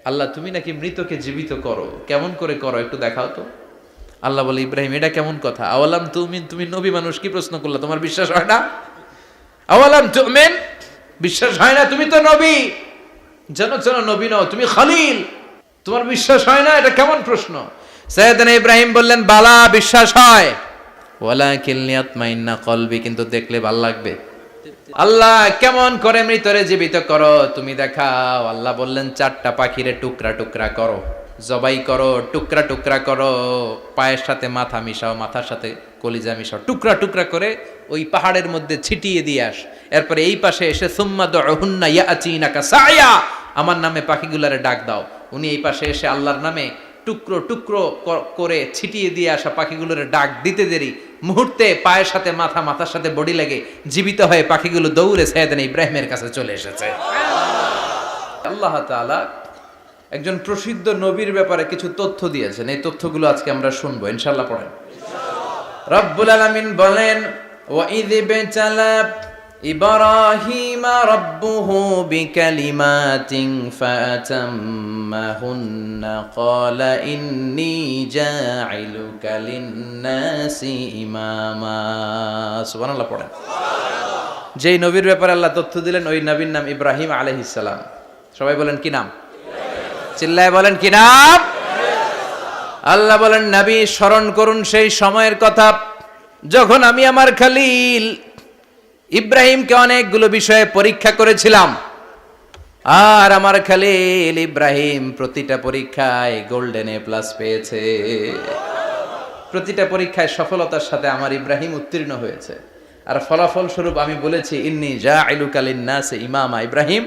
আল্লাহ তুমি নাকি মৃতকে জীবিত করো, কেমন করে করো একটু দেখাও তো। আল্লাহ বলে, ইব্রাহিম এটা কেমন কথা? আওয়ালাম তুমিন, তুমি নবী মানুষ কি প্রশ্ন করলা, তোমার বিশ্বাস হয় না? আওয়ালাম তুমিন, বিশ্বাস হয় না? তুমি তো নবী, যেন যেন নবী নও, তুমি খলিল, তোমার বিশ্বাস হয় না? এটা কেমন প্রশ্ন? সাইয়েদনা ইব্রাহিম বললেন, বালা, বিশ্বাস হয়, ওয়ালাকিন লিয়াতমাইন্না কলবি, কিন্তু দেখলে ভাল লাগবে। আল্লাহ কেমন করে মৃতরে জীবিত করো তুমি দেখাও। আল্লাহ বললেন, 4টা পাখিরে টুকরা টুকরা করো, জবাই করো, টুকরা টুকরা করো, পায়ের সাথে মাথা মিশাও, মাথার সাথে কলিজা মিশাও, টুকরা টুকরা করে ওই পাহাড়ের মধ্যে ছিটিয়ে দিয়ে আস। এরপরে এই পাশে এসে সুম্মা দুহুন্না ইয়াতিনাকা সায়া, আমার নামে পাখিগুলারে ডাক দাও। উনি এই পাশে এসে আল্লাহর নামে টুকরো টুকরো করে ছিটিয়ে দিয়ে আসা পাখিগুলোর ডাক দিতে দেরি, মুহূর্তে পায়ের সাথে মাথা, মাথার সাথে বডি লাগে জীবিত হয়ে পাখিগুলো দৌড়ে সাইয়েদনা ইব্রাহিমের কাছে চলে এসেছে। আল্লাহ তাআলা একজন প্রসিদ্ধ নবীর ব্যাপারে কিছু তথ্য দিয়েছেন, এই তথ্যগুলো আজকে আমরা শুনবো ইনশাআল্লাহ। পড়েন। রব্বুল আলামিন বলেন, ওয়া ইয বিতালা ইব্রাহিমা রাব্বুহু বিকালিমাতিন ফাতাম্মাহুন্না ক্বালা ইন্নী জাঈলুকা লিন-নাসি ইমামা। সুবহানাল্লাহ পড়েন। যেই নবীর ব্যাপারে আল্লাহ তথ্য দিলেন ওই নবীর নাম ইব্রাহিম আলাইহিস সালাম। সবাই বলেন কি নাম? চিল্লায় বলেন কি নাম? আল্লাহ বলেন, নবী স্মরণ করুন সেই সময়ের কথা যখন আমি আমার খলিল ইব্রাহিমকে অনেকগুলো বিষয়ে পরীক্ষা করেছিলাম, আর আমার খলিল ইব্রাহিম প্রতিটা পরীক্ষায় গোল্ডেন এ প্লাস পেয়েছে। প্রতিটা পরীক্ষায় সফলতার সাথে আমার ইব্রাহিম উত্তীর্ণ হয়েছে। আর ফলাফল স্বরূপ আমি বলেছি, ইন্নী জাঈলুকা লিন-নাসি ইমামা। ইব্রাহিম,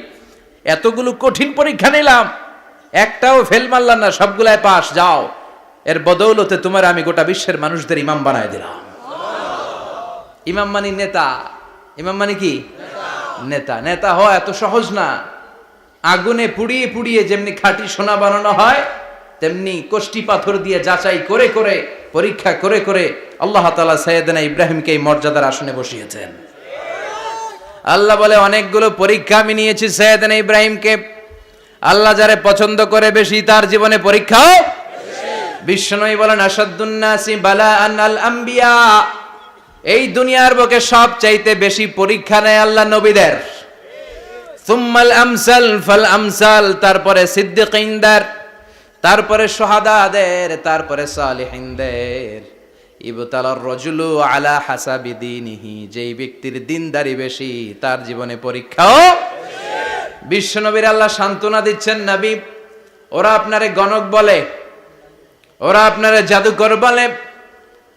এতগুলো কঠিন পরীক্ষা নিলাম, একটাও ফেল মারলাম না, সবগুলাই পাস, যাও। এর বদৌলতে তোমার আমি গোটা বিশ্বের মানুষদের ইমাম বানায় দিলাম। ইমাম মানে নেতা। ইমাম মানে কি? নেতা। নেতা হওয়া এত সহজ না। আগুনে পুড়িয়ে পুড়িয়ে যেমনি খাঁটি সোনা বানানো হয়, তেমনি কষ্টি পাথর দিয়ে যাচাই করে করে, পরীক্ষা করে করে আল্লাহ তাআলা সাইয়েদনা ইব্রাহিমকে এই মর্যাদার আসনে বসিয়েছেন। আল্লাহ বলে, অনেকগুলো পরীক্ষা আমি নিয়েছি সাইয়েদনা ইব্রাহিমকে। আল্লাহ যারে পছন্দ করে বেশি, তার জীবনে পরীক্ষাও। বিশ্বনবী বলেন, আশাদ্দুন নাসি বালাআন আল আম্বিয়া। এই দুনিয়ার বুকে সব চাইতে বেশি পরীক্ষা নেয় আল্লাহ নবীদের। সুম্মাল আমসাল ফাল আমসাল, তারপরে সিদ্দিকিনদের, তারপরে শুহাদাদের, তারপরে সালিহিনদের। ইবতালার রাজুলু আলা হাসাবি দীনিহি, যেই ব্যক্তির দিনদারি বেশি তার জীবনে পরীক্ষাও। বিশ্বনবীর আল্লাহ সান্ত্বনা দিচ্ছেন, নবী ওরা আপনারে গণক বলে, ওরা আপনারে জাদুকর বলে,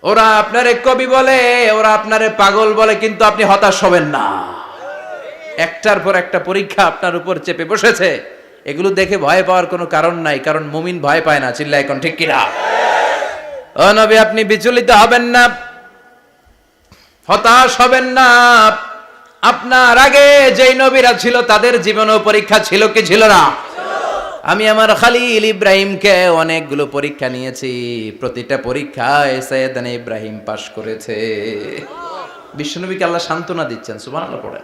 ওরা আপনারে কবি বলে, ওরা আপনারে পাগল বলে, কিন্তু আপনি হতাশ হবেন না। একটার পর একটা পরীক্ষা আপনার উপর চেপে বসেছে, এগুলো দেখে ভয় পাওয়ার কোনো কারণ নাই, কারণ মুমিন ভয় পায় না। চিল্লায় এখন ঠিক কিনা? ও নবী, আপনি বিচলিত হবেন না, হতাশ হবেন না। আপনার আগে যেই নবীরা ছিল তাদের জীবনেও পরীক্ষা ছিল কি ছিল না? আমি আমার খলিল ইব্রাহিমকে অনেকগুলো পরীক্ষা নিয়েছি, প্রতিটা পরীক্ষায় সাইয়েদনা ইব্রাহিম পাশ করেছে। বিশ্বনবীকে আল্লাহ সান্ত্বনা দিচ্ছেন। সুবহানাল্লাহ পড়ে।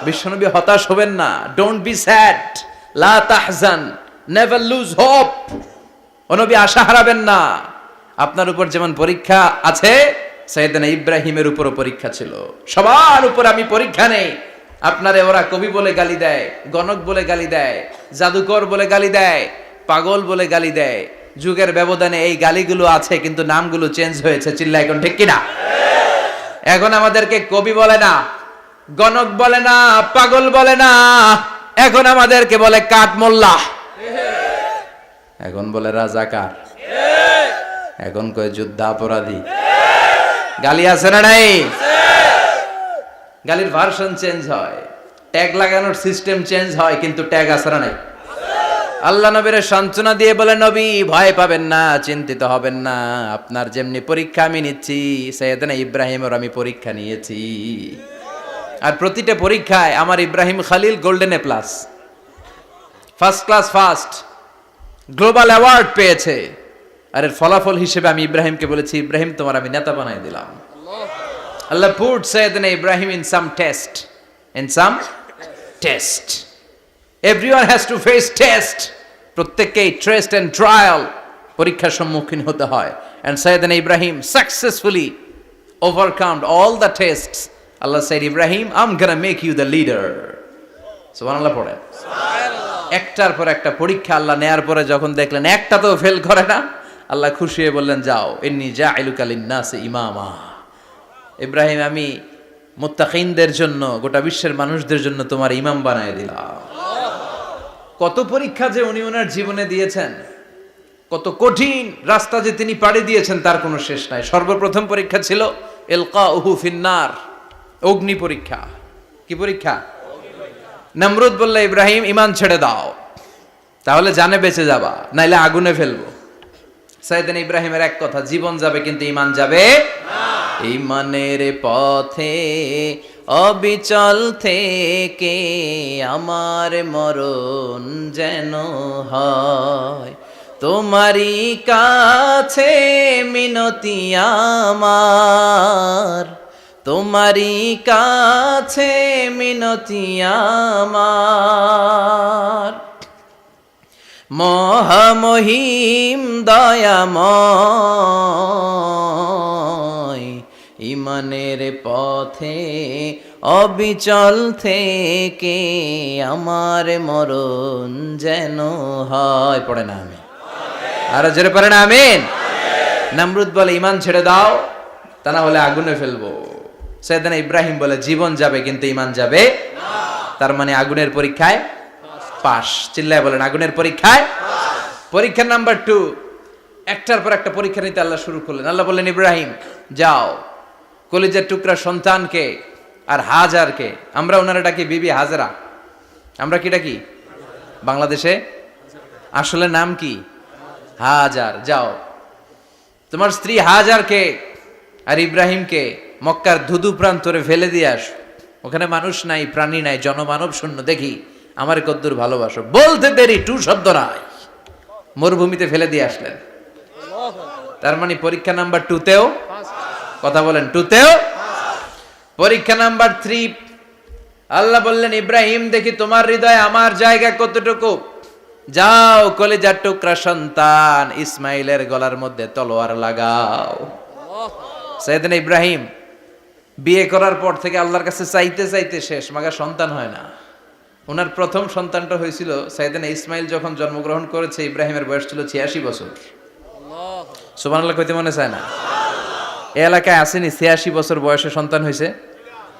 বিশ্বনবী হতাশ হবেন না। ডোন্ট বি স্যাড, লা তাহজান, নেভার লুজ হোপ। ও নবী আশা হারাবেন না। আপনার উপর যেমন পরীক্ষা আছে, সাইয়েদনা ইব্রাহিমের উপরও পরীক্ষা ছিল। সবার উপর আমি পরীক্ষা নেই। আপনারে ওরা কবি বলে গালি দেয়, গণক বলে গালি দেয়, জাদুকর বলে গালি দেয়, পাগল বলে গালি দেয়। যুগের ব্যবধানে এই গালিগুলো আছে, কিন্তু নামগুলো চেঞ্জ হয়েছে। চিল্লা এখন ঠিক কিনা? এখন আমাদেরকে কবি বলে না, গণক বলে না, পাগল বলে না, এখন আমাদেরকে বলে কাঠ মোল্লা, এখন বলে রাজাকার, এখন কয় যুদ্ধাপরাধী। গালি আছে না নাই? গালির ভার্সন চেঞ্জ হয়, ট্যাগ লাগানোর সিস্টেম চেঞ্জ হয়, কিন্তু ট্যাগ আছে না নাই? আল্লাহ নবীর সান্ত্বনা দিয়ে বলে, নবী ভয় পাবেন না, চিন্তিত হবেন না। আপনার যেমনি পরীক্ষা আমি নিচ্ছি, সাইয়েদনা ইব্রাহিমের আমি পরীক্ষা নিয়েছি। আর প্রতিটা পরীক্ষায় আমার Ibrahim Khalil golden A plus, first class first, global award পেয়েছে। আর এর ফলাফল হিসেবে আমি ইব্রাহিমকে বলেছি, ইব্রাহিম তোমার আমি নেতা বানাই দিলাম। Allah put Sayyidina Ibrahim in some test. In some test. Everyone has to face test. প্রত্যেককেই টেস্ট এন্ড ট্রায়াল, পরীক্ষার সম্মুখীন হতে হয়। And Sayyidna Ibrahim successfully overcome all the tests. Allah said, Ibrahim, I'm gonna make you the leader. সুবহানাল্লাহ পড়েন। একটার পর একটা পরীক্ষা আল্লাহ নেয়ার পরে যখন দেখলেন একটা তো ফেল করে না, আল্লাহ খুশি হয়ে বললেন, যাও, ইন্নী জাইলুকা লিন-নাসি ইমামা। ইব্রাহিম, আমি মুত্তাকিনদের জন্য, গোটা বিশ্বের মানুষদের জন্য তোমার ইমাম বানায় দিলাম। কত পরীক্ষা যে উনি ওনার জীবনে দিয়েছেন, কত কঠিন রাস্তা যে তিনি পাড়ি দিয়েছেন তার কোনো শেষ নাই। সর্বপ্রথম পরীক্ষা ছিল ইলকাউহু ফিন্নার, অগ্নি পরীক্ষা। কি পরীক্ষা? নমরুদ বলল, ইব্রাহিম ঈমান ছেড়ে দাও, তাহলে জানে বেঁচে যাবা, নাইলে আগুনে ফেলবো। সাইয়েদনা ইব্রাহিমের এক কথা, জীবন যাবে কিন্তু ঈমান যাবে না। ঈমানের পথে অবিচল থেকে আমার মরণ যেন হয়, তোমারই কাছে মিনতি আমার, তোমারই কাছে মিনতি আমার। মহামহিম দয়াময়, ঈমানের পথে অবিচল থেকে আমার মরণ যেন হয়। পড়ে না আমি আরো জোরে পড়ে না আমিন। নমরুদ বলে, ঈমান ছেড়ে দাও, তা না হলে আগুনে ফেলবো। সাইয়েদনা ইব্রাহিম বলে, জীবন যাবে কিন্তু ঈমান যাবে না। তার মানে আগুনের পরীক্ষায় পাস। চিল্লায় বলেন, আগুনের পরীক্ষায় পরীক্ষা নাম্বার 2। একটার পর একটা পরীক্ষা নিতে আল্লাহ শুরু করলেন। আল্লাহ বললেন, ইব্রাহিম যাও, কলিজার টুকরা সন্তানকে আর হাজারকে, আমরা ওনারা ডাকি বিবি হাজরা, আমরা কি ডাকি বাংলাদেশে, আসলে নাম কি হাজার, যাও তোমার স্ত্রী হাজারকে আর ইব্রাহিমকে মক্কার ধুধু প্রান্তরে ফেলে দিয়ে আস। ওখানে মানুষ নাই, প্রাণী নাই, জনমানব শূন্য, দেখি আমার কদ্দুর ভালোবাসো। বলতে দেরি, টু শব্দ নাই, মরুভূমিতে ফেলে দিয়ে আসলেন। তার মানে পরীক্ষা নাম্বার 2তেও, কথা বলেন, 2তেও। পরীক্ষা নাম্বার 3, আল্লাহ বললেন, ইব্রাহিম দেখি তোমার হৃদয়ে আমার জায়গা কতটুকু, যাও কলিজার টুকরা সন্তান ইসমাইলের গলার মধ্যে তলোয়ার লাগাও। সাইয়েদনা ইব্রাহিম বিয়ে করার পর থেকে আল্লাহর কাছে চাইতে চাইতে শেষ, মাগার সন্তান হয় না। ওনার প্রথম সন্তানটা হয়েছিল সাইয়েদনা ইসমাইল যখন জন্মগ্রহণ করেছে, ইব্রাহিমের বয়স ছিল 86 বছর। সুবহানাল্লাহ কইতে মনে চায় না? এই এলাকায় আসেনি 86 বছর বয়সে সন্তান হয়েছে?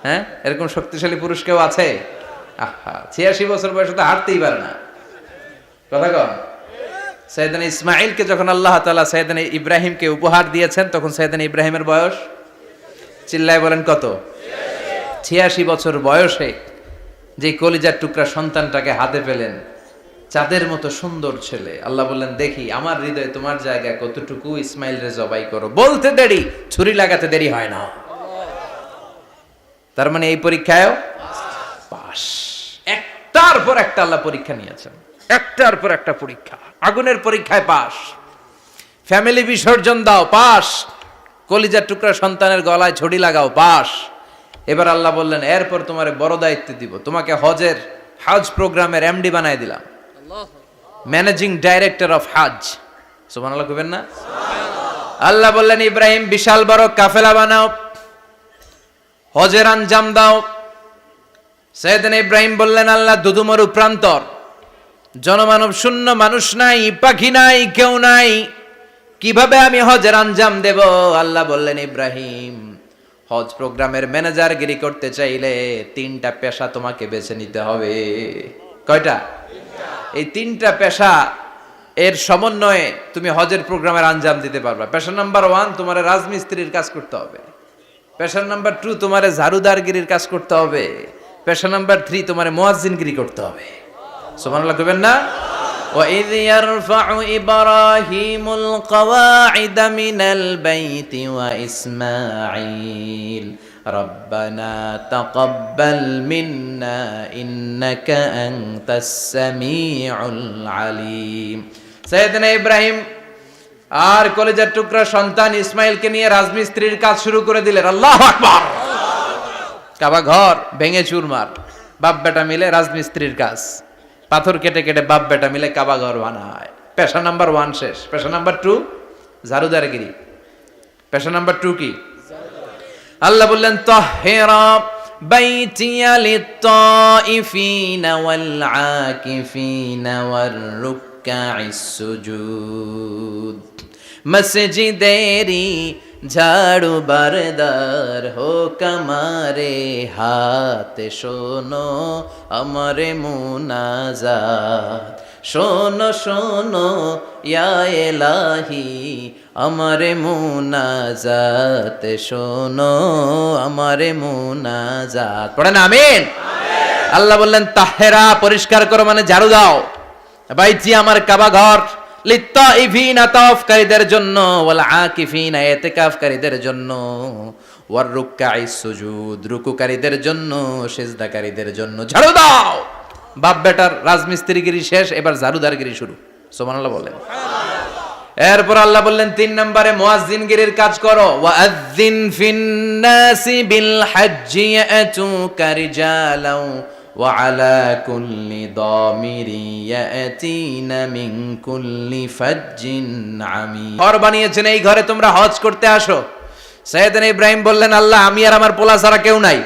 হ্যাঁ, এরকম শক্তিশালী পুরুষ কেউ আছে? আহা, 86 বছর বয়সে তো হাঁটতেই পারে না। কথা কন। সাইয়েদনা ইসমাইলকে যখন আল্লাহ তাআলা সাইয়েদনা ইব্রাহিমকে উপহার দিয়েছেন, তখন সাইয়েদনা ইব্রাহিমের বয়স, চিল্লায় বলেন কত? 86 বছর বয়সে যে কলিজার টুকরা সন্তানটাকে হাতে পেলেন, চাঁদের মতো সুন্দর ছেলে। আল্লাহ বললেন, দেখি আমার হৃদয়ে তোমার জায়গা কতটুকু, ইসমাইল রে জবাই করো। বলতে দেরি, ছুরি লাগাতে দেরি হয় না। তার মানে এই পরীক্ষায়ও পাস। একটার পর একটা আল্লাহ পরীক্ষা নিয়েছেন, একটার পর একটা পরীক্ষা। আগুনের পরীক্ষায় পাস, ফ্যামিলি বিসর্জন দাও, পাস। কলিজার টুকরা সন্তানের গলায় ছড়ি লাগাও, পাস। এবার আল্লাহ বললেন, এরপর তোমার বড় দায়িত্ব দিব, তোমাকে হজ প্রোগ্রামের এমডি বানায় দিলাম, ম্যানেজিং ডাইরেক্টর অফ হজ। সুবহানাল্লাহ কইবেন না? আল্লাহ বললেন, ইব্রাহিম বিশাল বড় কাফেলা বানাও, হজের আঞ্জাম দাও। সাইয়েদনা ইব্রাহিম বললেন, আল্লাহ দুদুমরু প্রান্তর, জনমানব শূন্য, মানুষ নাই, পাখি নাই, কেউ নাই, কিভাবে আমি হজের আঞ্জাম দেব? আল্লাহ বললেন, ইব্রাহিম হজ প্রোগ্রামের ম্যানেজারগিরি করতে চাইলে 3টা পেশা তোমাকে বেছে নিতে হবে। কয়টা? এই 3টা পেশা এর সমন্বয়ে তুমি হজের প্রোগ্রামের আঞ্জাম দিতে পারবা। পেশা নাম্বার 1, তোমার রাজমিস্ত্রির কাজ করতে হবে। পেশা নাম্বার 2, তোমার ঝাড়ুদারগিরির কাজ করতে হবে। পেশা নাম্বার 3, তোমার মুয়াজ্জিনগিরি করতে হবে। সুবহানাল্লাহ কইবেন না? وَإِذْ يَرْفَعُ إِبْرَاهِيمُ الْقَوَاعِدَ مِنَ الْبَيْتِ وَإِسْمَاعِيلُ رَبَّنَا تَقَبَّلْ مِنَّا إِنَّكَ أَنْتَ السَّمِيعُ الْعَلِيمُ। সাইয়েদনা ইব্রাহিম আর কলিজার টুকরা সন্তান ইসমাইলকে নিয়ে রাজমিস্ত্রির কাজ শুরু করে দিলেন। আল্লাহু আকবার। কাবা ঘর ভেঙে চুরমার, বাপ বেটা মিলে রাজমিস্ত্রির কাজ। পাথর কেটে কেটে বাপ বেটা মিলে কাবা ঘর বানায়। পেশা নাম্বার 1 শেষ। পেশা নাম্বার 2 ঝাড়ুদারগিরি। পেশা নাম্বার 2 কি? আল্লাহ বললেন তাহহিরা বাইতিয়া লিত-তাইফিনা ওয়াল আকিফিনা ওয়ার রুকআইস সুজুদ। মসজিদেরি ঝাড়ু বারদার হোক আমারে হাত, শোনো আমারে মুনাজাত। শোনো শোনো ইয়া ইলাহি আমারে মুনাজাত, শোনো আমারে মুনাজাত। পড়েন আমিন। আল্লাহ বললেন তাহেরা পরিষ্কার করো মানে ঝাড়ু দাও। বাইতি আমার কাবা ঘর, লিত্তাইফিনা তাওয়াফকারীদের জন্য, ওয়াল আকিফিনা ইতিকাফকারীদের জন্য, ওয়ার রুকআইস সুজুদ রুকুকারীদের জন্য, সিজদাকারীদের জন্য। ঝাড়ু দাও। বাপ বেটার রাজমিস্ত্রিগিরি শেষ, এবার ঝাড়ুদারগিরি শুরু। সুবহানাল্লাহ বলেন। এরপর আল্লাহ বললেন 3 নম্বরে মুয়াজ্জিনগিরির কাজ করো। ওয়াআযযিন ফিন-নাসি বিল হজ্জি ইয়াতুকা রিজালাও ওয়া আলা কুল্লি দামিরি ইয়াতিনা মিন কুল্লি ফাজ্জিন আমিক। ঘর বানিয়েছেন, এই ঘরে তোমরা হজ করতে আসো। সাইয়েদনা ইব্রাহিম বললেন আল্লাহ আমি আর আমার পোলা ছাড়া কেউ নাই।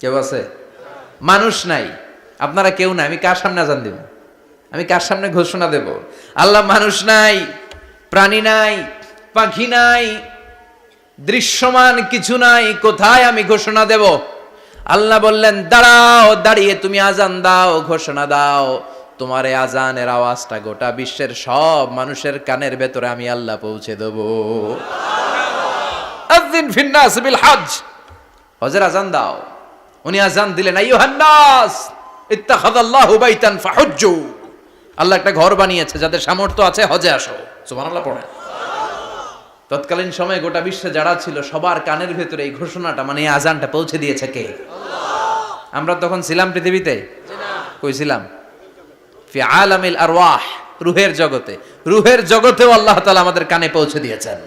কেউ আছে? মানুষ নাই, আপনারা কেউ নাই, আমি কার সামনে আযান দেব? আমি কার সামনে ঘোষণা দেব? আল্লাহ মানুষ নাই, প্রাণী নাই, পাখি নাই, দৃশ্যমান কিছু নাই, কোথায় আমি ঘোষণা দেব? আল্লাহ বললেন দাঁড়াও, দাঁড়িয়ে তুমি আজান দাও, ঘোষণা দাও। তোমার এই আজানের আওয়াজটা গোটা বিশ্বের সব মানুষের কানের ভেতরে আমি আল্লাহ পৌঁছে দেব। আযিন ফিন-নাস বিল হজ, হজের আজান দাও। উনি আজান দিলেন আইয়ুহান নাস ইত্তাখাযাল্লাহু বাইতান ফাহুজ্জু। আল্লাহ একটা ঘর বানিয়েছে, যাদের সামর্থ্য আছে হজে আসো। সুবহানাল্লাহ পড়েন। তৎকালীন সময়ে গোটা বিশ্বে যারা ছিল সবার কানের ভেতরে এই ঘোষণাটা মানে এই আজানটা পৌঁছে দিয়েছে কে? আল্লাহ। আমরা তখন ছিলাম পৃথিবীতে? না। কই ছিলাম? ফি আলামিল আরওয়াহ, রূহের জগতে। রূহের জগতেও আল্লাহ তাআলা আমাদের কানে পৌঁছে দিয়েছেন।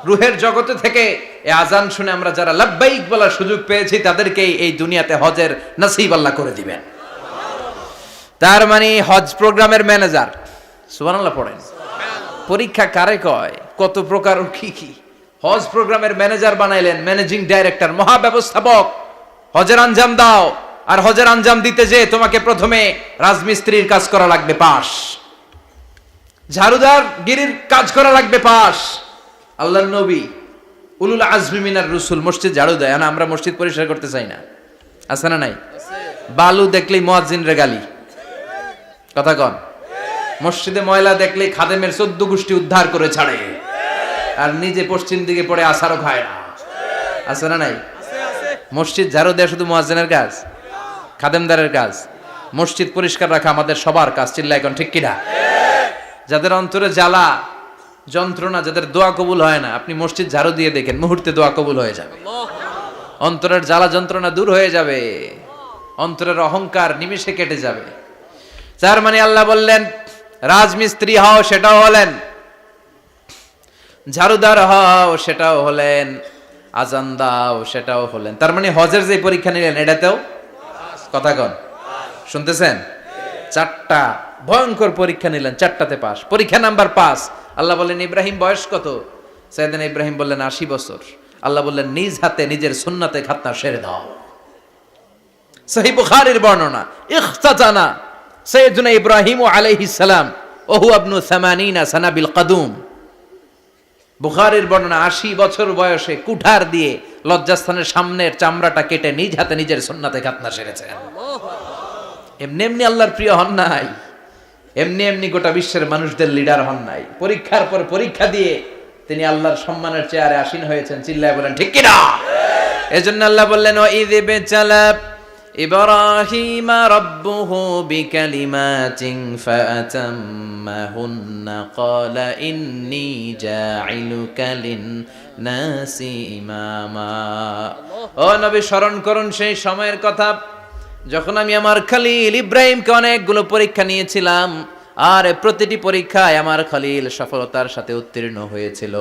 রূহের জগতে থেকে এই আজান শুনে আমরা যারা লাব্বাইক বলার সুযোগ পেয়েছি তাদেরকে এই দুনিয়াতে হজের নসিব আল্লাহ করে দিবেন। তার মানে হজ প্রোগ্রামের ম্যানেজার। সুবহানাল্লাহ পড়েন। পরীক্ষা কারে কয়? কত প্রকার কি কি। হজ প্রোগ্রামের ম্যানেজার বানাইলেন, ম্যানেজিং ডাইরেক্টর, মহাব্যবস্থাপক। হজের আঞ্জাম দাও, আর হজের আঞ্জাম দিতে যে তোমাকে প্রথমে রাজমিস্ত্রির কাজ করা লাগবে পাস, ঝাড়ুদার গিরির কাজ করা লাগবে পাস। আল্লাহর নবী উলুল আজমি মিনার রসুল মসজিদ ঝাড়ু দেয়, না আমরা মসজিদ পরিষ্কার করতে চাই না? আছে না নাই? বালু দেখলেই মুয়াজ্জিনরে গালি, কথা কন। মসজিদে ময়লা দেখলেই খাদেমের 14 গোষ্ঠী উদ্ধার করে ছাড়ে, আর নিজে পশ্চিম দিকে পড়ে আসারও খায় না। আছে না নাই? মসজিদ ঝাড়ু দেয়া শুধু মুয়াজ্জিনের কাজ? খাদেমদারের কাজ? মসজিদ পরিষ্কার রাখা আমাদের সবার কাজ। চিল্লায় এখন ঠিক কিনা? যাদের অন্তরে জ্বালা যন্ত্রণা, যাদের দোয়া কবুল হয় না, আপনি মসজিদ ঝাড়ু দিয়ে দেখেন মুহূর্তে দোয়া কবুল হয়ে যাবে। অন্তরের জ্বালা যন্ত্রণা দূর হয়ে যাবে, অন্তরের অহংকার নিমেষে কেটে যাবে। তার মানে আল্লাহ বললেন রাজমিস্ত্রি হও, সেটাও হলেন, ঝাড়ুদার হও, সেটাও হলেন, আজান দাও, সেটাও হলেন। তার মানে হজের যে পরীক্ষা নিলেন এটাতেও, কথা কন, শুনতেছেন? 4টা ভয়ঙ্কর পরীক্ষা নিলেন, 4টাতে পাস। পরীক্ষা নাম্বার 5। আল্লাহ বললেন ইব্রাহিম বয়স কত? সাইয়েদনা ইব্রাহিম বললেন 80 বছর। আল্লাহ বললেন নিজ হাতে নিজের সুন্নাতে খাতনা সেরে দাও। সহিহ বুখারীর বর্ণনা, ইখতাতানা সাইয়েদনা ইব্রাহিম আলাইহিস সালাম ওয়া হুয়া ইবনু 80 সানা বিল কদুম। বুখারীর বর্ণনা 80 বছর বয়সে কুঠার দিয়ে লজ্জাস্থানের সামনের চামড়াটা কেটে নিজ হাতে নিজের সুন্নাতে খাতনা সেরেছেন। এমনি এমনি আল্লাহর প্রিয় হন নাই, এমনি এমনি গোটা বিশ্বের মানুষদের লিডার হন নাই। পরীক্ষার পর পরীক্ষা দিয়ে তিনি আল্লাহর সম্মানের চেয়ারে আসীন হয়েছেন। চিল্লায় বলেন ঠিক কিনা? এজন্য আল্লাহ বললেন ওয়াইয ইবতালা ইব্রাহিমা রাব্বুহু বিকালিমাতিন ফাআতাম্মাহুন্না ক্বালা ইন্নী জাঈলুকা লিন-নাসি ইমামা। ও নবী, স্মরণ করুন সেই সময়ের কথা যখন আমি আমার খলিল ইব্রাহিমকে অনেকগুলো পরীক্ষা নিয়েছিলাম, আর প্রতিটি পরীক্ষায় আমার খলিল সফলতার সাথে উত্তীর্ণ হয়েছিল।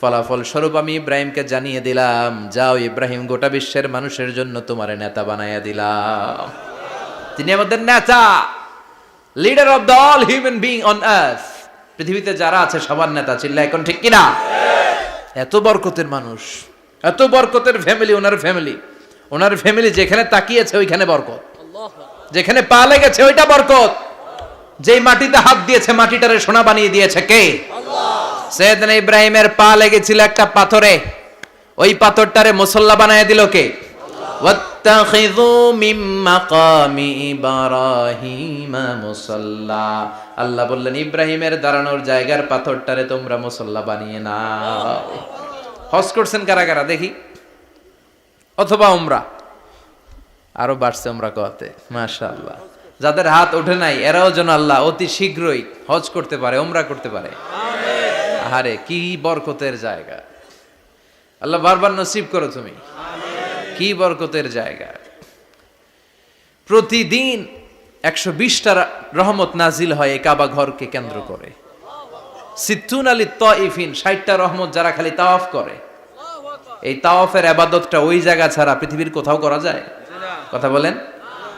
ফলাফল স্বরূপ আমি ইব্রাহিমকে জানিয়ে দিলাম, যাও ইব্রাহিম, গোটা বিশ্বের মানুষের জন্য তোমার নেতা বানাইয়া দিলাম। তিনি আমাদের নেতা, leader of the all human being on earth. পৃথিবীতে যারা আছে সবার নেতা, চিল্লায় এখন ঠিক কিনা? এত বরকতের মানুষ, এত বরকতের ফ্যামিলি, ওনার ফ্যামিলি যেখানে তাকিয়েছে ওইখানে বরকত, যেখানে পা লেগেছে ওইটা বরকত। যেই মাটিতে হাত দিয়েছে মাটিটারে সোনা বানিয়ে দিয়েছে কে? সৈয়দনা ইব্রাহিমের পা লেগেছিল একটা পাথরে, ওই পাথরটারে মুসল্লা বানায় দিল কে? ওয়াত্তাখিযু মিন মাকামি ইব্রাহিমা মুসাল্লা। আল্লাহ বললেন ইব্রাহিমের দাঁড়ানোর জায়গার পাথরটারে তোমরা মুসল্লা বানিয়ে নাও। হজ করছেন কারা কারা দেখি, অথবা উমরা? আরো বাড়ছে উমরা করতে, মাশাআল্লাহ। যাদের হাত ওঠে নাই এরাও যেন আল্লাহ অতি শীঘ্রই হজ করতে পারে, উমরা করতে পারে। আরে কি বরকতের জায়গা, আল্লাহ বারবার নসিব করো তুমি। কি বরকতের জায়গা। প্রতিদিন 120টা রহমত নাজিল হয় এই কাবা ঘরকে কেন্দ্র করে। সিত্তুন আলী তাইফিন, 60টা রহমত যারা খালি তাওয়াফ করে। এই তাওয়াফের ইবাদতটা ওই জায়গা ছাড়া পৃথিবীর কোথাও করা যায়? কথা বলেন।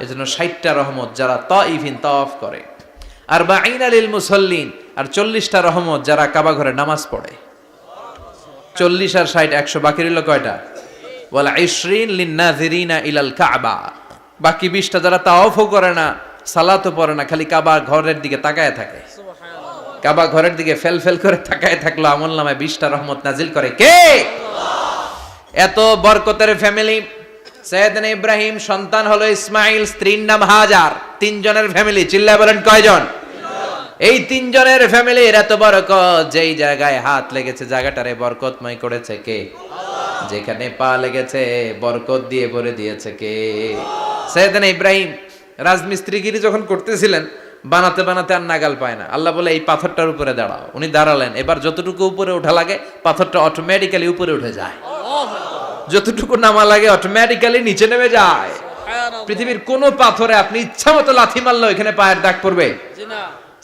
এজন্য 60টা রহমত যারা তাইফিন তাওয়াফ করে। আর বাঈনা লিল মুসাল্লিন, আর 40টা রহমত যারা কাবা ঘরে নামাজ পড়ে। 40 আর 60 100, বাকি রইল কয়টা? ওয়াল 20 লিন-নাযিরিনা ইলাল কাবা। বাকি 20টা যারা তাওয়াফও করে না, সালাতও পড়ে না, খালি কাবা ঘরের দিকে তাকায় থাকে। কাবা ঘরের দিকে ফেল করে তাকায় থাকলো, আমলনামায় 20টা রহমত নাজিল করে কে? এত বরকতের ফ্যামিলি। সৈয়দনা ইব্রাহিম সন্তান হলো ইসমাইল, স্ত্রীর নাম হাজার। 3 জনের ফ্যামিলি, চিল্লায় বলেন কয়জন? এই 3 জনের ফ্যামিলির এত বরকত, যেই জায়গায় হাত লেগেছে জায়গাটারে বরকতময় করেছে কে? যেখানে পা লেগেছে বরকত দিয়ে ভরে দিয়েছে কে? সৈয়দনা ইব্রাহিম রাজমিস্ত্রিগিরি যখন করতেছিলেন, বানাতে আর নাগাল পায় না। আল্লাহ বলে এই পাথরটার উপরে দাঁড়াও। উনি দাঁড়ালেন, এবার যতটুকু উপরে ওঠা লাগে পাথরটা অটোমেটিক্যালি উপরে উঠে যায়, যতটুকু নামা লাগে অটোমেটিক্যালি নিচে নেমে যায়। পৃথিবীর কোন পাথরে আপনি ইচ্ছা মতো লাথি মারলে এখানে পায়ের দাগ পড়বে?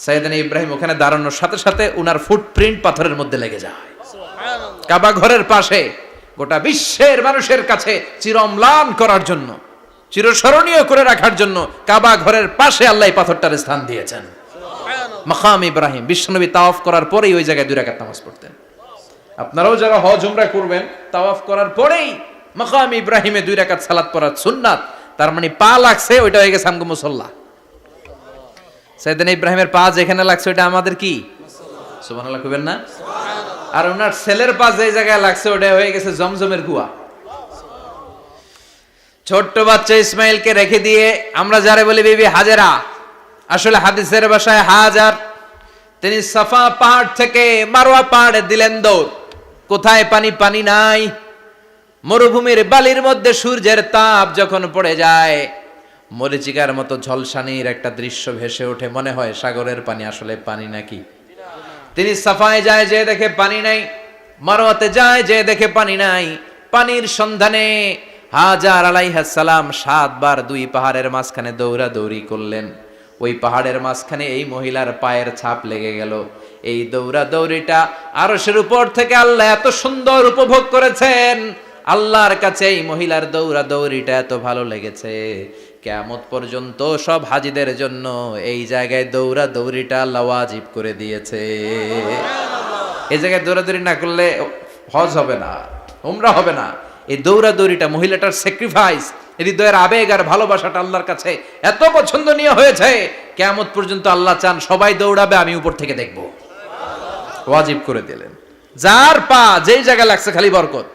সৈয়দনা ইব্রাহিম ওখানে দাঁড়ানোর সাথে সাথে উনার ফুটপ্রিন্ট পাথরের মধ্যে লেগে যায়। কাবা ঘরের পাশে গোটা বিশ্বের মানুষের কাছে চিরম্লান করার জন্য, চিরস্মরণীয় করে রাখার জন্য কাবা ঘরের পাশে আল্লাহ পাথরটার স্থান দিয়েছেন। মাকাম ইব্রাহিম। বিশ্বনবী তাওয়াফ করার পরেই ওই জায়গায় 2 রাকাত নামাজ পড়তেন। আপনারাও যারা হজ উমরা করবেন, তাওয়াফ করার পরেই মাকাম ইব্রাহিমে 2 রাকাত সালাত পড়া সুন্নাত। তার মানে পা লাগছে, ওইটা হয়ে গেছে আমগো মুসাল্লা। সৈয়দনা ইব্রাহিমের পা যেখানে লাগছে ওইটা আমাদের কি? সুবহানাল্লাহ কইবেন না? আর ওনার ছেলের পা যে জায়গায় লাগছে ওটা হয়ে গেছে জমজমের কুয়া। ছোট্ট বাচ্চা ইসমাইলকে রেখে দিয়ে আমরা যারে বলি বিবি হাজেরা, আসলে হাদিসের ভাষায় হাজার, তিনি সাফা পাহাড় থেকে মারওয়া পাহাড়ে দিলেন দৌড়। কোথায় পানি? পানি নাই। মরুভূমির বালির মধ্যে সূর্যের তাপ যখন পড়ে যায়, মরিচিকার মতো ঝলসানির একটা দৃশ্য ভেসে ওঠে, মনে হয় সাগরের পানি, আসলে পানি নাকি। তিনি সাফায় যায়, যে দেখে পানি নাই। মারওয়াতে যায়, যে দেখে পানি নাই। পানির সন্ধানে হাজার আলাইহিস সালাম 7 বার 2 পাহাড়ের মাঝখানে দৌড়াদৌড়ি করলেন। ওই পাহাড়ের মাঝখানে এই মহিলার পায়ের ছাপ লেগে গেল। এই দৌড়াদৌড়িটা আরশের উপর থেকে আল্লাহ এত সুন্দর উপভোগ করেছেন। আল্লাহর কাছে এই মহিলার দৌড়াদৌড়িটা এত ভালো লেগেছে, কিয়ামত পর্যন্ত সব হাজীদের জন্য এই জায়গায় দৌড়াদৌড়িটা আল্লাহ ওয়াজিব করে দিয়েছে। এই জায়গায় দৌড়াদৌড়ি না করলে হজ হবে না, উমরা হবে না। এই দৌড়াদৌড়িটা, মহিলাটার স্যাক্রিফাইস, হৃদয়ের আবেগ আর ভালোবাসাটা আল্লাহর কাছে এত পছন্দনীয় হয়েছে, কিয়ামত পর্যন্ত আল্লাহ চান সবাই দৌড়াবে, আমি উপর থেকে দেখব। ওয়াজিব করে দিলেন। যার পা যেই জায়গায় লাগছে খালি বরকত।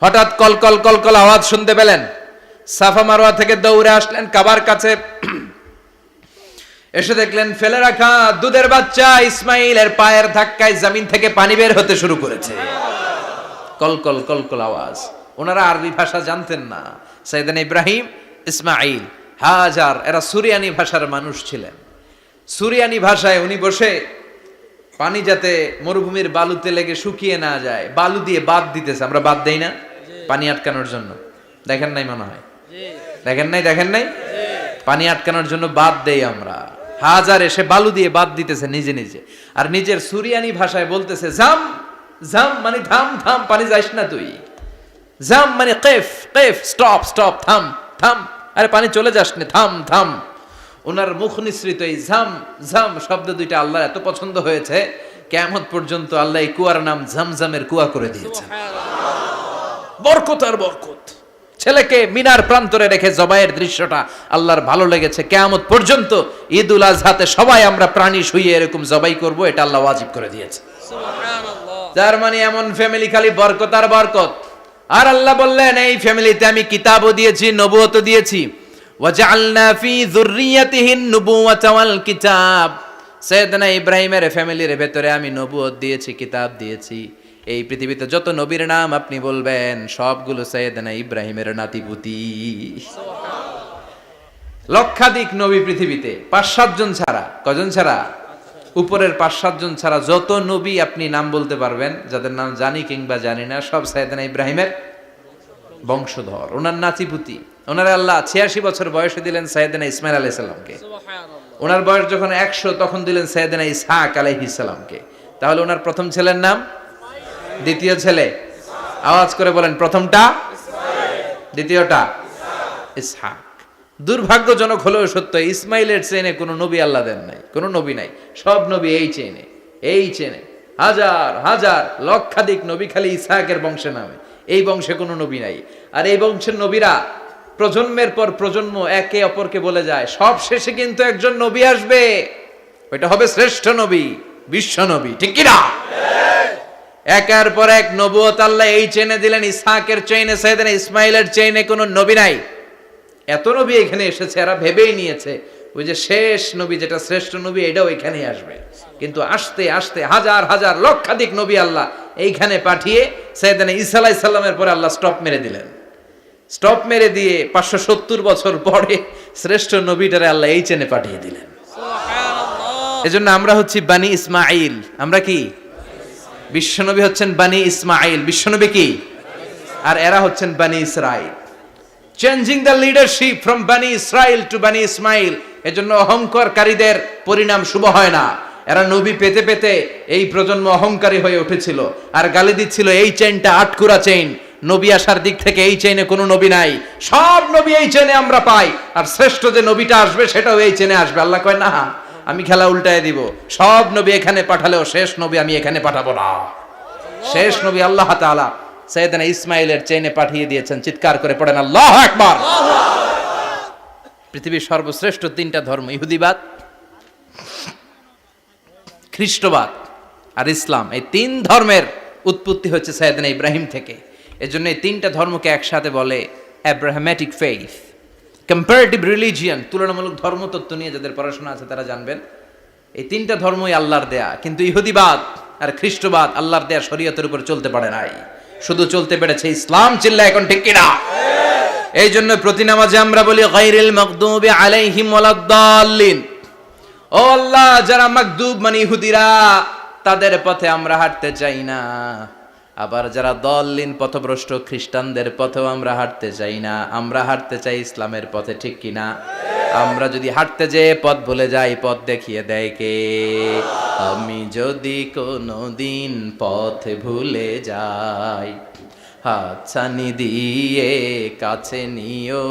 হঠাৎ কলকল কলকল আওয়াজ শুনতে পেলেন। সাফা মারওয়া থেকে দৌড়ে আসলেন কাবার কাছে। এসে দেখলেন ফেলে রাখা দুধের বাচ্চা ইসমাইলের পায়ের ধাক্কায় জমিন থেকে পানি বের হতে শুরু করেছে। কলকল কলকল আওয়াজ। ওনারা আরবি ভাষা জানতেন না। সৈয়দনা ইব্রাহিম, ইসমাইল, হাজার এরা সুরিয়ানি ভাষার মানুষ ছিলেন। সুরিয়ানি ভাষায় উনি বসে পানি যাতে মরুভূমির বালুতে লেগে শুকিয়ে না যায়, বালু দিয়ে বাঁধ দিতেছে। আমরা বাঁধ দেই না পানি আটকানোর জন্য? দেখেন নাই মনে হয়? দেখেন নাই? পানি আটকানোর জন্য বাঁধ দেই আমরা। হাজার এসে বালু দিয়ে বাঁধ দিতেছে নিজে নিজে, আর নিজের সুরিয়ানি ভাষায় বলতেছে জাম জাম, মানে থাম থাম, পানি যাইস না তুই। জাম মানে কেফ কেফ, স্টপ স্টপ, থাম থাম, আরে পানি চলে যাস না, থাম থাম। ওনার মুখ নিঃসৃত এই ঝাম ঝাম শব্দ দুইটা আল্লাহর এত পছন্দ হয়েছে, কিয়ামত পর্যন্ত আল্লাহ এই কুয়ার নাম ঝমঝমের কুয়া করে দিয়েছে। বরকত আর বরকত। ছেলেকে মিনার প্রান্তরে রেখে জবাইয়ের দৃশ্যটা আল্লাহর ভালো লেগেছে। কিয়ামত পর্যন্ত ঈদ উল আজহাতে সবাই আমরা প্রাণী শুইয়ে এরকম জবাই করব, এটা আল্লাহ ওয়াজিব করে দিয়েছে। তার মানে এমন ফ্যামিলি খালি বরকত আর বরকত। আর আল্লাহ বললেন এই ফ্যামিলিতে আমি কিতাবও দিয়েছি, নবুয়তও দিয়েছি। ওয়াজআলনা ফি যুররিয়াতিহিন নুবুওয়াতা ওয়াল কিতাব। সাইয়েদনা ইব্রাহিমের ফ্যামিলির ভেতরে আমি নবুয়ত দিয়েছি, কিতাব দিয়েছি। এই পৃথিবীতে যত নবীর নাম আপনি বলবেন সবগুলো সাইয়েদনা ইব্রাহিমের নাতিপুতি। লক্ষাধিক নবী পৃথিবীতে, 5-7 জন ছাড়া। কজন ছাড়া? উপরের 5-7 জন ছাড়া যত নবী আপনি নাম বলতে পারবেন, যাদের নাম জানি কিংবা জানি না, সব সাইয়েদনা ইব্রাহিমের বংশধর, ওনার নাতিপুতি। ওনার আল্লাহ 86 বছর বয়সে দিলেন সাইয়েদনা ইসমাইল আলাইহিস সালামকে। ওনার বয়স যখন 100 তখন দিলেন সাইয়েদনা ইসহাক আলাইহিস সালামকে। তাহলে ওনার প্রথম ছেলের নাম, দ্বিতীয় ছেলে আওয়াজ করে বলেন, প্রথমটা দ্বিতীয়টা ইসহাক। দুর্ভাগ্যজনক হলেও সত্য, ইসমাইলের চেনে কোনো নবী আল্লাহ দেন নাই, কোনো নবী নাই। সব নবী এই চেনে হাজার হাজার লক্ষাধিক নবী খালি ইসহাকের বংশে নামে। এই বংশে কোনো নবী নাই। আর এই বংশের নবীরা প্রজন্মের পর প্রজন্ম একে অপরকে বলে যায়, সব শেষে কিন্তু একজন নবী আসবে, ওইটা হবে শ্রেষ্ঠ নবী, বিশ্ব নবী। ঠিক কি না? একের পর এক নবুয়ত আল্লাহ এই চেনে দিলেন। ইসহাকের চেইনে, সাইয়েদনা ইসমাইলের চেইনে কোনো নবী নাই। এত নবী এখানে এসেছে, এরা ভেবেই নিয়েছে ওই যে শেষ নবী যেটা শ্রেষ্ঠ নবী এটাও এখানেই আসবে। কিন্তু আস্তে আস্তে হাজার হাজার লক্ষাধিক নবী আল্লাহ এইখানে পাঠিয়ে সাইয়েদনা ঈসা আলাইহিস সালামের পরে আল্লাহ স্টপ মেরে দিলেন। স্টপ মেরে দিয়ে 570 বছর পরে শ্রেষ্ঠ নবীটারে আল্লাহ এই চেনে পাঠিয়ে দিলেন। এজন্য আমরা হচ্ছি বানি ইসমাইল। আমরা কি? বিশ্বনবী হচ্ছেন বানি ইসমাইল। বিশ্বনবী কি? আর এরা হচ্ছেন বানি Israil. Changing the leadership from বানি ইসরাইল টু বানি ইসমাইল। এজন্য অহংকারকারীদের পরিণাম শুভ হয় না। এরা নবী পেতে পেতে এই প্রজন্ম অহংকারী হয়ে উঠেছিল আর গালি দিচ্ছিল এই চেইনটা আটকুরা চেইন, নবী আসার দিক থেকে এই চেইনে কোনো নবী নাই, সব নবী এই চেইনে আমরা পাই, আর শ্রেষ্ঠ যে নবীটা আসবে সেটাও এই চেইনে আসবে। আল্লাহ কয় না, আমি খেলা উল্টায় দিব, সব নবী এখানে পাঠালেও শেষ নবী আমি এখানে পাঠাবো না। শেষ নবী আল্লাহ তাআলা সাইয়েদনা ইসমাইলের চেইনে পাঠিয়ে দিয়েছেন। চিৎকার করে পড়েন আল্লাহু আকবার। পৃথিবীর সর্বশ্রেষ্ঠ 3টা ধর্ম, ইহুদিবাদ, খ্রিস্টবাদ আর ইসলাম, এই 3 ধর্মের উৎপত্তি হচ্ছে সাইয়েদনা ইব্রাহিম থেকে। এজন্য এই 3টা ধর্মকে একসাথে বলে অ্যাব্রাহামেটিক ফেইথ, কম্পারেটিভ রিলিজিয়ন। তুলনামূলক ধর্মতত্ত্ব নিয়ে যাদের পড়াশোনা আছে তারা জানবেন এই 3টা ধর্মই আল্লাহর দেয়া। কিন্তু ইহুদিবাদ আর খ্রিস্টবাদ আল্লাহর দেয়া শরীয়তের উপর চলতে পারে নাই, শুধু চলতে পেরেছে ইসলাম। চিল্লা এখন ঠিক কিনা? এই জন্য প্রতি নামাজে আমরা বলি গায়রিল মাগদুবি আলাইহিম ওয়ালাদ-দাল্লিন। ও আল্লাহ, যারা মাগদুব মানে ইহুদিরা, তাদের পথে আমরা হাঁটতে চাই না। আবার যারা দল্লিন পথভ্রষ্ট খ্রিস্টানদের পথেও আমরা হাঁটতে চাই না। আমরা হাঁটতে চাই ইসলামের পথে। ঠিক কিনা? আমরা যদি হাঁটতে যেয়ে পথ ভুলে যাই, পথ দেখিয়ে দেয় কে? আমি যদি কোনোদিন পথ ভুলে যাই, হাতছানি দিয়ে কাছে নিও,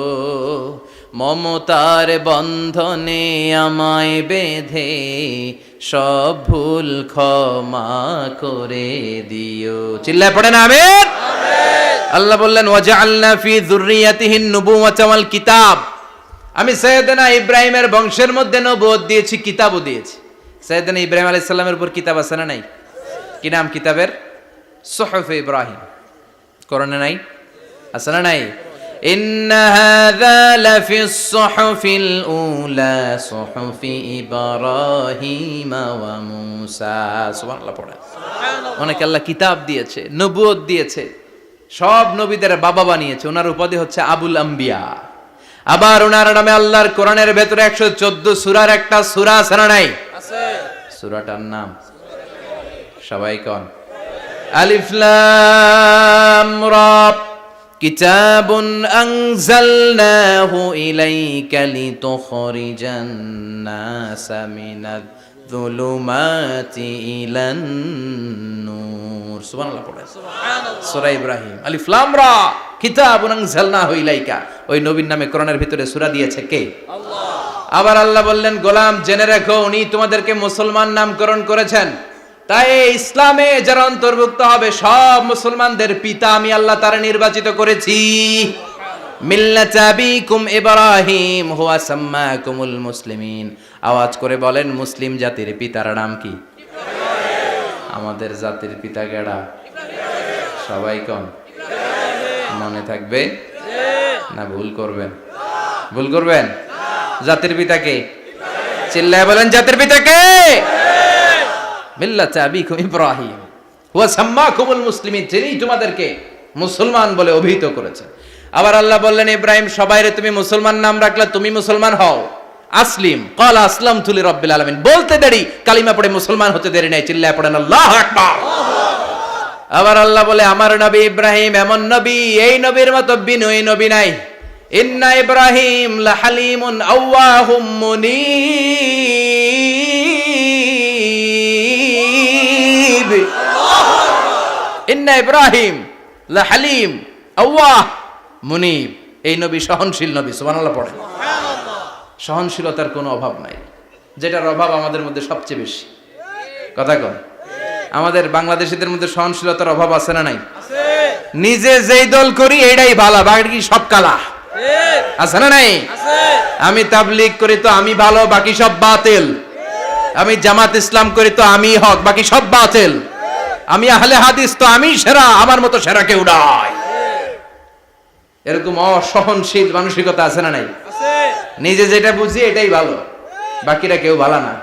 মমতার বন্ধনে আমায় বেঁধে সব ভুল ক্ষমা করে দিও। চিল্লায় পড়েন আমিন। আল্লাহ বললেন ওয়াজআলনা ফি যুররিয়াতিহিন নুবুওয়াতা ওয়াল কিতাব। আমি সাইয়েদনা ইব্রাহিমের বংশের মধ্যে নবুয়ত দিয়েছি, কিতাবও দিয়েছি। সাইয়েদনা ইব্রাহিম আলাইহিস সালামের উপর কিতাব আছে না নাই? কি নাম কিতাবের? সুহুফ ইব্রাহিম। কোরআনে নাই? আছে না নাই? ইন্না হাযা লাফিস সুহুফিল উলা সুহুফি ইব্রাহিম ওয়া মূসা। সুবহানাল্লাহ পড়ে। অনেক আল্লাহ কিতাব দিয়েছে, নবুয়ত দিয়েছে, সব নবীদের বাবা বানিয়েছে। ওনার উপাধি হচ্ছে আবুল আম্বিয়া। আবার ওনার নামে আল্লাহর কোরআনের ভেতরে 114 সূরার একটা সূরা আছে না নাই? আছে। সূরাটার নাম সবাই কোন? আলিফ লাম রা। কিতাবুন আনজালনাহু ইলাইকা লিতুখরিজান নাসা মিনাজ যুলুমাতি ইলান নূর। সুবহানাল্লাহ পড়ে। সুবহানাল্লাহ। সূরা ইব্রাহিম। আলিফ লাম রা। কিতাবুন আনজালনাহু ইলাইকা। ওই নবীর নামে কোরআনের ভিতরে সূরা দিয়েছে কে? আল্লাহ। আবার আল্লাহ বললেন, গোলাম জেনে রাখো উনি তোমাদেরকে মুসলমান নামকরণ করেছেন, তাই ইসলামে যারা অন্তর্ভুক্ত হবে সব মুসলমানদের পিতা আমি আল্লাহ তারা নির্বাচিত করেছি। মিল্লাতা আবিকুম ইব্রাহিম হুয়া সাম্মাকুমুল মুসলিমিন। আওয়াজ করে বলেন, মুসলিম জাতির পিতার নাম কি? আমাদের জাতির পিতা কেডা? সবাই কোন? মনে থাকবে না ভুল করবেন? ভুল করবেন? জাতির পিতা কে? চিল্লায় বলেন, জাতির পিতা কে? মিল্লাতা আবিকুম ইব্রাহিম হুয়া সাম্মাকুমুল মুসলিমিন, যিনি তোমাদেরকে মুসলমান বলে অভিহিত করেছেন। আবার আল্লাহ বললেন, ইব্রাহিম সবাইরে তুমি মুসলমান নাম রাখলা, তুমি মুসলমান হও। আসলিম ক্বালা আসলামতু লিরাব্বিল আলামিন, বলতে দেরি, কালিমা পড়ে মুসলমান হতে দেরি নাই। চিল্লায় পড়েন আল্লাহু আকবার। আবার আল্লাহ বলে, আমার নবী ইব্রাহিম এমন নবী, এই নবীর মতো বিনয়ী নবী নাই। ইন্না ইব্রাহিম লাহালিমুন আওয়াহুম মুনীব। ইন্না ইব্রাহিম লাহালিম আওয়াহ মুনীব, এই নবী সহনশীল নবী। সুবহানাল্লাহ পড়ে। সহনশীলতার কোনো অভাব নাই, যেটার অভাব আমাদের মধ্যে সবচেয়ে বেশি। কথা কন, আমাদের বাংলাদেশীদের মধ্যে সহনশীলতার অভাব আছে না নাই? নিজে যেই দল করি এটাই ভালো, বাকি সব কালা। আছে না নাই? আমি তাবলীগ করি তো আমি ভালো, বাকি সব বাতিল। আমি জামাত ইসলাম করি তো আমি হক, বাকি সব বাতিল। আমি আহলে হাদিস তো আমি সেরা, আমার মতো সেরা কেউ নাই। এরকম অসহনশীল মানসিকতা আছে না নাই? নিজে যেটা বুঝি এটাই ভালো, বাকিরা কেউ ভালো না,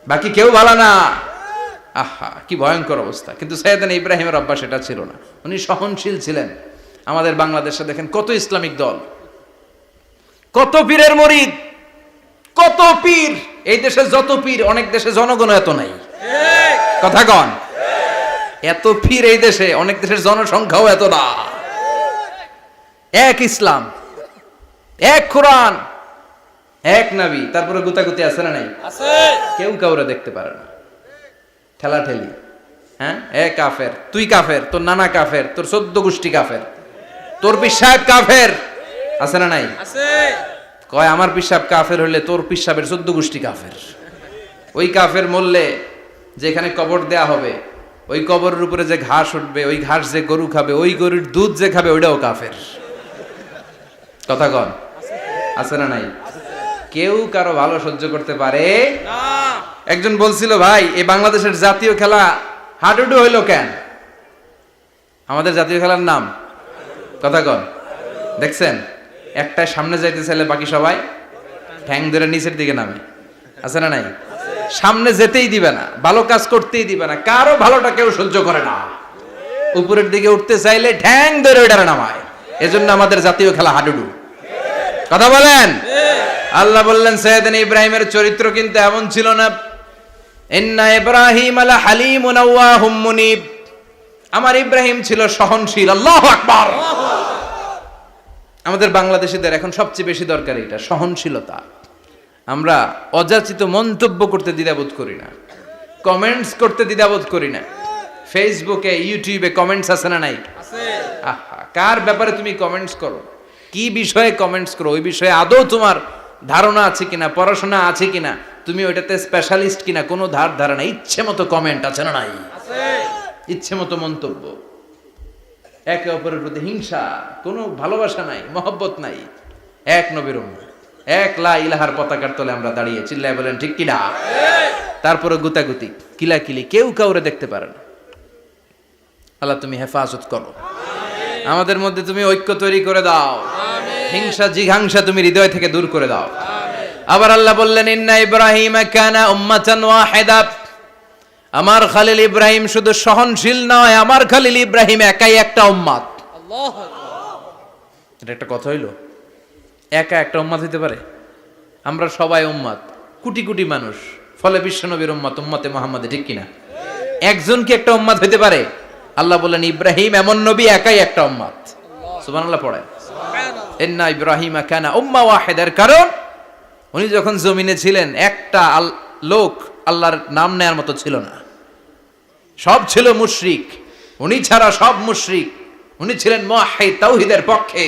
বাকি কেউ ভালো না। আহা, কি ভয়ঙ্কর অবস্থা। কিন্তু সাইয়েদনা ইব্রাহিমের অভ্যাস এটা ছিল না, উনি সহনশীল ছিলেন। আমাদের বাংলাদেশে দেখেন কত ইসলামিক দল, কত পীরের মরিদ, কত পীর। এই দেশে যত পীর, অনেক দেশে জনগণ এত নাই। কথা কন, এত পীর এই দেশে, অনেক দেশের জনসংখ্যাও এত না। এক ইসলাম, এক কোরআন, এক নবী, তারপরে গুতাগুতি আছে না নাই? কেউ কাউরে দেখতে পারে না, ঠেলাঠেলি। হ্যাঁ, এ কাফের, তুই কাফের, তোর নানা কাফের, তোর 14 গোষ্ঠী কাফের, তোর পীর সাহেব কাফের, আছে না নাই? কয় আমার পীর সাহেব কাফের হইলে তোর পীর সাহেবের 14 গোষ্ঠী কাফের। ওই কাফের মরলে যেখানে কবর দেয়া হবে, ওই কবরের উপরে যে ঘাস উঠবে, ওই ঘাস যে গরু খাবে, ওই গরুর দুধ যে খাবে, ওইটাও কাফের। কথা কন, আছে না নাই? কেউ কারো ভালো সহ্য করতে পারে না। একজন বলছিল, ভাই এই বাংলাদেশের জাতীয় খেলা হাডুডু হইলো কেন? আমাদের জাতীয় খেলার নাম, কথা কন, দেখছেন একটা সামনে যাইতে চাইলে বাকি সবাই ঠ্যাং ধরে নিচের দিকে নামে। আছে না নাই? সামনে যেতেই দিবে না, ভালো কাজ করতেই দিবে না, কারো ভালোটা কেউ সহ্য করে না। উপরের দিকে উঠতে চাইলে ঠ্যাং ধরে ওইটারে নামায়। এজন্য আমাদের জাতীয় খেলা হাডুডু। কথা বলেন। আল্লাহ বললেন, সাইয়েদনা ইব্রাহিমের চরিত্র কিন্তু এমন ছিল না। ইন্না ইব্রাহিম আলা হালিমুন আওয়াহুম মুনীব, আমার ইব্রাহিম ছিল সহনশীল। আল্লাহু আকবার। আমাদের বাংলাদেশীদের এখন সবচেয়ে বেশি দরকার এটা, সহনশীলতা। আমরা অযাচিত মন্তব্য করতে দ্বিধাবোধ করি না, কমেন্টস করতে দ্বিধাবোধ করি না। ফেসবুকে, ইউটিউবে কমেন্টস আছে না নাই? আহা, কার ব্যাপারে তুমি কমেন্টস করো, কি বিষয়ে কমেন্টস করো, ওই বিষয়ে আদৌ তোমার ধারণা আছে কিনা, পড়াশোনা আছে কিনা, তুমি ওইটাতে স্পেশালিস্ট কিনা, কোনো ধারণা। ইচ্ছে মতো কমেন্ট আছে না নাই? ইচ্ছে মতো মন্তব্য, একে অপরের প্রতি হিংসা, কোনো ভালোবাসা নাই, মহব্বত নাই। এক নবীর উম্মত, এক লা ইলাহার পতাকার তলে আমরা দাঁড়িয়ে, চিল্লায় বলেন ঠিক কিনা? তারপরে গুতাগুতি, কিলাকিলি, কেউ কাউরে দেখতে পারে না। আল্লাহ তুমি হেফাজত করো, আমাদের মধ্যে তুমি ঐক্য তৈরি করে দাও, হিংসা জিঘাংসা তুমি হৃদয় থেকে দূর করে দাও। আবার আল্লাহ বললেন, ইন্না ইব্রাহিম কানা উম্মাতান ওয়াহিদা, আমার খলিল ইব্রাহিম শুধু সহনশীল নয়, আমার খলিল ইব্রাহিম একাই একটা উম্মত। আল্লাহু আকবার। এটা একটা কথা হইল? একা একটা উম্মত হইতে পারে? আমরা সবাই উম্মত, কোটি কোটি মানুষ, ফলে বিশ্ব নবীর উম্মত, উম্মতে মুহাম্মাদে, ঠিক কিনা? একজন কি একটা উম্মত হইতে পারে? আল্লাহ বললেন, ইব্রাহিম এমন নবী, একাই একটা উম্মত। সুবহানাল্লাহ পড়ে। ইন্না ইব্রাহিম কানা উম্মাহ ওয়াহিদার, কারণ উনি যখন জমিনে ছিলেন একটা লোক আল্লাহর নাম নেয়ার মতো ছিল না, সব ছিল মুশরিক, উনি ছাড়া সব মুশরিক। উনি ছিলেন মুওয়াহহিদ, তাওহীদের পক্ষে।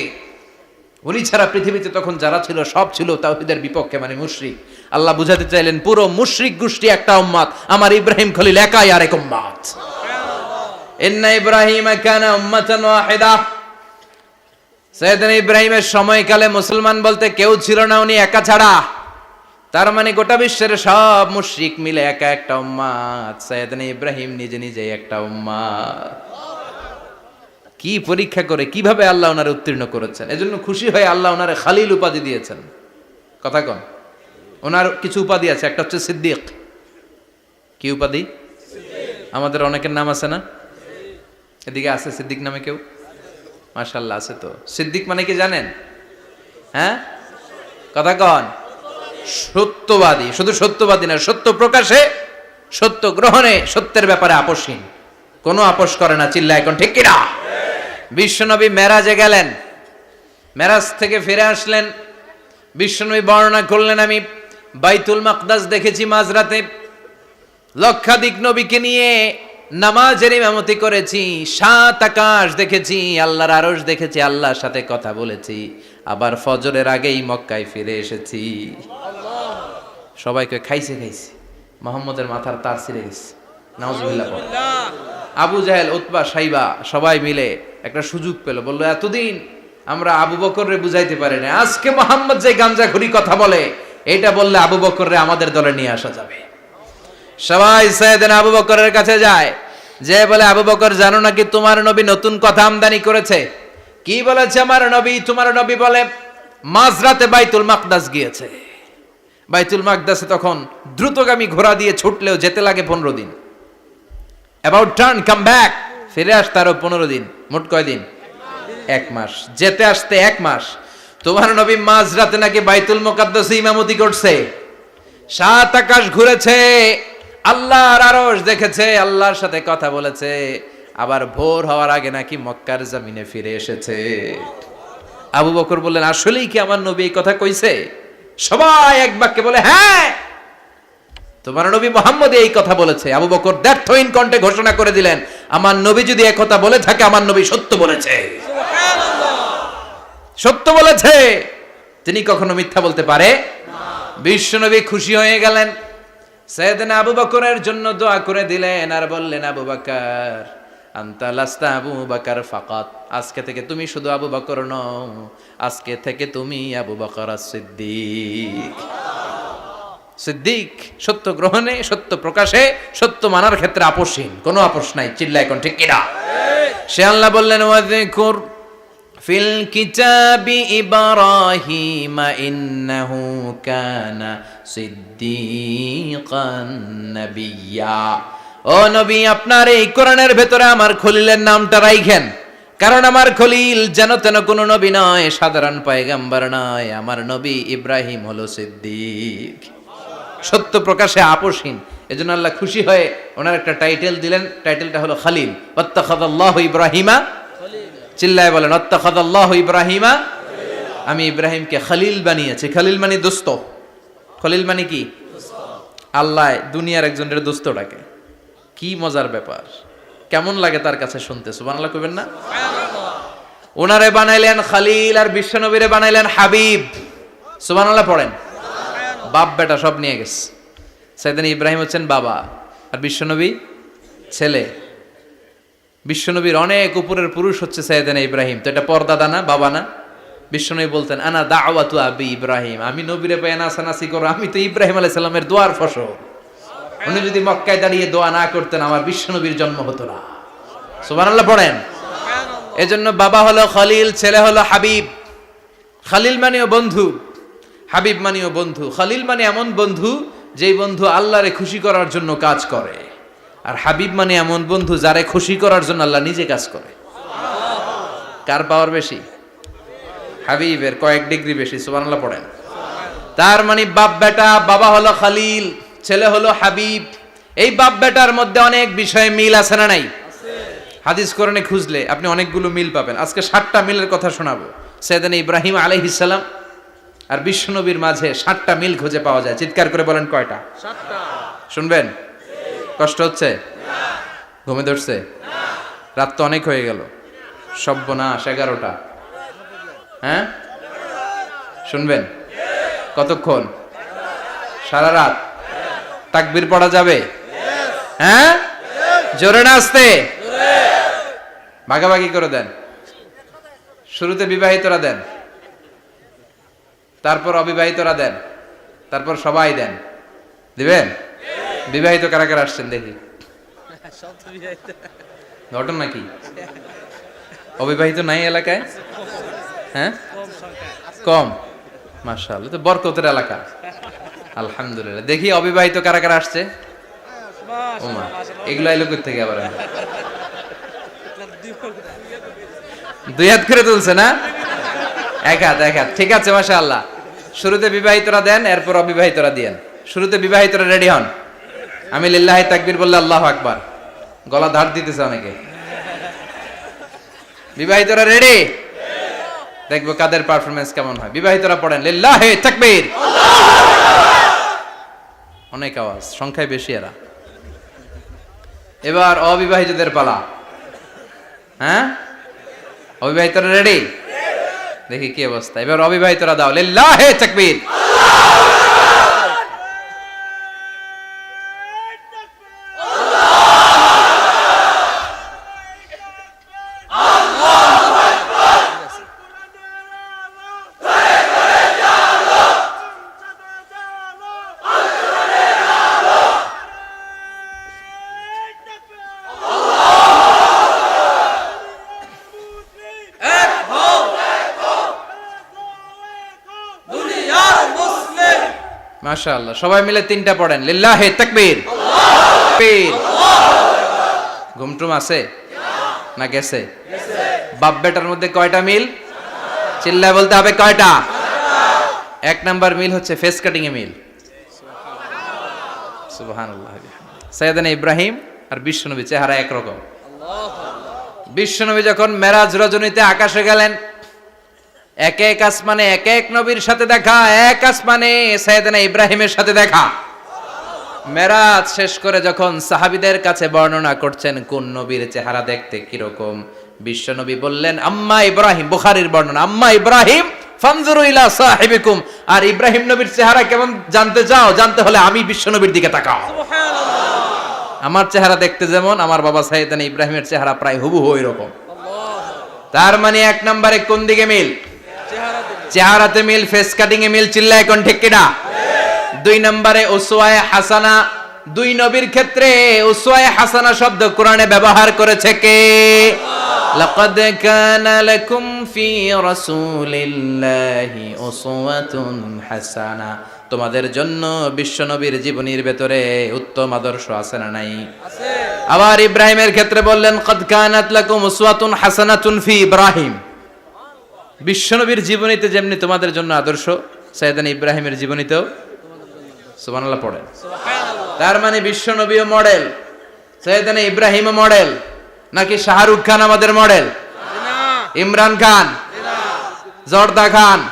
উনি ছাড়া পৃথিবীতে তখন যারা ছিল সব ছিল তাওহীদের বিপক্ষে, মানে মুশরিক। আল্লাহ বুঝাতে চাইলেন পুরো মুশরিক গোষ্ঠী একটা উম্মাত, আমার ইব্রাহিম খলিল একাই আরেক উম্মাত। ইন্না ইব্রাহিমা কানা উম্মাতান ওয়াহিদা। সাইয়েদনা ইব্রাহিমের সময়কালে মুসলমান বলতে কেউ ছিল না, উনি একা ছাড়া। তার মানে গোটা বিশ্বের সব মুশরিক মিলে একা একটা উম্মাত, সাইয়েদনা ইব্রাহিম নিজে নিজে একটা উম্মাত। কি পরীক্ষা করে কিভাবে আল্লাহ ওনারে উত্তীর্ণ করেছেন, এজন্য খুশি হয়ে আল্লাহ ওনারে খালিল উপাধি দিয়েছেন। কথা কন, ওনার কিছু উপাধি আছে, একটা হচ্ছে সিদ্দিক। কি উপাধি? আমাদের অনেকের নাম আছে না? এদিকে আছে সিদ্দিক নামে কেউ? মাশাআল্লাহ আছে তো। সিদ্দিক মানে কি জানেন? হ্যাঁ, কথা কন। সত্যবাদী, শুধু সত্যবাদী না, সত্য প্রকাশে, সত্য গ্রহণে, সত্যের ব্যাপারে আপোষহীন, কোনো আপোষ করে না। চিল্লায় এখন ঠিক কিনা? বিশ্বনবী মেরাজে গেলেন, মেরাজ থেকে ফিরে আসলেন, বিশ্বনবী বর্ণনা করলেন আমি বাইতুল মাকদাস দেখেছি মাঝরাতে, লক্ষাধিক নবীকে নিয়ে নামাজের ইমামতি করেছি, 7 আকাশ দেখেছি, আল্লাহর আরশ দেখেছি, আল্লাহর সাথে কথা বলেছি, আবার ফজরের আগেই মক্কায় ফিরে এসেছি। সবাইকে খাইছে খাইছে, মুহাম্মদের মাথার তার ছিঁড়ে গেছে, নাউজুবিল্লাহ। আবু জাহেল, উতবা, সাইবা সবাই মিলে একটা সুযোগ পেল, বললো এতদিন আমরা আবু বকররে বুঝাইতে পারি না, আজকে মুহাম্মদ যে গাঞ্জাখুরি কথা বলে এটা বললে আবু বকররে আমাদের দলে নিয়ে আসা যাবে। সবাই সাইয়েদনা আবু বকরের কাছে যায়, যে বলে আবু বকর জানো নাকি তোমার নবী নতুন কথা আমদানি করেছে? কি বলেছে আমার নবী? তোমার নবী বলে মাঝরাতে বাইতুল মাকদাস গিয়েছে। বাইতুল মাকদাসে তখন দ্রুতগামী ঘোড়া দিয়ে ছুটলেও যেতে লাগে 15 দিন। অ্যাবাউট টার্ন কাম ব্যাক, ফিরে আসতে আরো 15 দিন, মোট কয় দিন? 1 মাস, যেতে আসতে 1 মাস। তোমার নবী মাঝরাতে নাকি বাইতুল মুকাদ্দাসে ইমামতি করছে, 7 আকাশ ঘুরেছে, আল্লাহর আরশ দেখেছে, আল্লাহর সাথে কথা বলেছে, আবার ভোর হওয়ার আগে নাকি মক্কার জমিনে ফিরে এসেছে। আবু বকর বললেন আসলেই কি আমার নবী এই কথা কইছে? সবাই এক বাক্যে বলে হ্যাঁ, তোমার নবী মুহাম্মদ এই কথা বলেছে। আবু বকর দ্ব্যর্থহীন কণ্ঠে ঘোষণা করে দিলেন, আমার নবী যদি এই কথা বলে থাকে, আমার নবী সত্য বলেছে, সত্য বলেছে, তিনি কখনো মিথ্যা বলতে পারে না। বিশ্বনবী খুশি হয়ে গেলেন, সাইয়েদনা আবু বকরের জন্য দোয়া করে দিলেন, আর বললেন আবু বকর আনতা লাস্তা আবু বকর ফাকাত, আজকে থেকে তুমি শুধু আবু বকর নও, আজকে থেকে তুমি আবু বকর সিদ্দিক। সিদ্দিক সত্য গ্রহণে, সত্য প্রকাশে, সত্য মানার ক্ষেত্রে আপোষহীন, কোনো আপোষ নাই। চিল্লায় এখন ঠিক কিনা? সে আল্লাহ বললেন ওয়াযকুর ফিল কিতাবি ইব্রাহিম ইন্নাহু কানা সিদ্দিকান নাবিয়্যা। ও নবী, আপনার এই কোরআনের ভেতরে আমার খলিলের নামটা রাখেন, কারণ আমার খলিল যেন তেন কোনো নবী নয়, সাধারণ পয়গম্বর নয়, আমার নবী ইব্রাহিম হলো সিদ্দিক, সত্য প্রকাশে আপোষহীন। এজন্য আল্লাহ খুশি হয়ে ওনার একটা টাইটেল দিলেন, টাইটেলটা হলো খলিল। ওয়াত্তাখাযাল্লাহু ইব্রাহিমা, চিল্লায় বলেন ওয়াত্তাখাযাল্লাহু ইব্রাহিমা, আমি ইব্রাহিমকে খলিল বানিয়েছি। খলিল মানে দোস্ত। খলিল মানে কি? আল্লাহ দুনিয়ার একজনের দোস্ত ডাকে, কি মজার ব্যাপার, কেমন লাগে তার কাছে শুনতে? সুবহানাল্লাহ কইবেন না? ওনারে বানাইলেন খলিল, আর বিশ্বনবীরে বানাইলেন হাবিব। সুবহানাল্লাহ পড়েন। বাপ বেটা সব নিয়ে গেছে। সাইয়েদনা ইব্রাহিম হচ্ছেন বাবা, আর বিশ্বনবী ছেলে। বিশ্বনবীর অনেক উপরের পুরুষ হচ্ছে সাইয়েদনা ইব্রাহিম, তো এটা পরদাদা না, বাবা না? বিশ্বনবী বলতেন আনা দাওয়াতু আবি ইব্রাহিম, আমি নবীরে পায় নাসানাসি করো, আমি তো ইব্রাহিম আলাইহিস সালামের দোয়ার ফসল। উনি যদি মক্কায় দাঁড়িয়ে দোয়া না করতেন, আমার বিশ্বনবীর জন্ম হতো না। সুবহানাল্লাহ পড়েন। এজন্য বাবা হলো খলিল, ছেলে হলো হাবিব। খলিল মানেও বন্ধু, হাবিব মানেও বন্ধু। খলিল মানে এমন বন্ধু যেই বন্ধু আল্লাহরে খুশি করার জন্য কাজ করে, আর হাবিব মানে এমন বন্ধু যারে খুশি করার জন্য আল্লাহ নিজে কাজ করে। কার পাওয়ার বেশি? হাবিবের কয়েক ডিগ্রি বেশি। সুবহানাল্লাহ পড়েন। তার মানে বাপ বেটা, বাবা হলো খলিল, ছেলে হলো হাবিব। এই বাপ বেটার মধ্যে অনেক বিষয়ে মিল আছে না নাই? হাদিস কোরআনে খুঁজলে আপনি অনেকগুলো মিল পাবেন। আজকে 7টা মিলের কথা শোনাবো। সাইয়েদনা ইব্রাহিম আলাইহিস সালাম আর বিশ্বনবীর মাঝে 7টা মিল খুঁজে পাওয়া যায়। চিৎকার করে বলেন কয়টা? 7টা। শুনবেন? কষ্ট হচ্ছে? ঘুমে ধরছে? রাত তো অনেক হয়ে গেল। সর্বনাশ, 11টা। হ্যাঁ, শুনবেন? কতক্ষণ? সারা রাত? তাকবীর পড়া যাবে? হ্যাঁ, জোরে না আস্তে? ভাগাভাগি করে দেন। শুরুতে বিবাহিতরা দেন, তারপর অবিবাহিতরা দেন, তারপর সবাই দেন। দিবেন? বিবাহিত কারা কারা আসছেন দেখি? ঘটনা কি? অবিবাহিত নাই এলাকায়? হ্যাঁ, কম। মাশাআল্লাহ, তো বরকতের এলাকা। আলহামদুলিল্লাহ। দেখি অবিবাহিত কারা কারা আসছে? ওমা, এগুলো এলো কই থেকে আবার? দুই হাত করে তুলছে না? এক হাত, এক হাত। ঠিক আছে, মাশাআল্লাহ। শুরুতে বিবাহিতরা দেন, এরপর অবিবাহিতরা দিয়েন। শুরুতে বিবাহিতরা রেডি হন। আমি লিল্লাহি তাকবীর বললে আল্লাহু আকবার। গলা ধার দিতেছে অনেকে। বিবাহিতরা রেডি? দেখবো কাদের পারফরম্যান্স কেমন হয়। বিবাহিতরা পড়েন লিল্লাহি তাকবীর। অনেক আওয়াজ, সংখ্যায় বেশি এরা। এবার অবিবাহিতদের পালা। হ্যাঁ, অবিবাহিতরা রেডি? দেখি কি অবস্থা। এবার অবিবাহিতরা দাও লিল্লাহি তাকবীর। মাশাআল্লাহ, সবাই মিলে তিনটা পড়েন লিল্লাহি তাকবীর। ঘুমটুম আছে না গেছে? বাপ বেটার মধ্যে কয়টা মিল? চিল্লায় বলতে হবে কয়টা? এক নাম্বার মিল হচ্ছে ফেস কাটিং এ মিল। সুবহানাল্লাহ। সাইয়েদনা ইব্রাহিম আর বিশ্বনবী চেহারা একরকম। বিশ্বনবী যখন মেরাজ রজনীতে আকাশে গেলেন, এক এক আসমানে এক এক নবীর সাথে দেখা, এক আসমানে সাইয়েদনা ইব্রাহিমের সাথে দেখা। মেরাজ শেষ করে যখন সাহাবীদের কাছে বর্ণনা করছেন কোন নবীর চেহারা দেখতে কিরকম, বিশ্বনবী বললেন আম্মা ইব্রাহিম। বুখারীর বর্ণনা, আম্মা ইব্রাহিম ফানজুরু ইলা সাহিবিকুম। আর ইব্রাহিম নবীর চেহারা কেমন জানতে চাও? জানতে হলে আমি বিশ্বনবীর দিকে তাকাও। সুবহানাল্লাহ। আমার চেহারা দেখতে যেমন, আমার বাবা সাইয়েদনা ইব্রাহিমের চেহারা প্রায় হুবহু এরকম। তার মানে এক নম্বরে কোন দিকে মিল? চেহারাতে মিল, ফেস কাটিং এ মিল। চিল্লায় কোন ঠিক কিনা? দুই নম্বরে উসওয়ায়ে হাসানা। দুই নবীর ক্ষেত্রে উসওয়ায়ে হাসানা শব্দ কোরআনে ব্যবহার করেছে কে? লাকাদ কানা লাকুম ফি রাসূলিল্লাহি উসওয়াতুন হাসানা। তোমাদের জন্য বিশ্বনবীর জীবনীর ভেতরে উত্তম আদর্শ আছে না নাই? আছে। আবার ইব্রাহিমের ক্ষেত্রে বললেন কাদ কানাত লাকুম উসওয়াতুন হাসানাতুন ফি ইব্রাহিম। বিশ্বনবীর জীবনীতে যেমনি তোমাদের জন্য আদর্শ, সাইয়েদনা ইব্রাহিমের জীবনীতেও। সুবহানাল্লাহ পড়েন। সুবহানাল্লাহ। তার মানে বিশ্বনবীও মডেল, সাইয়েদনা ইব্রাহিমও মডেল। নাকি শাহরুখ খান আমাদের মডেল? না। ইমরান খান? না। জর্দা খান? না।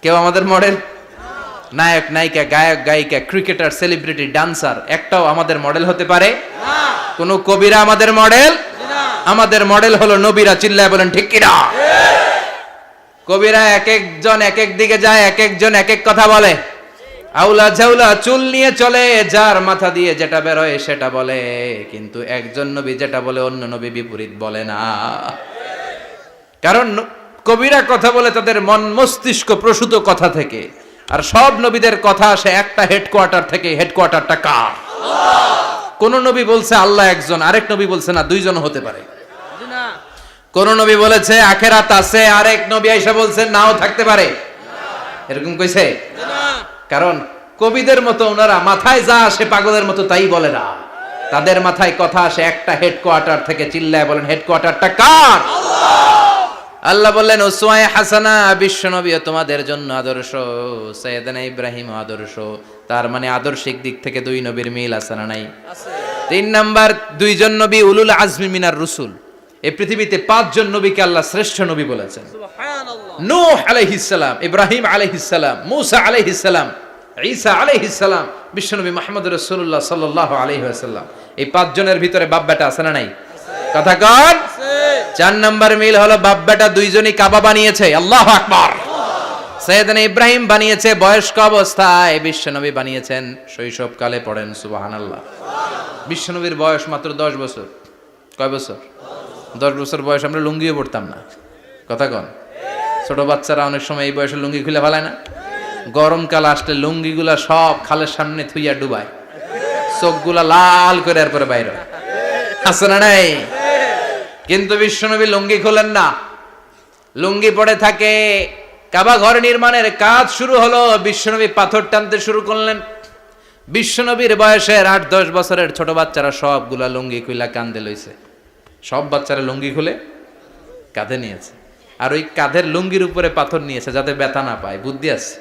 কেউ আমাদের মডেল? নায়ক নায়িকা, গায়ক গায়িকা, ক্রিকেটার, সেলিব্রিটি, ডান্সার একটাও আমাদের মডেল হতে পারে না। কোন কবিরা আমাদের মডেল? আমাদের মডেল হলো নবীরা। চিল্লায় বলেন ঠিক কিনা? কবিরা এক একজন এক এক দিকে যায়, এক একজন এক এক কথা বলে। আউলা ঝাউলা চুল নিয়ে চলে, যার মাথা দিয়ে যেটা বের হয় সেটা বলে। কিন্তু একজন নবী যেটা বলে অন্য নবী বিপরীত বলে না। কারণ কবিরা কথা বলে তাদের মন মস্তিষ্ক প্রসূত কথা থেকে, আর সব নবীদের কথা আসে একটা হেডকোয়ার্টার থেকে। হেডকোয়ার্টারটা কার? কোন নবী বলছে আল্লাহ একজন, আরেক নবী বলছে না দুইজন হতে পারে। কোন নবী বলেছে আখিরাত আছে, আরেক নবী আইসা বলছে নাও থাকতে পারে। এরকম কইছে? কারণ কবিদের মতো ওনারা মাথায় যা আসে পাগলের মতো তাই বলে না। তাদের মাথায় কথা আসে একটা হেডকোয়ার্টার থেকে। চিল্লায় বলেন হেডকোয়ার্টারটা কার? আল্লাহ বললেন উসওয়ায়ে হাসানা। বিশ্বনবী তোমাদের জন্য আদর্শ, সাইয়েদনা ইব্রাহিম আদর্শ। তার মানে আদর্শিক দিক থেকে দুই নবীর মিল আছে না নাই? আছে। তিন নাম্বার, দুইজন নবী উলুল আজমি মিনার রুসুল। এই পৃথিবীতে পাঁচজন নবীকে আল্লাহ শ্রেষ্ঠ নবী বলেছেন। সুবহানাল্লাহ। নূহ আলাইহিস সালাম, ইব্রাহিম আলাইহিস সালাম, মূসা আলাইহিস সালাম, ঈসা আলাইহিস সালাম, বিশ্বনবী মুহাম্মদ রাসূলুল্লাহ সাল্লাল্লাহু আলাইহি ওয়াসাল্লাম। এই পাঁচজনের ভিতরে বাপ বেটা আছে না নাই? কথা কন। চার নাম্বার মিল হলো বাপ বেটা দুইজনই কাবা বানিয়েছে। আল্লাহু আকবার। সাইয়েদনা ইব্রাহিম বানিয়েছে বয়স্ক অবস্থায়, বিশ্বনবী বানিয়েছেন শৈশবকালে। পড়েন সুবহানাল্লাহ। বিশ্বনবীর বয়স মাত্র 10 বছর। কয় বছর? 10 বছর বয়স আমরা লুঙ্গিও পড়তাম না। কথা কন। ছোট বাচ্চারা অনেক সময় এই বয়সে লুঙ্গি খুলে ফেলায় না? গরমকাল আসলে লুঙ্গিগুলা সব খালের সামনে থুইয়া ডুবায়, চোখগুলা লাল করে এরপরে বাইরে আছে না নাই? কিন্তু বিশ্বনবী লুঙ্গি খোলেন না, লুঙ্গি পড়ে থাকে। কাবা ঘর নির্মাণের কাজ শুরু হলো, বিশ্বনবী পাথর টানতে শুরু করলেন। বিশ্বনবীর বয়সের 8-10 বছরের ছোট বাচ্চারা সবগুলা লুঙ্গি খুলে কাঁধে লইছে। সব বাচ্চারা লুঙ্গি খুলে কাঁধে নিয়েছে, আর ওই কাঁধের লুঙ্গির উপরে পাথর নিয়েছে যাতে ব্যথা না পায়। বুদ্ধি আছে।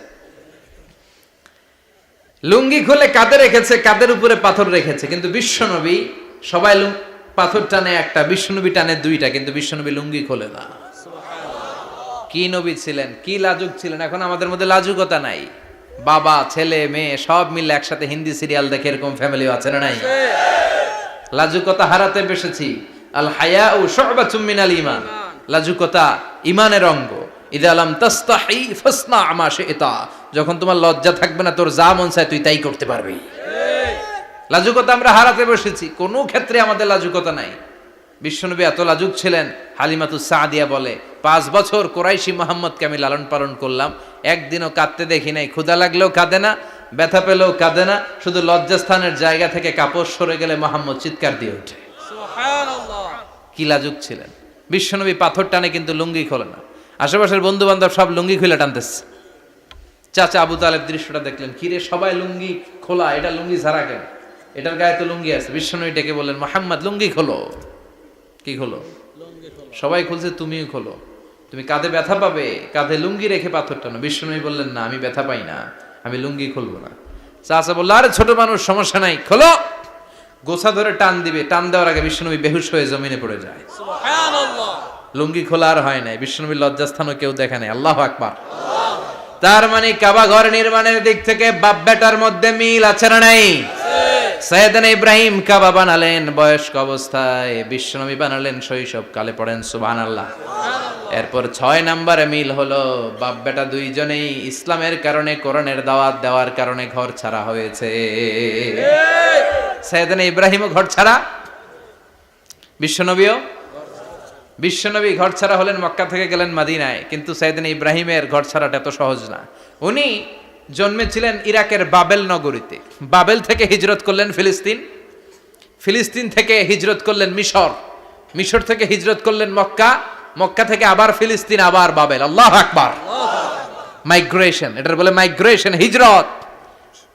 লুঙ্গি খুলে কাঁধে রেখেছে, কাঁধের উপরে পাথর রেখেছে। কিন্তু বিশ্বনবী, সবাই পাথর টানে একটা, বিশ্বনবী টানে 2টা, কিন্তু বিশ্বনবী লুঙ্গি খোলে না। কি নবী ছিলেন, কি লাজুক ছিলেন। এখন আমাদের মধ্যে লাজুকতা নাই। বাবা ছেলে মেয়ে সব মিলে একসাথে হিন্দি সিরিয়াল দেখে, এরকম ফ্যামিলিও আছে না নাই? লাজুকতা হারাতে বসেছি। আল হায়াউ শু'বাতুম মিনাল ঈমান। লাজুকতা ঈমানের অঙ্গ। ইযা লাম তাস্তাহি ফাসনা মা শি'তা। যখন তোমার লজ্জা থাকবে না, তোর যা মন চায় তুই তাই করতে পারবি। লাজুকতা আমরা হারাতে বসেছি, কোনো ক্ষেত্রে আমাদের লাজুকতা নাই। বিশ্বনবী এত লাজুক ছিলেন, হালিমাতুস সাদিয়া বলে 5 বছর কোরাইশি মুহাম্মদকে আমি লালন পালন করলাম, একদিনও কাঁদতে দেখি নাই। ক্ষুধা লাগলেও কাঁদে না, ব্যথা পেলেও কাঁদে না, শুধু লজ্জাস্থানের জায়গা থেকে কাপড় সরে গেলে মুহাম্মদ চিৎকার দিয়ে ওঠে। সুবহানাল্লাহ। কি লাজুক ছিলেন। বিশ্বনবী পাথর টানে কিন্তু লুঙ্গি খোলে না। আশেপাশের বন্ধু বান্ধব সব লুঙ্গি খুলে টানতেছে। চাচা আবু তালেব দৃশ্যটা দেখলেন, কিরে সবাই লুঙ্গি খোলা, এটা লুঙ্গি ছাড়া কেন? এটার গায়ে তো লুঙ্গি আছে। বিশ্বনবী ডেকে বললেন, মুহাম্মদ লুঙ্গি খোলো। কি খোলো? সবাই খুলছে, তুমিও খোলো। তুমি কাঁধে ব্যথা পাবে, কাঁধে লুঙ্গি রেখে পাথর টানো। বিশ্বনবী বললেন, না আমি ব্যথা পাই না, আমি লুঙ্গি খুলবো না। চাচা বলল, আরে ছোট মানুষ, সমস্যা নাই, খোলো। গোছা ধরে টান দিবে, টান দেওয়ার আগে বিশ্বনবী বেহুশ হয়ে জমিনে পড়ে যায়। সুবহানাল্লাহ। লুঙ্গি খোলা আর হয় নাই। বিশ্বনবীর লজ্জাস্থানও কেউ দেখে নাই। আল্লাহু আকবার। তার মানে কাবা ঘর নির্মাণের দিক থেকে বাপ বেটার মধ্যে মিল আছে না নাই? সাইয়েদনা ইব্রাহিম কাবা বানালেন বয়স্ক অবস্থায়, বিশ্বনবী বানালেন শৈশবকালে। পড়েন সুবহানাল্লাহ। এরপর 6 নম্বরে মিল হলো, বাপ বেটা দুইজনেই ইসলামের কারণে, কোরআনের দাওয়াত দেওয়ার কারণে ঘর ছাড়া হয়েছে। সাইয়েদনা ইব্রাহিমও ঘর ছাড়া, বিশ্বনবী ঘর ছাড়া হলেন, মক্কা থেকে গেলেন মদিনায়। কিন্তু সাইয়েদনা ইব্রাহিমের ঘর ছাড়াটা এত সহজ না। উনি জন্মেছিলেন ইরাকের বাবেল নগরীতে। বাবেল থেকে হিজরত করলেন ফিলিস্তিন, ফিলিস্তিন থেকে হিজরত করলেন মিশর, মিশর থেকে হিজরত করলেন মক্কা, মক্কা থেকে আবার ফিলিস্তিন, আবার বাবেল। আল্লাহু আকবার। মাইগ্রেশন, এটার বলে মাইগ্রেশন, হিজরত।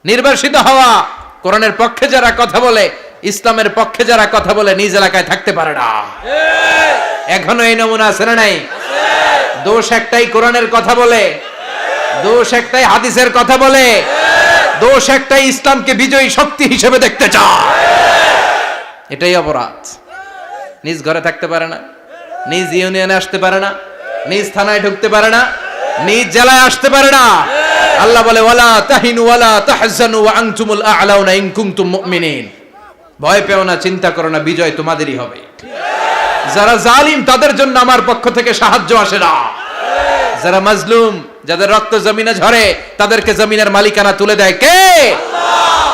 নির্বাসিত হওয়া। কোরআনের পক্ষে যারা কথা বলে, ইসলামের পক্ষে যারা কথা বলে, নিজ এলাকায় থাকতে পারে না। এখনো এই নমুনা আছে না নাই? দোষ একটাই, কোরআনের কথা বলে। দোষ একটাই, হাদিসের কথা বলে। দোষ একটাই, ইসলামকে বিজয়ী শক্তি হিসেবে দেখতে চায়। এটাই অপরাধ। নিজ ঘরে থাকতে পারে না, নিজ ইউনিয়নে আসতে পারে না, নিজ থানায় ঢুকতে পারে না, নিজ জেলায় আসতে পারে না। আল্লাহ বলে, ওয়ালা তাহিনু ওয়ালা তাহজানু ওয়া আনতুমুল আ'লাউনা ইন কুনতুম মুমিনিন। ভয় পেও না, চিন্তা করো না, বিজয় তোমাদেরই হবে। যারা জালিম তাদের জন্য আমার পক্ষ থেকে সাহায্য আসে না। যারা মাজলুম, যাদের রক্ত জমিনে ঝরে, তাদেরকে জমিনের মালিকানা তুলে দেয় কে? আল্লাহ।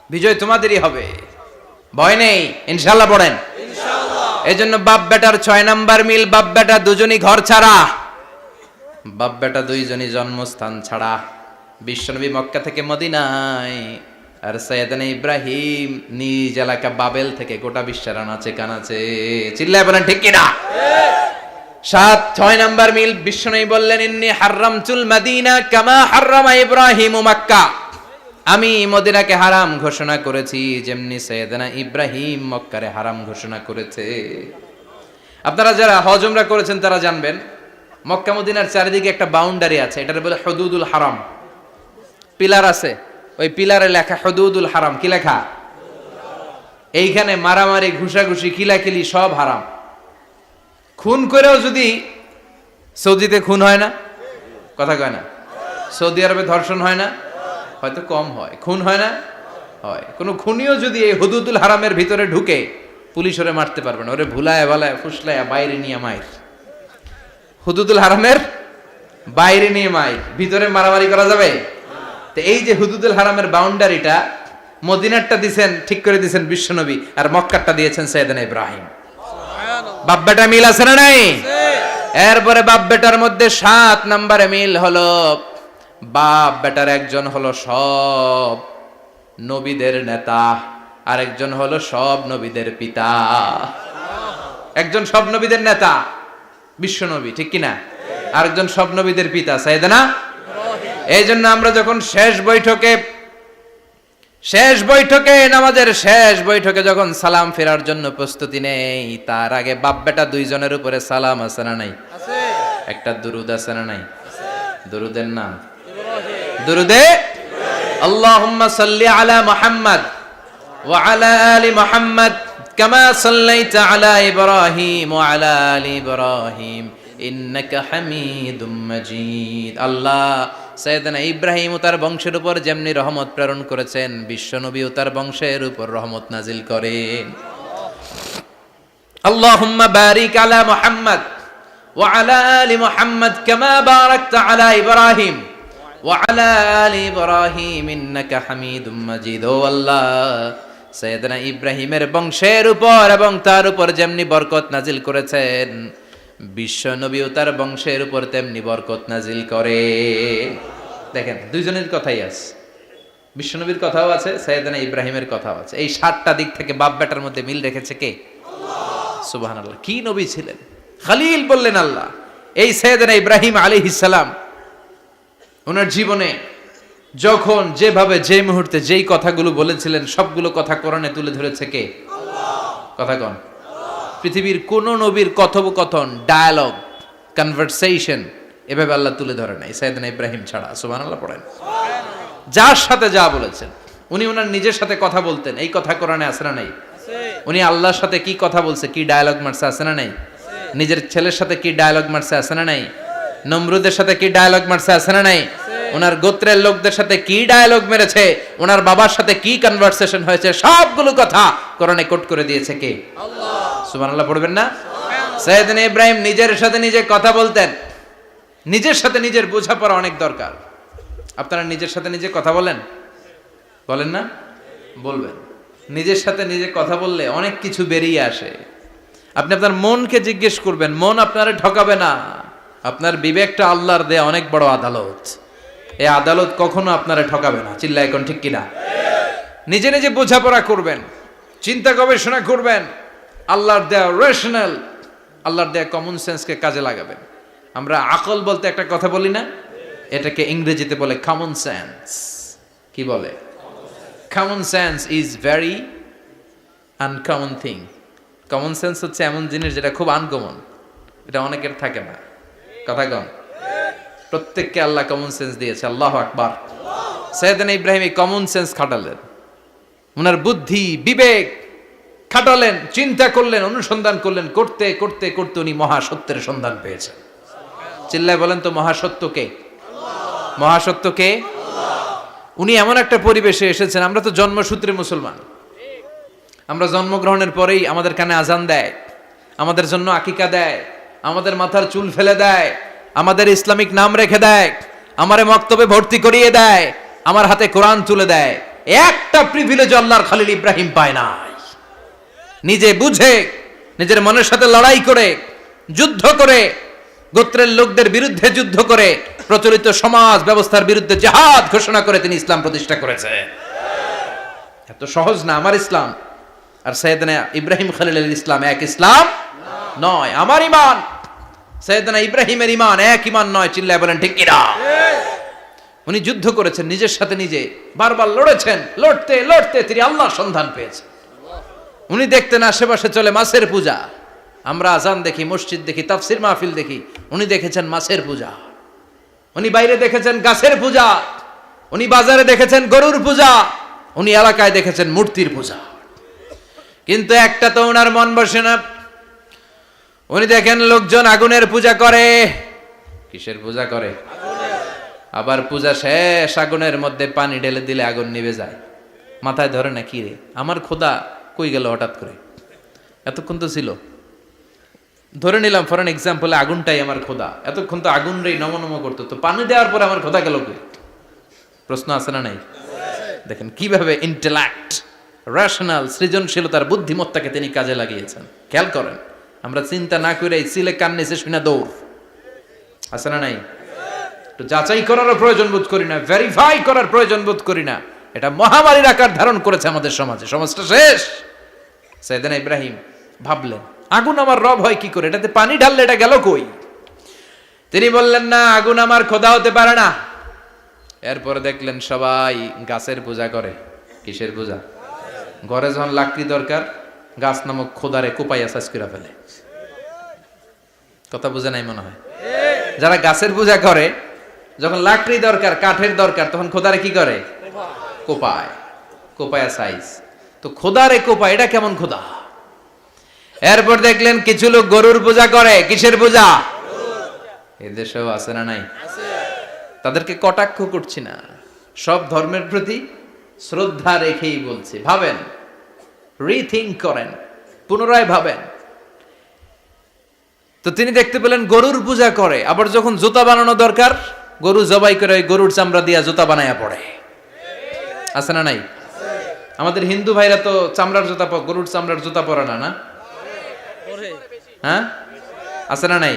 বিজয় তোমাদেরই হবে, ভয় নেই, ইনশাআল্লাহ। পড়েন ইনশাআল্লাহ। এজন্য বাপ বেটার 6 নাম্বার মিল, বাপ বেটা দুজনই ঘর ছাড়া, বাপ বেটা দুইজনই জন্মস্থান ছাড়া। বিশ্বনবী মক্কা থেকে মদিনায়, আর সাইয়েদনা ইব্রাহিম নিজ এলাকা বাবেল থেকে গোটা বিশ্বের আনাচে কানাচে। চিল্লায় বলেন ঠিক কিনা? 6 নাম্বার মিল, বিশ্বনবী বললেন, ইন্নী হারামতুল মদিনা কামা হারামা ইব্রাহিম মক্কা। আমি মদিনাকে হারাম ঘোষণা করেছি যেমনি সাইয়েদনা ইব্রাহিম মক্কারে হারাম ঘোষণা করেছে। আপনারা যারা হজ উমরা করেছেন তারা জানবেন, মক্কা মদিনার চারিদিকে একটা বাউন্ডারি আছে, এটার বলে হুদুদুল হারাম। পিলার আছে, ওই পিলারে লেখা হুদুদুল হারাম। কি লেখা? এইখানে মারামারি, ঘুষাঘুষি, কিলাকিলি সব হারাম। খুন করেও যদি, সৌদিতে খুন হয় না, কথা কয় না? সৌদি আরবে ধর্ষণ হয় না? হয়তো কম হয়, খুন হয় না? হয়। কোনো খুনিও যদি এই হুদুদুল হারামের ভিতরে ঢুকে, পুলিশ ওরে মারতে পারবে না। ওরে ভুলায় ভালায় ফুসলায় বাইরে নিয়ে মায়ের। হুদুদুল হারামের বাইরে নিয়ে মাইক, ভিতরে মারামারি করা যাবে? তো এই যে হুদুদুল হারামের বাউন্ডারিটা, মদিনারটা দিছেন, ঠিক করে দিছেন বিশ্বনবী, আর মক্কারটা দিয়েছেন সাইয়েদনা ইব্রাহিম। বাপ বেটা মিল আছে না নাই? এরপরে বাপ বেটার মধ্যে 7 নম্বরে মিল হলো, বাপ বেটার একজন হলো সব নবীদের নেতা, আরেকজন হলো সব নবীদের পিতা। একজন সব নবীদের নেতা বিশ্ব নবী, ঠিক কিনা? আরেকজন সব নবীদের পিতা সাইয়েদনা ইব্রাহিম। এই জন্য আমরা যখন শেষ বৈঠকে নামাজের শেষ বৈঠকে যখন সালাম ফেরার জন্য প্রস্তুতি নেই, তার আগে বাপ বেটা দুইজনের উপরে সালাম আছে না নাই? একটা দুরুদ আছে না নাই? দুরুদের নাম দুরুদে আল্লাহুম্মা সাল্লি আলা মুহাম্মদ ওয়া আলা আলি মুহাম্মদ কামা সাল্লাইতা আলা ইব্রাহিম ওয়া আলা আলি ইব্রাহিম ইন্নাকা হামিদুম মাজিদ। আল্লাহ সাইয়েদনা ইব্রাহিম ও তার বংশের উপর যেমনি রহমত প্রেরণ করেছেন, বিশ্বনবী ও তার বংশের উপর রহমত নাজিল করেন। আল্লাহুম্মা বারিক আলা মুহাম্মদ ওয়া আলা আলি মুহাম্মদ কামা বারাকতা আলা ইব্রাহিম ওয়া আলা আলি ইব্রাহিম ইন্নাকা হামিদুম মাজিদ। ও আল্লাহ, সাইয়েদনা ইব্রাহিমের বংশের উপর এবং তার উপর যেমনি বরকত নাজিল করেছেন, বিশ্ব নবী ও তার বংশের উপর তেমনি বরকত নাজিল করে। দেখেন, দুইজনের কথাই আছে, বিশ্ব নবীর কথাও আছে, সাইয়েদনা ইব্রাহিমের কথাও আছে। এই 7টা দিক থেকে বাপ বেটার মধ্যে মিল রেখেছে কে? সুবহানাল্লাহ। কি নবী ছিলেন! খলিল বললেন আল্লাহ। এই সাইয়েদনা ইব্রাহিম আলাইহিস সালাম ওনার জীবনে যখন যেভাবে যে মুহূর্তে যেই কথাগুলো বলেছিলেন, সবগুলো কথা কোরআনে তুলে ধরেছে কে? কথা কন। পৃথিবীর কোন নবীর কথোপকথন, ডায়ালগ, কনভারসেশন এভাবে আল্লাহ তুলে ধরে নাই সাইয়েদনা ইব্রাহিম ছাড়া। সুবহানাল্লাহ পড়েন। যার সাথে যা বলেছেন, উনি ওনার নিজের সাথে কথা বলতেন, এই কথা কোরআনে আছে না নাই? উনি আল্লাহর সাথে কি কথা বলছে, কি ডায়ালগ মারছে, আছে না নাই? নিজের ছেলের সাথে কি ডায়ালগ মারছে, আছে না নাই? নমরুদের সাথে কি ডায়ালগ মারছে, আছে না নাই? ওনার গোত্রের লোকদের সাথে কি ডায়ালগ মেরেছে, ওনার বাবার সাথে কি কনভারসেশন হয়েছে, সবগুলো কথা কোরআনে কোট করে দিয়েছে কে? আল্লাহ। সুবহানাল্লাহ পড়বেন না? সাইয়েদনা ইব্রাহিম নিজের সাথে নিজে কথা বলতেন। নিজের সাথে নিজের বোঝাপড়া অনেক দরকার। আপনারা নিজের সাথে নিজে কথা বলেন না? বলবেন। নিজের সাথে নিজে কথা বললে অনেক কিছু বেরিয়ে আসে। আপনি আপনার মনকে জিজ্ঞেস করবেন, মন আপনারে ঠকাবে না। আপনার বিবেকটা আল্লাহর দেয়া অনেক বড় আদালত। এই আদালত কখনো আপনারে ঠকাবে না। চিল্লায় এখন ঠিক কিনা? নিজে নিজে বোঝাপড়া করবেন, চিন্তা গবেষণা করবেন, আল্লাহর দেয়া রেশনাল, আল্লাহর দেয়া কমন সেন্সকে কাজে লাগাবেন। আমরা আকল বলতে একটা কথা বলি না, এটাকে ইংরেজিতে বলে কমন সেন্স। কি বলে? Common sense is very uncommon thing. Common sense হচ্ছে এমন জিনিস যেটা খুব আনকমন, এটা অনেকের থাকে না। কথা কম। প্রত্যেককে আল্লাহ কমন সেন্স দিয়েছে। আল্লাহু আকবার। সাইয়েদনা ইব্রাহিম এই কমন সেন্স খাটালেন, ওনার বুদ্ধি বিবেক খাটালেন, চিন্তা করলেন, অনুসন্ধান করলেন, করতে করতে করতে উনি মহাসত্যের সন্ধান পেয়েছেন। চিল্লায় বলেন তো, মহাসত্য কে? মহাসত্য কে? উনি এমন একটা পরিবেশে এসেছেন, আমরা তো জন্মসূত্রে মুসলমান। আমরা জন্মগ্রহণের পরেই আমাদের কানে আজান দেয়, আমাদের জন্য আকিকা দেয়, আমাদের মাথার চুল ফেলে দেয়, আমাদের ইসলামিক নাম রেখে দেয়, আমারে মক্তবে ভর্তি করিয়ে দেয়, আমার হাতে কোরআন তুলে দেয়। একটা প্রিভিলেজ আল্লাহর খলিল ইব্রাহিম পায় নাই। নিজে বুঝে, নিজের মনের সাথে লড়াই করে, যুদ্ধ করে, গোত্রের লোকদের বিরুদ্ধে যুদ্ধ করে, প্রচলিত সমাজ ব্যবস্থার বিরুদ্ধে জিহাদ ঘোষণা করে তিনি ইসলাম প্রতিষ্ঠা করেছে। এত সহজ না আমার ইসলাম আর সাইয়েদনা ইব্রাহিম খলিলের ইসলাম এক ইসলাম নয়। আমার ঈমান সাইয়েদনা ইব্রাহিমের ঈমান এক ঈমান নয়। চিল্লায় বলেন ঠিক কিনা? উনি যুদ্ধ করেছেন, নিজের সাথে নিজে বারবার লড়েছেন। লড়তে লড়তে তিনি আল্লাহর সন্ধান পেয়েছেন। উনি দেখতেন আশেপাশে চলে মাছের পূজা। আমরা আজান দেখি, মসজিদ দেখি, তাফসির মাহফিল দেখি। উনি দেখেছেন মাছের পূজা। উনি বাইরে দেখেছেন গাছের পূজা। উনি বাজারে দেখেছেন গরুর পূজা। উনি এলাকায় দেখেছেন মূর্তির পূজা। কিন্তু একটা তো ওনার মন বসে না। উনি দেখেন লোকজন আগুনের পূজা করে। কিসের পূজা করে? আবার পূজা শেষ, আগুনের মধ্যে পানি ঢেলে দিলে আগুন নিভে যায়। মাথায় ধরে না, কি রে আমার খোদা কই গেল হঠাৎ করে? এতক্ষণ তো ছিল। ধরে নিলাম ফর এন এক্সাম্পল আগুনটাই আমার খোদা, এতক্ষণ তো আগুন রে নম নম করতো, তো পানি দেওয়ার পরে আমার খোদা গেল কই? প্রশ্ন আছে না নাই? দেখেন কিভাবে ইন্টেলেক্ট, রেশনাল, সৃজনশীলতার বুদ্ধিমত্তাকে তিনি কাজে লাগিয়েছেন। খেয়াল করেন, আমরা চিন্তা না করে সিলে কান্নেছে শুনে দৌড়, আছে না নাই? তো যাচাই করারও প্রয়োজন বোধ করি না, ভেরিফাই করার প্রয়োজন বোধ করি না। এটা মহামারীর আকার ধারণ করেছে আমাদের সমাজে, সমাজটা শেষ। সাইয়েদনা ইব্রাহিম ভাবলেন আগুন আমার রব হয় কি করে, এটাতে পানি ঢাললে এটা গেল কই? তিনি বললেন না, আগুন আমার খোদা হতে পারে না। এরপরে দেখলেন সবাই গাছের পূজা করে। কিসের পূজা? ঘরে যখন লাকড়ি দরকার, গাছ নামক খোদারে কোপাইয়া সাজ করে ফেলে। কথা বুঝে নাই মনে হয়? যারা গাছের পূজা করে, যখন লাকড়ি দরকার, কাঠের দরকার, তখন খোদারে কি করে? কোপায়, কোপায়া সাইজ। তো খোদারে কোপায়, এটা কেমন খোদা? এরপর দেখলেন কিছু লোক গরুর পূজা করে। কিসের পূজা? এদেশেও আছে না নাই? তাদেরকে কটাক্ষ করছি না, সব ধর্মের প্রতি শ্রদ্ধা রেখেই বলছি। ভাবেন, রিথিঙ্ক করেন, পুনরায় ভাবেন। তো তিনি দেখতে পেলেন গরুর পূজা করে, আবার যখন জুতা বানানো দরকার, গরু জবাই করে ওই গরুর চামড়া দিয়া জুতা বানায়া পড়ে। আছে না নাই? আমাদের হিন্দু ভাইরা তো চামড়ার জুতা, গরুর চামড়ার জুতা পরে না, না? হ্যাঁ, আছে না নাই?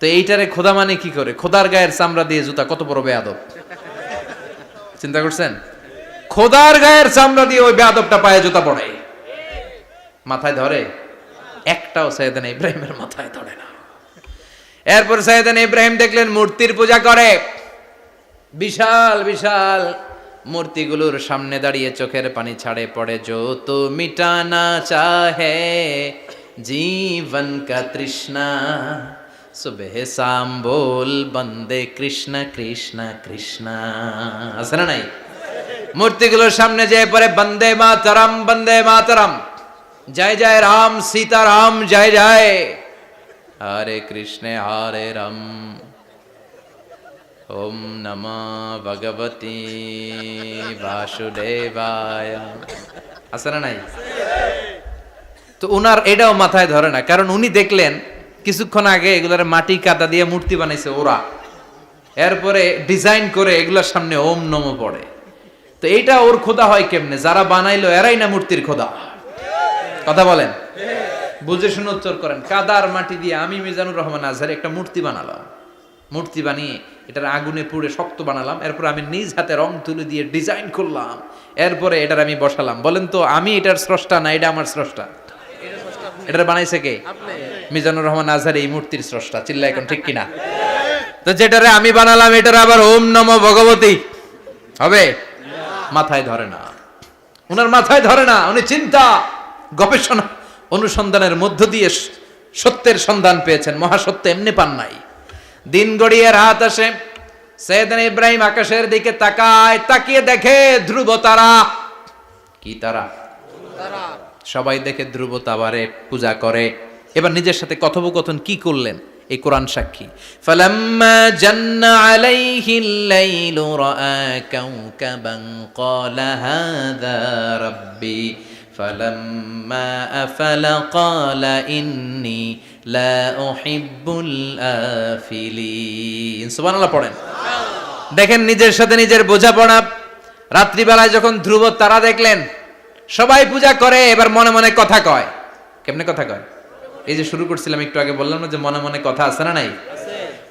তো এইটারে খোদা মানে কি করে? খোদার গায়ের চামড়া দিয়ে জুতা, কত বড় বেয়াদব! চিন্তা করছেন? খোদার গায়ের চামড়া দিয়ে ওই বেয়াদবটা পায়ে জুতা পড়ে। মাথায় ধরে? একটাও সাইয়েদনা ইব্রাহিমের মাথায় ধরে না। এরপর সাইয়েদনা ইব্রাহিম দেখলেন মূর্তির পূজা করে। বিশাল বিশাল মূর্তিগুলোর সামনে দাঁড়িয়ে চোখের পানি ছাড়ে পড়ে। যো তো মিটানা চাহে জীবন কা তৃষ্ণা, সুবহ শাম বল বন্দে কৃষ্ণ কৃষ্ণ কৃষ্ণ। আছে না নাই? মূর্তিগুলোর সামনে যেয়ে পরে বন্দে মাতরম, বন্দে মাতরম, জয় জয় রাম সীতারাম, জয় জয় হরে কৃষ্ণ হরে রাম, ওম নমঃ ভগবতে বাসুদেবায়। আছে না নাই? তো উনার এটাও মাথায় ধরে না, কারণ উনি দেখলেন কিছুক্ষণ আগে এগুলার মাটি কাদা দিয়ে মূর্তি বানাইছে ওরা, এরপরে ডিজাইন করে এগুলার সামনে ওম নমঃ পড়ে। তো এইটা ওর খোদা হয় কেমনে? যারা বানাইলো এরাই না মূর্তির খোদা। কথা বলেন, বুঝে শুনে উত্তর করেন। কাদার মাটি দিয়ে আমি মিজানুর রহমান আজহারি একটা মূর্তি বানালাম, মূর্তি বানিয়ে এটার আগুনে পুড়ে শক্ত বানালাম, এরপর আমি নিজ হাতে রং তুলে দিয়ে ডিজাইন করলাম, এরপরে এটার আমি বসালাম। বলেন তো আমি এটার স্রষ্টা না এটা আমার স্রষ্টা? এটার বানাইছে কে? মিজানুর রহমান আজহারি এই মূর্তির স্রষ্টা। চিল্লা এখন ঠিক কিনা? তো যেটারে আমি বানালাম এটার আবার ওম নমঃ ভগবতী হবে? মাথায় ধরে না, উনার মাথায় ধরে না। উনি চিন্তা, গবেষণা, অনুসন্ধানের মধ্য দিয়ে সত্যের সন্ধান পেয়েছেন। মহাসত্য এমনি পান নাই। দিন গড়িয়ে রাত আসে, সাইয়েদনা ইব্রাহিম আকাশের দিকে তাকায়, তাকিয়ে দেখে ধ্রুব তারা। কি তারা? সবাই দেখে ধ্রুব তারারে পূজা করে। এবার নিজের সাথে কথোপকথন কি করলেন এই কোরআন সাক্ষী। ফালাম্মা জান্না আলাইহিল লাইলু রাআ কাওকাবান ক্বালা হাযা রাব্বি ফালাম্মা আফালা ক্বালা ইন্নী লা উহিব্বুল আফিলিন। সুবহানাল্লাহ পড়েন। দেখেন নিজের সাথে নিজের বোঝাপড়া। রাত্রিবেলায় যখন ধ্রুব তারা দেখলেন, সবাই পূজা করে, এবার মনে মনে কথা কয়। কেমনে কথা কয়? এই যে শুরু করছিলাম একটু আগে, বললাম না যে মনে মনে কথা আছে না নাই?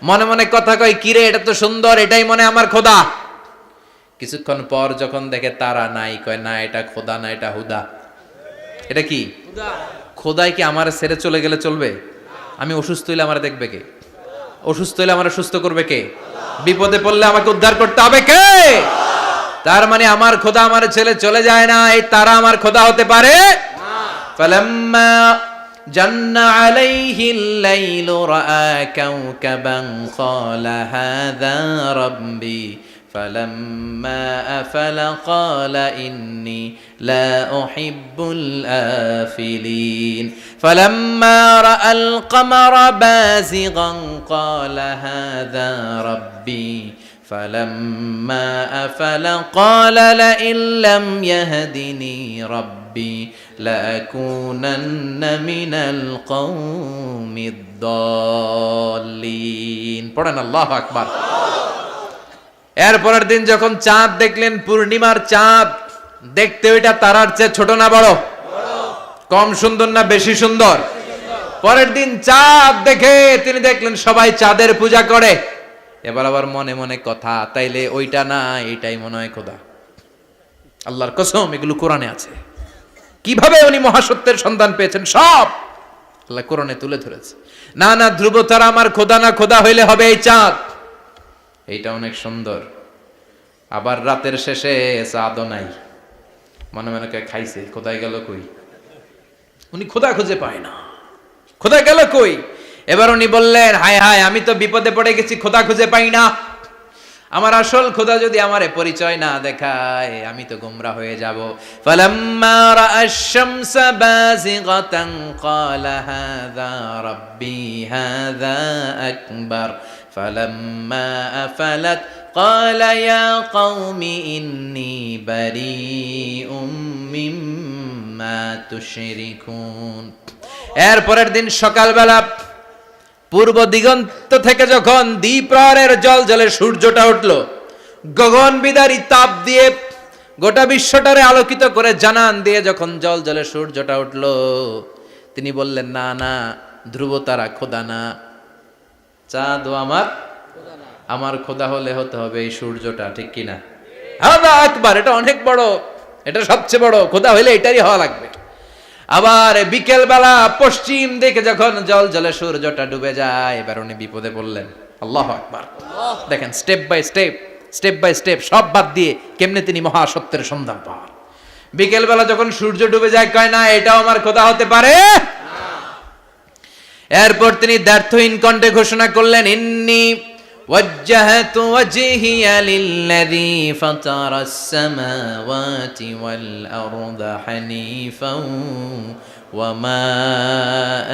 মনে মনে কথা কয়, কিরে এটা তো সুন্দর, এটাই মনে আমার খোদা। কিছুক্ষণ পর যখন দেখে তারা নাই, কয় না এটা খোদা না, এটা হুদা। এটা কি? খোদাই কি আমার ছেড়ে চলে গেলে চলবে? আমি অসুস্থ হইলে আমার দেখবে কে? অসুস্থ হইলে আমার সুস্থ করবে কে? বিপদে পড়লে আমাকে উদ্ধার করতে হবে কে? তার মানে আমার খোদা আমার ছেলে চলে যায় না, এই তারা আমার খোদা হতে পারে না। ফালাম্মা জান্না আলাইহিল লাইলু রাআ কাওকাবান ক্বালা হাযা রাব্বি ফালাম্মা আফালা ক্বালা ইন্নী লা উহিব্বুল আফিলিন ফালাম্মা রাআল কমারা বাযিগান ক্বালা হাযা রাব্বি فلما أفل قال لئن لم يهدني ربي ربي لأكونن من القوم الضالين পড়েন আল্লাহু আকবার। এরপরের দিন যখন চাঁদ দেখলেন, পূর্ণিমার চাঁদ, দেখতে ওইটা তারার চেয়ে ছোট না বড়? কম সুন্দর না বেশি সুন্দর? পরের দিন চাঁদ দেখে তিনি দেখলেন সবাই চাঁদের পূজা করে। এবার আবার মনে মনে কথা, তাইলে ওইটা না এটাই মনে হয় খোদা। আল্লাহর কসম, এগুলো কোরআনে আছে। কিভাবে উনি মহাসত্যের সন্ধান পেয়েছেন সব আল্লাহ কোরআনে তুলে ধরেছে। না না, ধ্রুব তারা আমার খোদা না, খোদা হইলে হবে এই চাঁদ। এইটা অনেক সুন্দর। আবার রাতের শেষে চাঁদও নাই, মনে মনে খাইছে, খোদাই গেল কই? উনি খোদা খুঁজে পায় না, খোদা গেল কই? এবার উনি বললেন, হায় হায়, আমি তো বিপদে পড়ে গেছি, খোদা খুঁজে পাই না। আমার আসল খোদা যদি আমারে পরিচয় না দেখায়, আমি তো গোমরা হয়ে যাব। ফালাম্মা রাআশ শামসা বাযিগাতান ক্বালা হাযা রাব্বি হাযা আকবার ফালাম্মা আফালাত ক্বালা ইয়া কওমি ইন্নী বারীউম মিম্মা তুশরিকুন। এরপরের দিন সকালবেলা পূর্ব দিগন্ত থেকে যখন দ্বিপ্রহরের জলে সূর্যটা উঠল, গগন বিদারী তাপ দিয়ে গোটা বিশ্বটারে আলোকিত করে জানান দিয়ে যখন জলে সূর্যটা উঠল, তিনি বললেন, না না, ধ্রুব তারা খোদা না, চাঁদও আমার খোদা হলে হতে হবে এই সূর্যটা, ঠিক কিনা? হাযা আকবার, এটা অনেক বড়, এটা সবচেয়ে বড়, খোদা হইলে এটারই হওয়া লাগবে। আবার বিকেল বেলা পশ্চিম দিকে যখন জলে সূর্যটা ডুবে যায়, এবার উনি বিপদে পড়লেন। আল্লাহু আকবার। দেখেন, স্টেপ বাই স্টেপ সব বাদ দিয়ে কেমনে তিনি মহাসত্যের সন্ধান পান। বিকেল বেলা যখন সূর্য ডুবে যায়, কয় না এটাও আমার খোদা হতে পারে। এরপর তিনি দ্ব্যর্থহীন কণ্ঠে ঘোষণা করলেন, ইন্নী ওয়াজ্জাহতু ওয়াজহিয়া লিল্লাযী ফাতারাস সামাওয়াতি ওয়াল আরদা হানিফাও ওয়া মা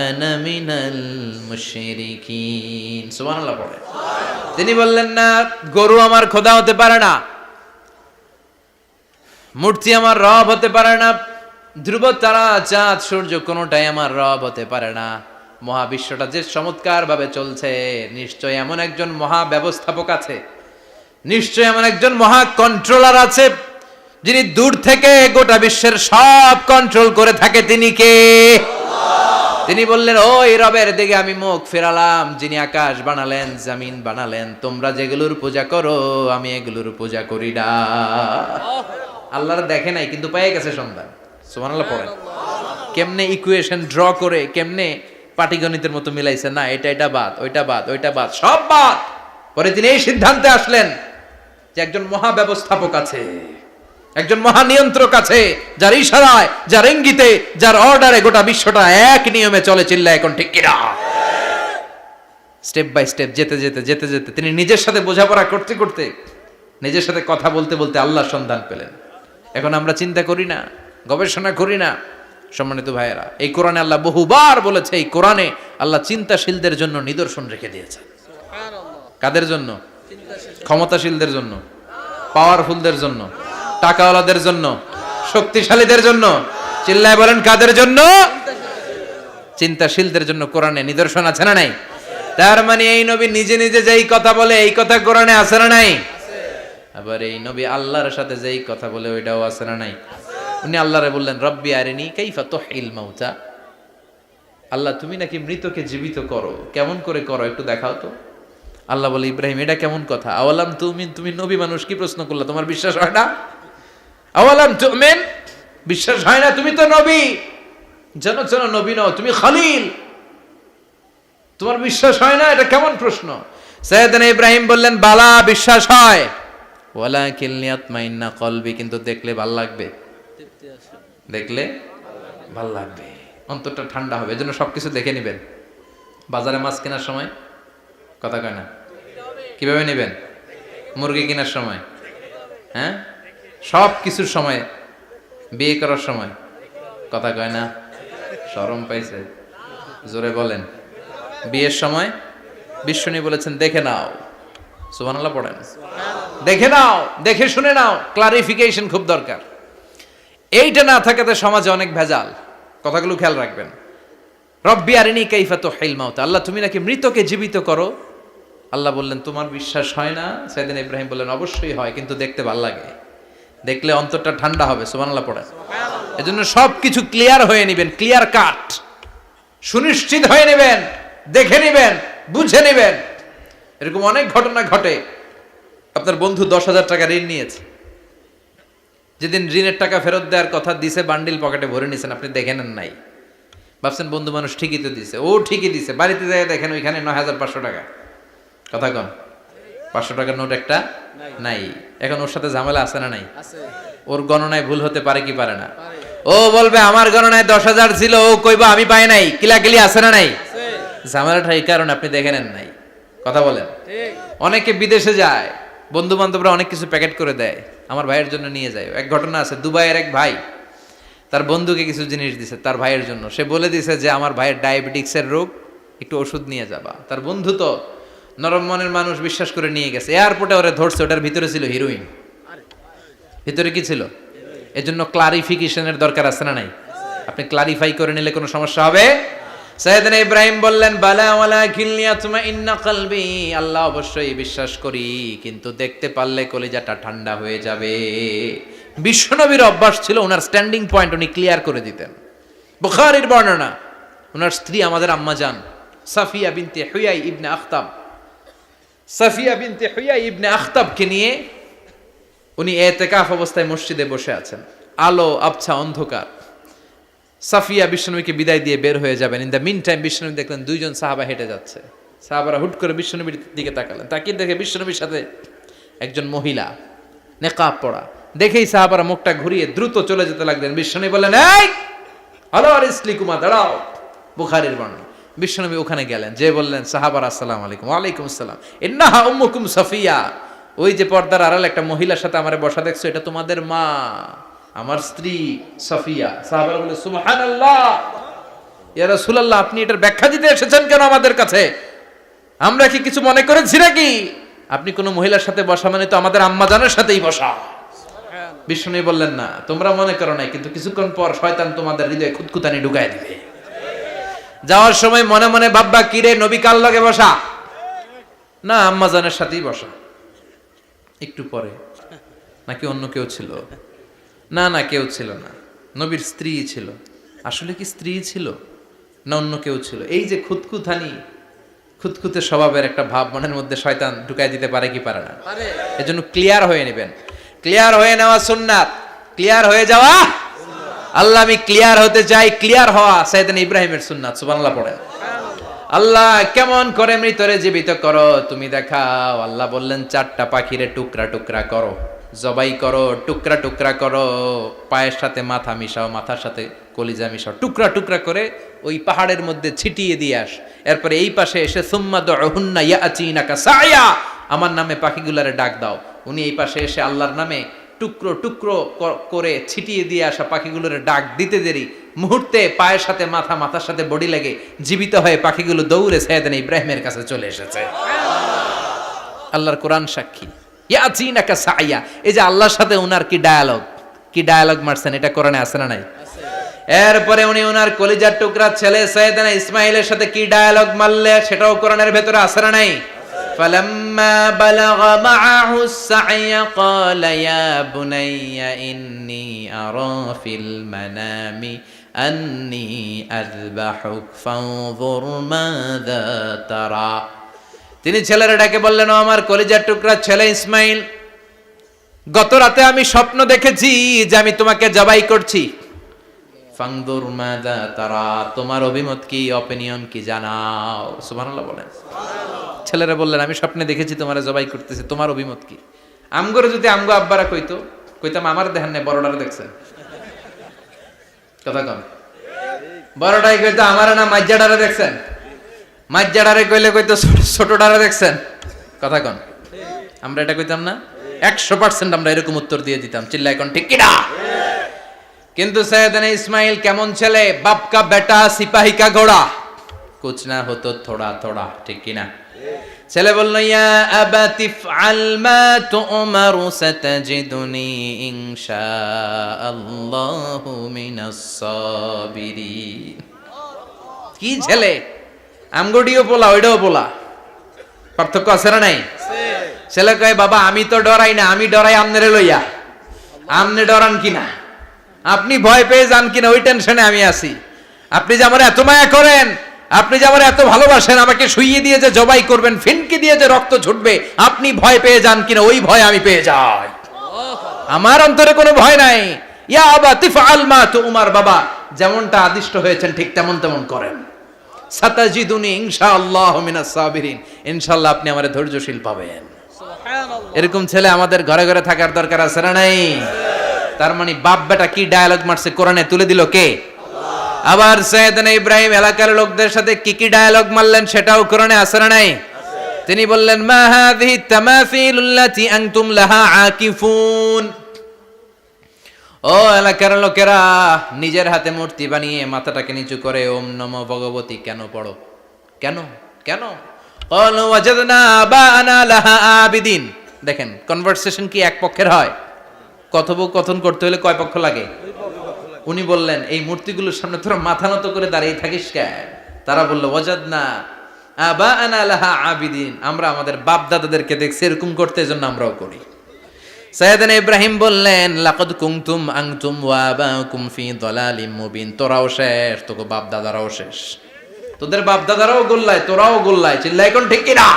আনা মিনাল মুশরিকিন। সুবহানাল্লাহ পড়ে। তিনি বললেন, না, গরু আমার খোদা হতে পারে না, মূর্তি আমার রব হতে পারে না, ধ্রুব তারা চাঁদ সূর্য কোনোটাই আমার রব হতে পারে না। মহাবিশ্বটা যে চমৎকার ভাবে চলছে, নিশ্চয় এমন একজন মহা ব্যবস্থাপক আছে, নিশ্চয় এমন একজন মহা কন্ট্রোলার আছে, যিনি দূর থেকে গোটা বিশ্বের সব কন্ট্রোল করে থাকে। তিনি কে? তিনি বললেন, ওই রবের দিকে আমি মুখ ফেরালাম, যিনি আকাশ বানালেন, জমিন বানালেন। তোমরা যেগুলোর পূজা করো, আমি এগুলোর পূজা করি না। আল্লাহর দেখে নাই, কিন্তু পেয়ে গেছে সন্ধান। সুবহানাল্লাহ পড়েন। কেমনে ইকুয়েশন ড্র করে, কেমনে পাটিগণিতের মতো মিলাইছে, না এটা বাদ, ওইটা বাদ, ওইটা বাদ, সব বাদ। পরে তিনি এই সিদ্ধান্তে আসলেন যে একজন মহা ব্যবস্থাপক আছে, একজন মহা নিয়ন্ত্রক আছে, যার ইশারায়, যার ইঙ্গিতে, যার অর্ডারে গোটা বিশ্বটা এক নিয়মে চলে। চিল্লায় এখন ঠিক কিনা? স্টেপ বাই স্টেপ যেতে যেতে তিনি নিজের সাথে বোঝাপড়া করতে করতে, নিজের সাথে কথা বলতে বলতে আল্লাহর সন্ধান পেলেন। এখন আমরা চিন্তা করি না, গবেষণা করি না। সম্মানিত ভাইয়েরা, এই কোরআনে আল্লাহ বহুবার বলেছে, এই কোরআনে আল্লাহ চিন্তাশীলদের জন্য নিদর্শন রেখে দিয়েছে। কাদের জন্য? ক্ষমতাশীলদের জন্য, পাওয়ারফুলদের জন্য, টাকাওয়ালাদের জন্য, শক্তিশালীদের জন্য। চিল্লায় বলেন, কাদের জন্য? চিন্তাশীলদের জন্য কোরআনে নিদর্শন আছে না নাই? তার মানে এই নবী নিজে নিজে যেই কথা বলে, এই কথা কোরআনে আছে না নাই? আবার এই নবী আল্লাহর সাথে যেই কথা বলে, ওইটাও আছে না নাই? উনি আল্লাহরে বললেন, রব্বি আরিনি কাইফা তুহিল মাউতা। আল্লাহ, তুমি নাকি মৃতকে জীবিত করো, কেমন করে করো একটু দেখাও তো। আল্লাহ বলে, ইব্রাহিম, এটা কেমন কথা? আওয়ালাম তুমিন, তুমি নবী মানুষ, কি প্রশ্ন করলা? তোমার বিশ্বাস হয় না? আওয়ালাম তুমিন, বিশ্বাস হয় না? তুমি তো নবী, জানো নবী নও, তুমি খলিল, তোমার বিশ্বাস হয় না? এটা কেমন প্রশ্ন? সাইয়েদনা ইব্রাহিম বললেন, বালা, বিশ্বাস হয়, ওয়ালাকিন লিয়াতমাইন্না কলবি, কিন্তু দেখলে ভাল লাগবে, দেখলে ভাল লাগবে, অন্তরটা ঠান্ডা হবে। এজন্য সবকিছু দেখে নেবেন। বাজারে মাছ কেনার সময় কথা কয় না, কিভাবে নেবেন? মুরগি কেনার সময়, হ্যাঁ, সব কিছুর সময়, বিয়ে করার সময় কথা কয় না, শরম পাইছে, জোরে বলেন। বিয়ের সময় বিশ্বনী বলেছেন, দেখে নাও। সুবহানাল্লাহ পড়েন। দেখে নাও, দেখে শুনে নাও, ক্লারিফিকেশন খুব দরকার। এইটা না থাকাতে সমাজে অনেক ভেজাল। কথাগুলো খেয়াল রাখবেন। রব্বি আরিনি কাইফা তুহিল মাউত, আল্লাহ তুমি নাকি মৃতকে জীবিত করো। আল্লাহ বললেন তোমার বিশ্বাস হয় না? সাইয়েদনা ইব্রাহিম বললেন অবশ্যই হয়, কিন্তু দেখতে ভালো লাগে, দেখলে অন্তরটা ঠান্ডা হবে। সুবহানাল্লাহ পড়েন। এজন্য সবকিছু ক্লিয়ার হয়ে নেবেন, ক্লিয়ার কাট, সুনিশ্চিত হয়ে নেবেন, দেখে নেবেন, বুঝে নেবেন। এরকম অনেক ঘটনা ঘটে। আপনার বন্ধু 10,000 টাকা ঋণ নিয়েছে, যেদিন ঋণের টাকা ফেরত দেওয়ার কথা দিছে বান্ডিল পকেটে ভরে নিয়েছেন, আপনি দেখে নেন নাই, ভাবছেন বন্ধু মানুষ ঠিকই তো দিছে। ও ঠিকই দিছে, বাড়িতে যায় দেখেন ওইখানে 9,500 টাকা। কথা কন, 500 টাকার নোট একটা নাই। এখন ওর সাথে ঝামেলা আছে না নাই? ওর গণনায় ভুল হতে পারে কি পারে না? ও বলবে আমার গণনায় 10,000 ছিল, ও কইবা আমি পাই নাই, কিলাকিলি আছে না নাই? ঝামেলাটা এই কারণে আপনি দেখে নেন নাই। কথা বলেন। অনেকে বিদেশে যায়, বন্ধু বান্ধবরা অনেক কিছু প্যাকেট করে দেয়, আমার ভাইয়ের জন্য নিয়ে যায়। এক ঘটনা আছে, দুবাইয়ের এক ভাই তার বন্ধুকে কিছু জিনিস দিছে তার ভাইয়ের জন্য। সে বলে দিছে যে আমার ভাইয়ের ডায়াবেটিক্সের রোগ, একটু ওষুধ নিয়ে যাবা। তার বন্ধু তো নরম মনের মানুষ, বিশ্বাস করে নিয়ে গেছে। এয়ারপোর্টে ওরা ধরছে, ওটার ভিতরে ছিল হিরোইন। ভিতরে কি ছিল? এজন্য ক্লারিফিকেশনের দরকার আছে না নাই? আপনি ক্লারিফাই করে নিলে কোনো সমস্যা হবে? সাইয়েদনা ইব্রাহিম বললেন বালা ওয়ালাকিন লিয়াতমাইন্না কলবি, আল্লাহ অবশ্যই বিশ্বাস করি, কিন্তু দেখতে পারলে কলিজাটা ঠান্ডা হয়ে যাবে। বিশ্বনবীর অভ্যাস ছিল ওনার স্ট্যান্ডিং পয়েন্ট উনি ক্লিয়ার করে দিতেন। বুখারীর বর্ণনা, ওনার স্ত্রী আমাদের আম্মা জান সাফিয়া বিনতে হুয়াই ইবনে আখতাব, সাফিয়া বিনতে হুয়াই ইবনে আখতাবকে নিয়ে উনি ইতিকাফ অবস্থায় মসজিদে বসে আছেন। আলো আবছা অন্ধকার। সাফিয়া বিশ্বনবীকে বিদায় দিয়ে বের হয়ে যাবেন। ইন দ্য মিন টাইম বিশ্বনবী দেখলেন দুইজন সাহাবা হেঁটে যাচ্ছে। সাহাবারা হুট করে বিশ্বনবীর দিকে তাকালেন, তাকিয়ে দেখে বিশ্বনবীর সাথে একজন মহিলা, নেকাব পরা। দেখেই সাহাবারা মুখটা ঘুরিয়ে দ্রুত চলে যেতে লাগলেন। বিশ্বনবী বললেন এই হ্যালো আর ইসলিকুমা, দাঁড়াও। বুখারীর বর্ণনা। বিশ্বনবী ওখানে গেলেন, যে বললেন সাহাবারা আসসালামু আলাইকুম। ওয়ালাইকুম আসসালাম। ইন্নাহা উম্মুকুম সাফিয়া, ওই যে পর্দার আড়ালে একটা মহিলার সাথে আমারে বসা দেখছো, এটা তোমাদের মা, আমার স্ত্রী সাফিয়া। সাহাবারা বলে সুবহানাল্লাহ, ইয়া রাসূলুল্লাহ আপনি এটার ব্যাখ্যা দিতে এসেছেন কেন আমাদের কাছে? আমরা কি কিছু মনে করেছি নাকি? আপনি কোন মহিলার সাথে বসা মানে তো আমাদের আম্মা জানের সাথেই বসা। বিষ্ণু বললেন না, তোমরা মনে করো নাই, কিন্তু কিছুক্ষণ পর শয়তান তোমাদের হৃদয়ে খুঁতখুঁতানি ঢুকায় দিবে। যাওয়ার সময় মনে মনে ভাববা কিরে নবী কার লগে বসা? না, আম্মা জানের সাথেই বসা। একটু পরে নাকি অন্য কেউ ছিল? না না, কেউ ছিল না, নবীর স্ত্রী ছিল। আসলে কি স্ত্রী ছিল না অন্য কেউ ছিল? এই যে খুঁতখুঁতানি, খুঁতখুঁতে স্বভাবের একটা ভাব মনের মধ্যে শয়তান ঢুকাই দিতে পারে কি পারে না? এজন্য ক্লিয়ার হয়ে নেবেন। ক্লিয়ার হয়ে নেওয়া সুন্নাত, ক্লিয়ার হয়ে যাওয়া। আল্লাহ আমি ক্লিয়ার হতে চাই, ক্লিয়ার হওয়া সাইয়েদনা ইব্রাহিমের সুন্নাত। সুবহানাল্লাহ পড়েন। আল্লাহ কেমন করে মৃতরে জীবিত করো তুমি দেখাও। আল্লাহ বললেন 4টা পাখিরে টুকরা টুকরা করো, জবাই করো, টুকরা টুকরা করো, পায়ের সাথে মাথা মিশাও, মাথার সাথে কলিজা মিশাও, টুকরা টুকরা করে ওই পাহাড়ের মধ্যে ছিটিয়ে দিয়ে আস। এরপরে এই পাশে এসে সুম্মা দুহুন্না ইয়াতিনাকা সায়া, আমার নামে পাখিগুলারে ডাক দাও। উনি এই পাশে এসে আল্লাহর নামে টুকরো টুকরো করে ছিটিয়ে দিয়ে আসা পাখিগুলোর ডাক দিতে দেরি মুহূর্তে পায়ের সাথে মাথা, মাথার সাথে বডি লেগে জীবিত হয়ে পাখিগুলো দৌড়ে সাইয়েদনা ইব্রাহিমের কাছে চলে এসেছে। আল্লাহর কোরআন সাক্ষী। ইয়াতিনাকা সায়া, এই যে আল্লাহর সাথে উনার কি ডায়ালগ মারছেন, এটা কোরআনে আছে না নাই? এরপরে উনি ওনার কলিজার টুকরা ছেলে সাইয়েদনা ইসমাইলের সাথে কি ডায়ালগ মারলে, সেটাও কোরআনের ভেতরে আছে না নাই? فلما بلغ معه السعي قال يا بني إني أرى في المنام أني أذبحك فانظر ماذا ترى। তিনি ছেলের ডাকে বললেন, ও আমার কলিজার টুকরা ছেলে ইসমাইল, গত রাতে আমি স্বপ্ন দেখেছি যে আমি তোমাকে জবাই করছি। ফানজুর মাযা তারা, তোমার অভিমত কি, অপিনিয়ন কি জানাও। সুবহানাল্লাহ বলেন। ছেলেরা বললেন আমি স্বপ্নে দেখেছি তোমারে জবাই করতেছি, তোমার অভিমত কি? আমগরে যদি আমগো আব্বারা কইতাম আমার দেখেন না, বড়ডারে দেখছেন। কথা কম, বড়টাই কইতো আমার না মাজ্জাডারে দেখছেন, মাজ্জাডারে কইলে কইতো ছোটডারে দেখছেন। কথা কন, আমরা এটা কইতাম না? 100% আমরা এরকম উত্তর দিয়ে দিতাম, চিল্লায় কোন ঠিক কিনা? কিন্তু সাইয়েদনা ইসমাইল কেমন ছেলে, বাপ কা বেটা সিপাহী কা ঘোড়া, কুছ না হতো থোড়া থোড়া, ঠিক কিনা? ছেলে বলল, ইয়া আবাতি ফআল মা তু'মারু সাতাজিদুনি ইনশাআল্লাহু মিনাস সাবিরিন। কি ছেলে, আমগডিও পোলা ওইটাও পোলা, পার্থক্য আছে না নাই? ছেলে কয়, বাবা আমি তো ডরাই না, আমি ডরাই আমনেরে লইয়া। আমনে ডরান কিনা, আপনি ভয় পেয়ে যান কিনা ওই টেনশনে আমি আছি। আপনি যে আমার এত মায়া করেন, আপনি যে আমার এত ভালোবাসেন, আমাকে শুইয়ে দিয়ে যে জবাই করবেন, ফিনকি দিয়ে যে রক্ত ছুটবে, আপনি ভয় পেয়ে যান কিনা ওই ভয় আমি পেয়ে যাই। আমার অন্তরে কোনো ভয় নাই। ইয়া আবাতি ফাআল মা তু'মার, বাবা যেমনটা আদিষ্ট হয়েছেন ঠিক তেমন তেমন করেন। সাতাজিদুনি ইনশাআল্লাহু মিনাস সাবিরিন, ইনশাআল্লাহ আপনি আমারে ধৈর্যশীল পাবেন। সুবহানাল্লাহ। এরকম ছেলে আমাদের ঘরে ঘরে থাকার দরকার আছে না নাই? তার মানে বাপ বেটা কি ডায়ালগ মারছে কোরআনে তুলে দিল কে? আবার সাইয়েদনা ইব্রাহিম এলাকার লোকদের সাথে কি কি ডায়ালগ মারলেন সেটাও কোরআনে আছে না নাই? তিনি বললেন, মা হাযিহি তামাসিলুল্লাতী আনতুম লাহা আকিফুন। ও এলাকার লোকেরা, নিজের হাতে মূর্তি বানিয়ে মাথাটাকে নিচু করে ওম নমো ভগবতী কেন পড়ো? কেন কেন? ক্বালু ওয়াজাদনা আবানা লাহা আবিদিন। দেখেন কনভারসেশন কি এক পক্ষের হয়? কথোপকথন করতে হলে কয় পক্ষ লাগে? উনি বললেন, এই মূর্তিগুলোর সামনে তোরা মাথা নত করে দাঁড়িয়ে থাকিস কেন? তারা বলল, ওয়াজাদনা আবানা লাহা আবিদিন, আমরা আমাদের বাপ দাদাদেরকে দেখছি এরকম করতে, এজন্য আমরাও করি। সাইয়েদনা ইব্রাহিম বললেন, লাকাদ কুনতুম আনতুম ওয়া আবাকুম ফি দালালিম মুবিন। তোরাও শেষ, তোকে বাপ দাদারাও শেষ, তোদের বাপ দাদারাও গোল্লায়, তোরাও গোল্লায়। চিল্লাই কোন ঠিক কিনা?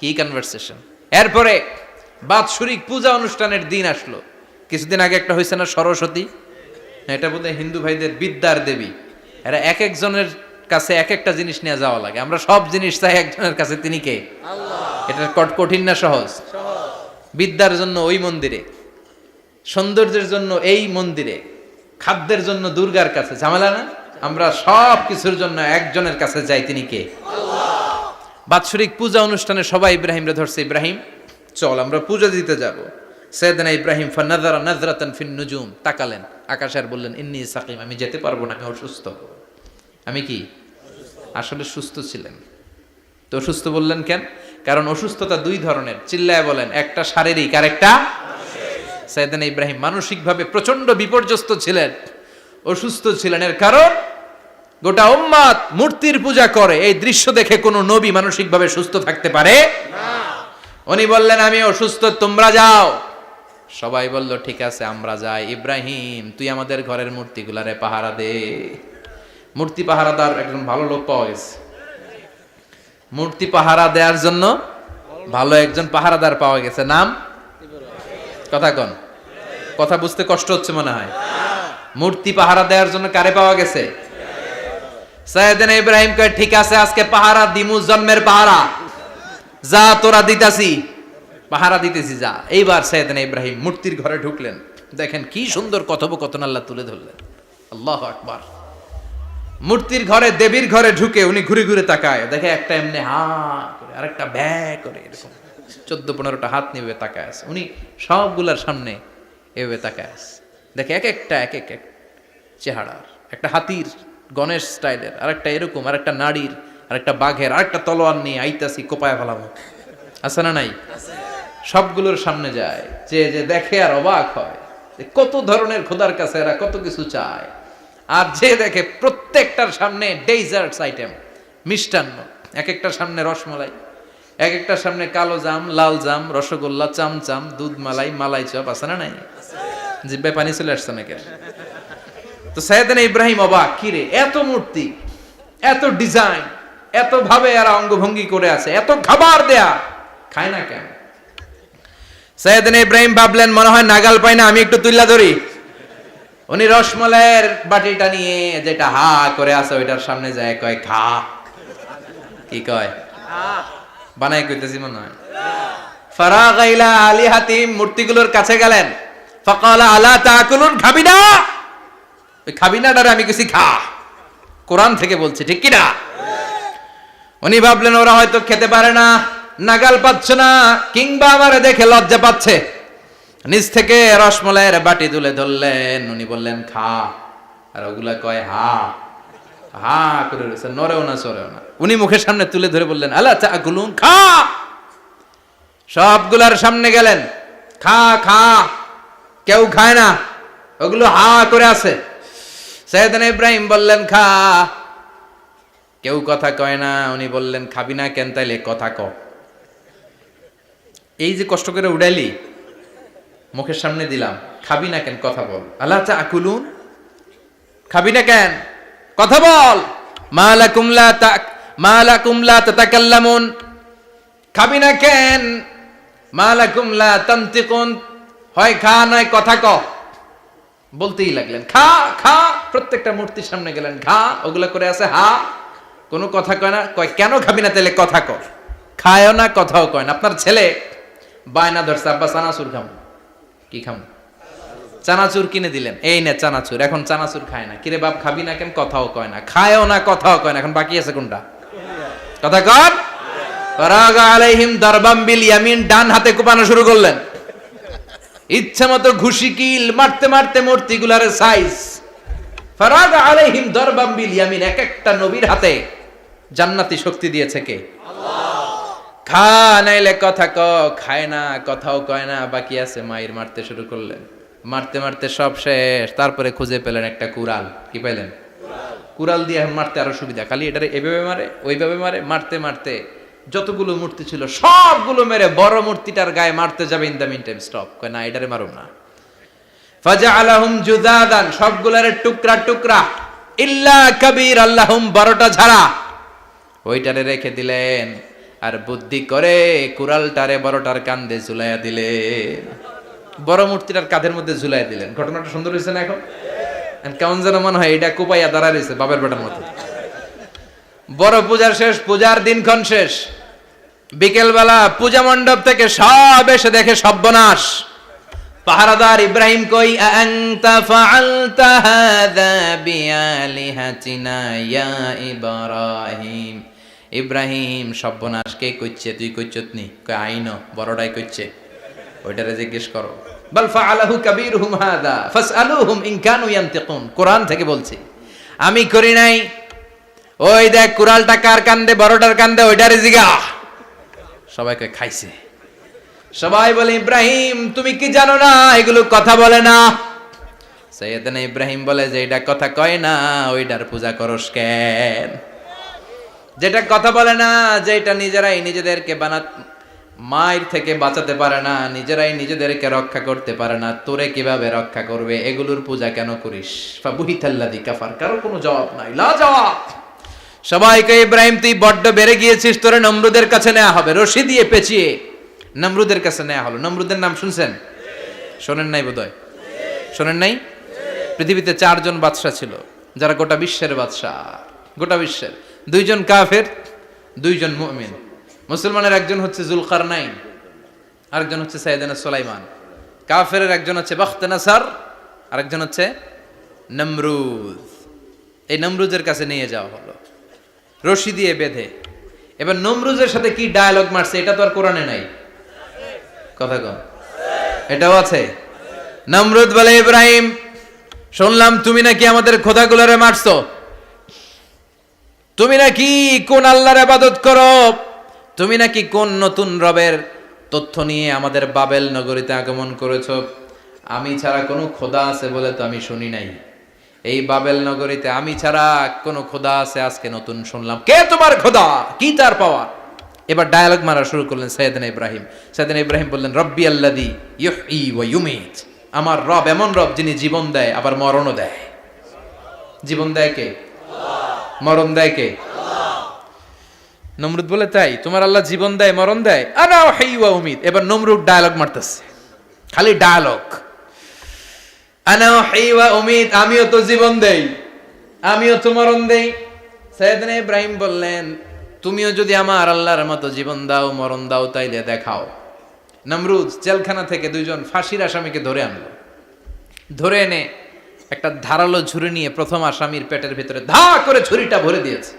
কি কনভারসেশন! এরপরে বাৎসরিক পূজা অনুষ্ঠানের দিন আসলো। কিছুদিন আগে একটা হয়েছে না সরস্বতী, এটা বোধহয় হিন্দু ভাইদের বিদ্যার দেবী। এরা এক একজনের কাছে এক একটা জিনিস নিয়ে যাওয়া লাগে। আমরা সব জিনিস চাই একজনের কাছে, তিনি কে? আল্লাহ। এটা কঠিন না সহজ? বিদ্যার জন্য ওই মন্দিরে, সৌন্দর্যের জন্য এই মন্দিরে, খাদ্যের জন্য দুর্গার কাছে, ঝামেলা না? আমরা সব কিছুর জন্য একজনের কাছে যাই, তিনি কে? আল্লাহ। বাৎসরিক পূজা অনুষ্ঠানে সবাই ইব্রাহিমরে ধরছে, ইব্রাহিম চল আমরা পূজা দিতে যাব। সাইয়েদনা ইব্রাহিম ফানাযারা নাযরাতান ফিন নুজুম, তাকালেন আকাশে আর বললেন, ইন্নী সাকিম, আমি যেতে পারবো না, আমি অসুস্থ। আমি কি আসলে সুস্থ ছিলেন? তো অসুস্থ বললেন কেন? কারণ অসুস্থতা দুই ধরনের, চিল্লায় বলেন, একটা শারীরিক আর একটা মানসিক। সাইয়েদনা ইব্রাহিম মানসিকভাবে প্রচন্ড বিপর্যস্ত ছিলেন, অসুস্থ ছিলেন। এর কারণ গোটা উম্মাত মূর্তির পূজা করে, এই দৃশ্য দেখে কোনো নবী মানসিকভাবে সুস্থ থাকতে পারে না। উনি বললেন, আমি অসুস্থ, তোমরা যাও। সবাই বলল, ঠিক আছে আমরা যাই। ইব্রাহিম তুই আমাদের ঘরের মূর্তিগুলারে পাহারা দে। মূর্তি পাহারাদার একজন ভালো লোক পাওয়া গেছে, মূর্তি পাহারা দেওয়ার জন্য ভালো একজন পাহারাদার পাওয়া গেছে। নাম? কথা কন, কথা বুঝতে কষ্ট হচ্ছে মনে হয়। মূর্তি পাহারা দেওয়ার জন্য কারে পাওয়া গেছে? সাইয়েদনা ইব্রাহিম কয়, ঠিক আছে আজকে পাহারা দিমু, জন্মের পাহারা। যা তোরা দিতাছি, পাহারা দিতেছি, যা। এইবার সাইয়েদনা ইব্রাহিম মূর্তির ঘরে ঢুকলেন। দেখেন কি সুন্দর কথোপকথন আল্লাহ তুলে ধরলেন। আল্লাহু আকবার। মূর্তির ঘরে, দেবীর ঘরে ঢুকে উনি ঘুরে ঘুরে তাকায়, দেখে একটা এমনি হা করে, আরেকটা ব্যা করে, এরকম 14-15টা হাত নিয়ে তাকায় আছে। উনি সবগুলার সামনে এভাবে তাকায় আছে, দেখে এক একটা এক এক এক চেহারার, একটা হাতির গণেশ স্টাইলের, আরেকটা এরকম, আরেকটা নারীর, আরেকটা বাঘের, আরেকটা তলোয়ার নিয়ে আইতাছি, কোপায় ফেলাবো। আছে না নাই? সবগুলোর সামনে যায়, যে যে দেখে আর অবাক হয়, কত ধরনের খোদার কাছে এরা কত কিছু চায়। আর যে দেখে প্রত্যেকটার সামনে ডেজার্টস আইটেম, মিষ্টান্ন, এক একটার সামনে রসমালাই, এক একটার সামনে কালো জাম, লাল জাম, রসগোল্লা, চামচাম, দুধ মালাই, মালাই চপ। আছে না নাই? জিব্বে পানি চলে আসছে নাকি? তো সাইয়েদনা ইব্রাহিম অবাক, কি রে এত মূর্তি, এত ডিজাইন, এত ভাবে এরা অঙ্গভঙ্গি করে আছে, এত খাবার দেয়া, খায় না কেন? সাইয়েদনা ইব্রাহিম ভাবলেন, মনে হয় নাগাল পাই না, আমি একটু তুল্লা ধরি। উনি রসমালাইয়ের বাটিটা নিয়ে, যেটা হা করে আছে, ওইটার সামনে যায়, কয় খা। কি কয়? বানাই কইতেছি মনে হয়। ফারাগা ইলা আলিহাতিম, মূর্তিগুলোর কাছে গেলেন। ফাকালা আলা তাকুলুন, খাবি না? ওই খাবি না ডারে আমি কিছু খা, কোরআন থেকে বলছি, ঠিক কি না? উনি ভাবলেন ওরা হয়তো খেতে পারে না, নাগাল পাচ্ছে না, কিংবা আমারে দেখে লজ্জা পাচ্ছে। নিজ থেকে রসমালাইয়ের বাটি তুলে ধরলেন, উনি বললেন খা, আর ওগুলা কয় হা। হা করে রয়েছে, নড়েও না চড়েও না। উনি মুখের সামনে তুলে ধরে বললেন, আলা তাকুলুন, খা। সবগুলার সামনে গেলেন, খা খা। কেউ খায় না, ওগুলো হা করে আছে। সাইয়েদনা ইব্রাহিম বললেন, খা। কেউ কথা কয় না। উনি বললেন, খাবি না কেন? তাইলে কথা ক। এই যে কষ্ট করে উড়াইলি, মুখের সামনে দিলাম, খাবি না কেন? কথা বল। আলা তাকুলুন, খাবি না কেন? কথা বল। মা লাকুম লা তাতাকাল্লামুন, খাবি না কেন? মা লাকুম লা তানতিকুন, হয় খা নয় কথা ক। বলতেই লাগলেন, খা খা। প্রত্যেকটা মূর্তির সামনে গেলেন, খা। ওগুলা করে আছে হা, কোনো কথা কয় না। কয় কেন খাবি না? তাহলে কথা ক। খায়ও না, কথাও কয় না। আপনার ছেলে বায়না ধরছে, আব্বা চানাচুর খাম। কি খাম? চানাচুর কিনে দিলেন, এই নে চানাচুর। এখন চানাচুর খায় না। কিরে বাপ, খাবি না কেন? কথাও কয় না। খায়ও না, কথাও কয় না। এখন বাকি আছে কোনটা? কথা কর। ফারাগা আলাইহিম দারবাম বিল ইয়ামিন, ডান হাতে কোপানো শুরু করলেন। ইচ্ছা মতো ঘুষি কিল মারতে মারতে মূর্তিগুলার সাইজ। ফারাগা আলাইহিম দারবাম বিল ইয়ামিন, এক একটা নবীর হাতে জান্নাতি শক্তি দিয়েছে কে? আল্লাহ। খা নাইলে কথা ক। খায় না, কথাও কয় না, বাকি আছে। মায়ের মারতে শুরু করলেন। মারতে মারতে সব শেষ। তারপরে খুঁজে পেলেন একটা কুড়াল। কি পাইলেন? কুড়াল দিয়ে এখন মারতে আরো সুবিধা। খালি এটারে এভাবে মারে, ওইভাবে মারে। মারতে মারতে যতগুলো মূর্তি ছিল সবগুলো মেরে বড় মূর্তিটার গায়ে মারতে যাবে। In the meantime stop, কয় না, এটারে মারো না। ফাজআলাহুম জুদাদান, সবগুলারে টুকরা টুকরা। ইল্লা কাবীর আল্লাহুম, বড়টা ছাড়া। ওইটারে রেখে দিলেন। আর বুদ্ধি করে কুড়ালটারে বড়টার কাঁধে ঝুলাইয়া দিলেন। বড় মূর্তিটার কাঁধের মধ্যে ঝুলাই দিলেন। ঘটনাটা সুন্দর হয়েছে না? এখন কেমন যেন মনে হয় এটা কোপাইয়া দাঁড়া রয়েছে বাবার বেটার মতো। বড় পূজার শেষ, পূজার দিনক্ষণ শেষ। বিকেল বেলা পূজা মণ্ডপ থেকে সব এসে দেখে সর্বনাশ। পাহারাদার ইব্রাহিম কই, আনতা ফাআলতা হাযা বিআলিহাতিনা ইয়া ইব্রাহিম। ইব্রাহিম, সর্বনাশ কে কইছে? তুই কইছত নি? কই আইনো, বড়টাই কইছে। ওইটারে জিজ্ঞেস করো। বাল ফাআলাহু কাবীরুহুম হাযা ফাসআলুহুম ইন কানু ইয়ানতিকুন। কোরআন থেকে বলছি, আমি করি নাই। ওই দেখ কুড়ালটা কার কান্দে? বড়টার কান্দে, ওইটারে জিগা। সবাইকে খাইছে। সবাই বলে, ইব্রাহিম তুমি কি জানো না এগুলো কথা বলে না? সাইয়েদনা ইব্রাহিম বলে যে এটা কথা কয় না, ওইটার পূজা করস কেন? যেটা কথা বলে না, যেটা নিজেরাই নিজেদেরকে মায়ের থেকে বাঁচাতে পারে না, নিজেরাই নিজেদেরকে রক্ষা করতে পারে না, তোরে কিভাবে রক্ষা করবে? এগুলোর পূজা কেন করিস? ফাবুহিতাল্লাযী কাফার, কারো কোনো জবাব নাই, লা জবাব। সবাইকে, ইব্রাহিম তুই বড্ড বেড়ে গিয়েছিস, তোরে নমরুদের কাছে নেওয়া হবে। রশি দিয়ে পেঁচিয়ে নমরুদের কাছে নেওয়া হলো। নমরুদের নাম শুনছেন? শোনেন নাই বোধহয়। শোনেন নাই? পৃথিবীতে 4 জন বাদশা ছিল, যারা গোটা বিশ্বের বাদশা। গোটা বিশ্বের 2 জন কাফের, 2 জন মুমিন। মুসলমানের একজন হচ্ছে যুলকারনাইন, আরেকজন হচ্ছে সাইয়েদনা সুলাইমান। কাফেরের একজন হচ্ছে বাখতানাসার, আরেকজন হচ্ছে নমরুদ। এই নমরুদের কাছে নিয়ে যাওয়া হলো রশি দিয়ে বেঁধে। এবার নমরুদের সাথে কি ডায়ালগ মারছে এটা তো আর কোরআনে নাই। কথা কম, এটাও আছে। নমরুদ বলে, ইব্রাহিম শুনলাম তুমি নাকি আমাদের খোদাগুলোরে মারছো। তুমি নাকি কোন আল্লাহর ইবাদত করো। তুমি নাকি কোন নতুন রবের তথ্য নিয়ে আমাদের বাবেল নগরীতে আগমন করেছো। আমি ছাড়া কোনো খোদা আছে বলে তো আমি শুনি নাই। এই বাবেল নগরীতে আমি ছাড়া কোনো খোদা আছে আজকে নতুন শুনলাম। কে তোমার খোদা? কি তার পাওয়া? এবার ডায়ালগ মারা শুরু করলেন সাইয়েদনা ইব্রাহিম। সাইয়েদনা ইব্রাহিম বললেন, রব্বি আল্লাযী ইউহয়ী ওয়া ইউমীত। আমার রব এমন রব যিনি জীবন দেয় আবার মরণও দেয়। জীবন দেয় কে? আল্লাহ। মরণ দেয় কে? আল্লাহ। নমরুদ বলে, তাই তোমার আল্লাহ জীবন দেয় মরণ দেয়? আনা উহয়ী ওয়া উমীত। এবার নমরুদ ডায়ালগ মারতেছে, খালি ডায়ালগ। আনা উহয়ী ওয়া উমীত, আমিও তো জীবন দেই, আমিও তো মরণ দেই। সাইয়েদনা ইব্রাহিম বললেন, তুমিও যদি আমার আল্লাহর মতো জীবন দাও মরণ দাও তাইলে দেখাও। নমরুদ জেলখানা থেকে 2 জন ফাঁসির আসামিকে ধরে আনলো। ধরে এনে একটা ধারালো ছুরি নিয়ে প্রথম আসামির পেটের ভিতরে ধা করে ছুরিটা ভরে দিয়েছে।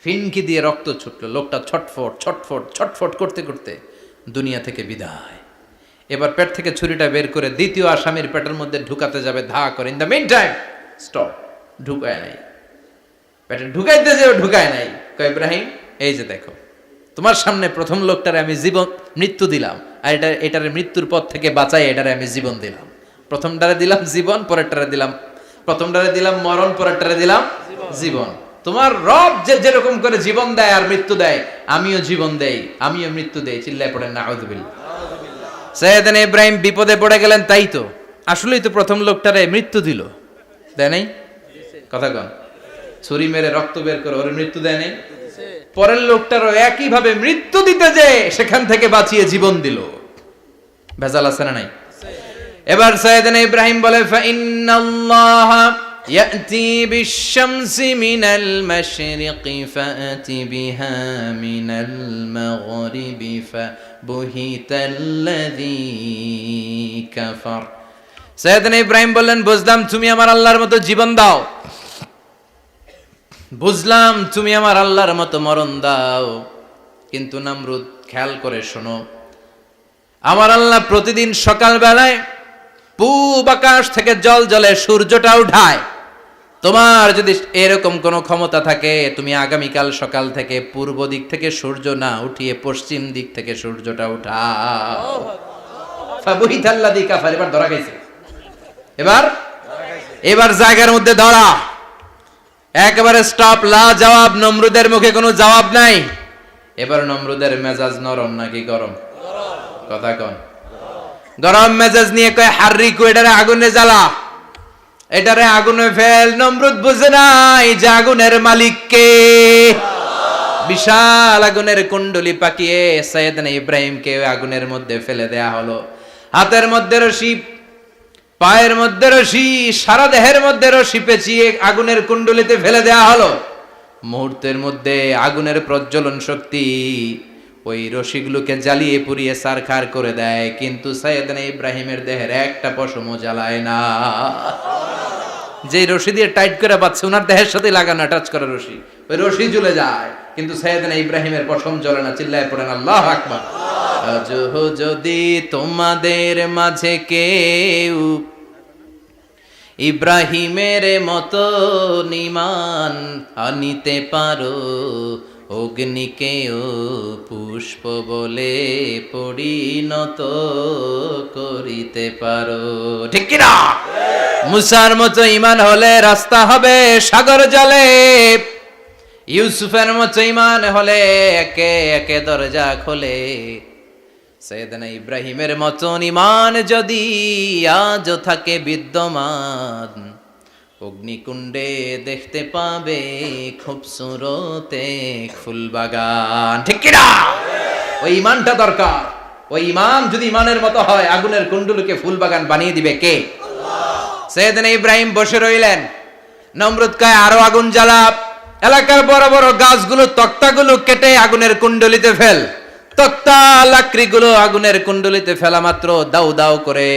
ফিনকি দিয়ে রক্ত ছুটলো। লোকটা ছটফট ছটফট ছটফট করতে করতে দুনিয়া থেকে বিদায়। এবার পেট থেকে ছুরিটা বের করে দ্বিতীয় আসামির পেটের মধ্যে ঢুকাতে যাবে ধা করে। In the meantime stop, ঢুকায় নাই। পেটে ঢুকাইতে যে ঢুকায় নাই। কয় ইব্রাহিম এই যে দেখো তোমার সামনে প্রথম লোকটারে আমি মৃত্যু দিলাম, আর এটারে মৃত্যুর পথ থেকে বাঁচাই এটারে আমি জীবন দিলাম। প্রথমটারে দিলাম জীবন, পরেরটারে দিলাম, প্রথমটারে দিলাম মরণ, পরেরটারে দিলাম জীবন। তোমার রব যে যেরকম করে জীবন দেয় আর মৃত্যু দেয়, আমিও জীবন দেই, আমিও মৃত্যু দেই। চিল্লায় পড়েন নাউযুবিল্লাহ। সাইয়েদনা ইব্রাহিম বিপদে পড়ে গেলেন, তাই তো আসলেই তো প্রথম লোকটারে মৃত্যু দিল, দেয় নাই? কথা কন, ছুরি মেরে রক্ত বের করে ওর মৃত্যু দেয় নাই? পরের লোকটারও একই ভাবে মৃত্যু দিতে যে সেখান থেকে বাঁচিয়ে জীবন দিল। ভেজাল আছে না নাই? এবার সাইয়েদনা ইব্রাহিম বলে ফাইন্নাল্লাহা ইয়াতি বিশ-শামসি মিনাল মাশরিকি ফাআতি বিহা মিনাল মাগরিবি ফাবুহিতাল্লাযী কাফার। সাইয়েদনা ইব্রাহিম বললেন বুঝলাম তুমি আমার আল্লাহর মতো জীবন দাও, বুঝলাম তুমি আমার আল্লাহর মতো মরণ দাও, কিন্তু নমরুদ খেয়াল করে শোনো, আমার আল্লাহ প্রতিদিন সকাল বেলায় পূব আকাশ থেকে জল জলে সূর্যটা উঠায়। তোমার যদি এরকম কোনো ক্ষমতা থাকে, তুমি আগামীকাল সকাল থেকে পূর্ব দিক থেকে সূর্য না উঠিয়ে পশ্চিম দিক থেকে সূর্যটা উঠাও। ফাবুহিতাল্লাযী কাফার। এবার ধরা গেছে, এবার জায়গার মধ্যে ধরা, একেবারে স্টপ, লা জবাব। নমরুদের মুখে কোনো জবাব নাই। এবার নমরুদের মেজাজ নরম নাকি গরম? কথা কন। গরম মেজাজ নিয়ে কয় হাররিকু, এটারে আগুনে জ্বালা, এটারে আগুনে ফেল। নমরুদ বুঝে নাই যে আগুনের মালিক কে। বিশাল আগুনের কুণ্ডলি পাকিয়ে সাইয়েদনা ইব্রাহিমকে আগুনের মধ্যে ফেলে দেয়া হলো। হাতের মধ্যে রশি, পায়ের মধ্যে রশি, সারা দেহের মধ্যে রশি পেঁচিয়ে আগুনের কুণ্ডলিতে ফেলে দেয়া হলো। মুহূর্তের মধ্যে আগুনের প্রজ্বলন শক্তি ওই রশিগুলোকে জ্বালিয়ে পুড়িয়ে ছারখার করে দেয়, কিন্তু সাইয়েদনা ইব্রাহিমের দেহের একটা পশমও জ্বালায় না। যে রশি দিয়ে টাইট করে বাঁধছে ওনার দেহের সাথে লাগানো টাচ করা রশি, ওই রশি জ্বলে যায়, কিন্তু সাইয়েদনা ইব্রাহিমের পশম জ্বলে না। চিল্লায় পড়েন আল্লাহু আকবার। আজ যদি তোমাদের মাঝে কেউ ইব্রাহিমের মতো ঈমান আনিতে পারো, অগ্নিকেও পুষ্প বলে পরিণত করিতে পারো। ঠিক কি না? মুসার মতো ঈমান হলে রাস্তা হবে সাগর জলে, ইউসুফের মতো ঈমান হলে একে একে দরজা খোলে। সাইয়েদনা ইব্রাহিমের মতন ঈমান যদি আজও থাকে বিদ্যমান, অগ্নিকুণ্ডে দেখতে পাবে খুবসুরত এক ফুলবাগান। ঠিক কি না? ওই ঈমানটা দরকার। ওই ঈমান যদি ঈমানের মতো হয়, আগুনের কুণ্ডলকে ফুলবাগান বানিয়ে দিবে কে? আল্লাহ। সাইয়েদনা ইব্রাহিম বসে রইলেন। নমরুদ কয় আরো আগুন জ্বালা, এলাকার বড় বড় গাছগুলো তক্তাগুলো কেটে আগুনের কুণ্ডলিতে ফেল। তক্তা লাকড়িগুলো আগুনের কুণ্ডলিতে ফেলা মাত্র দাউ দাউ করে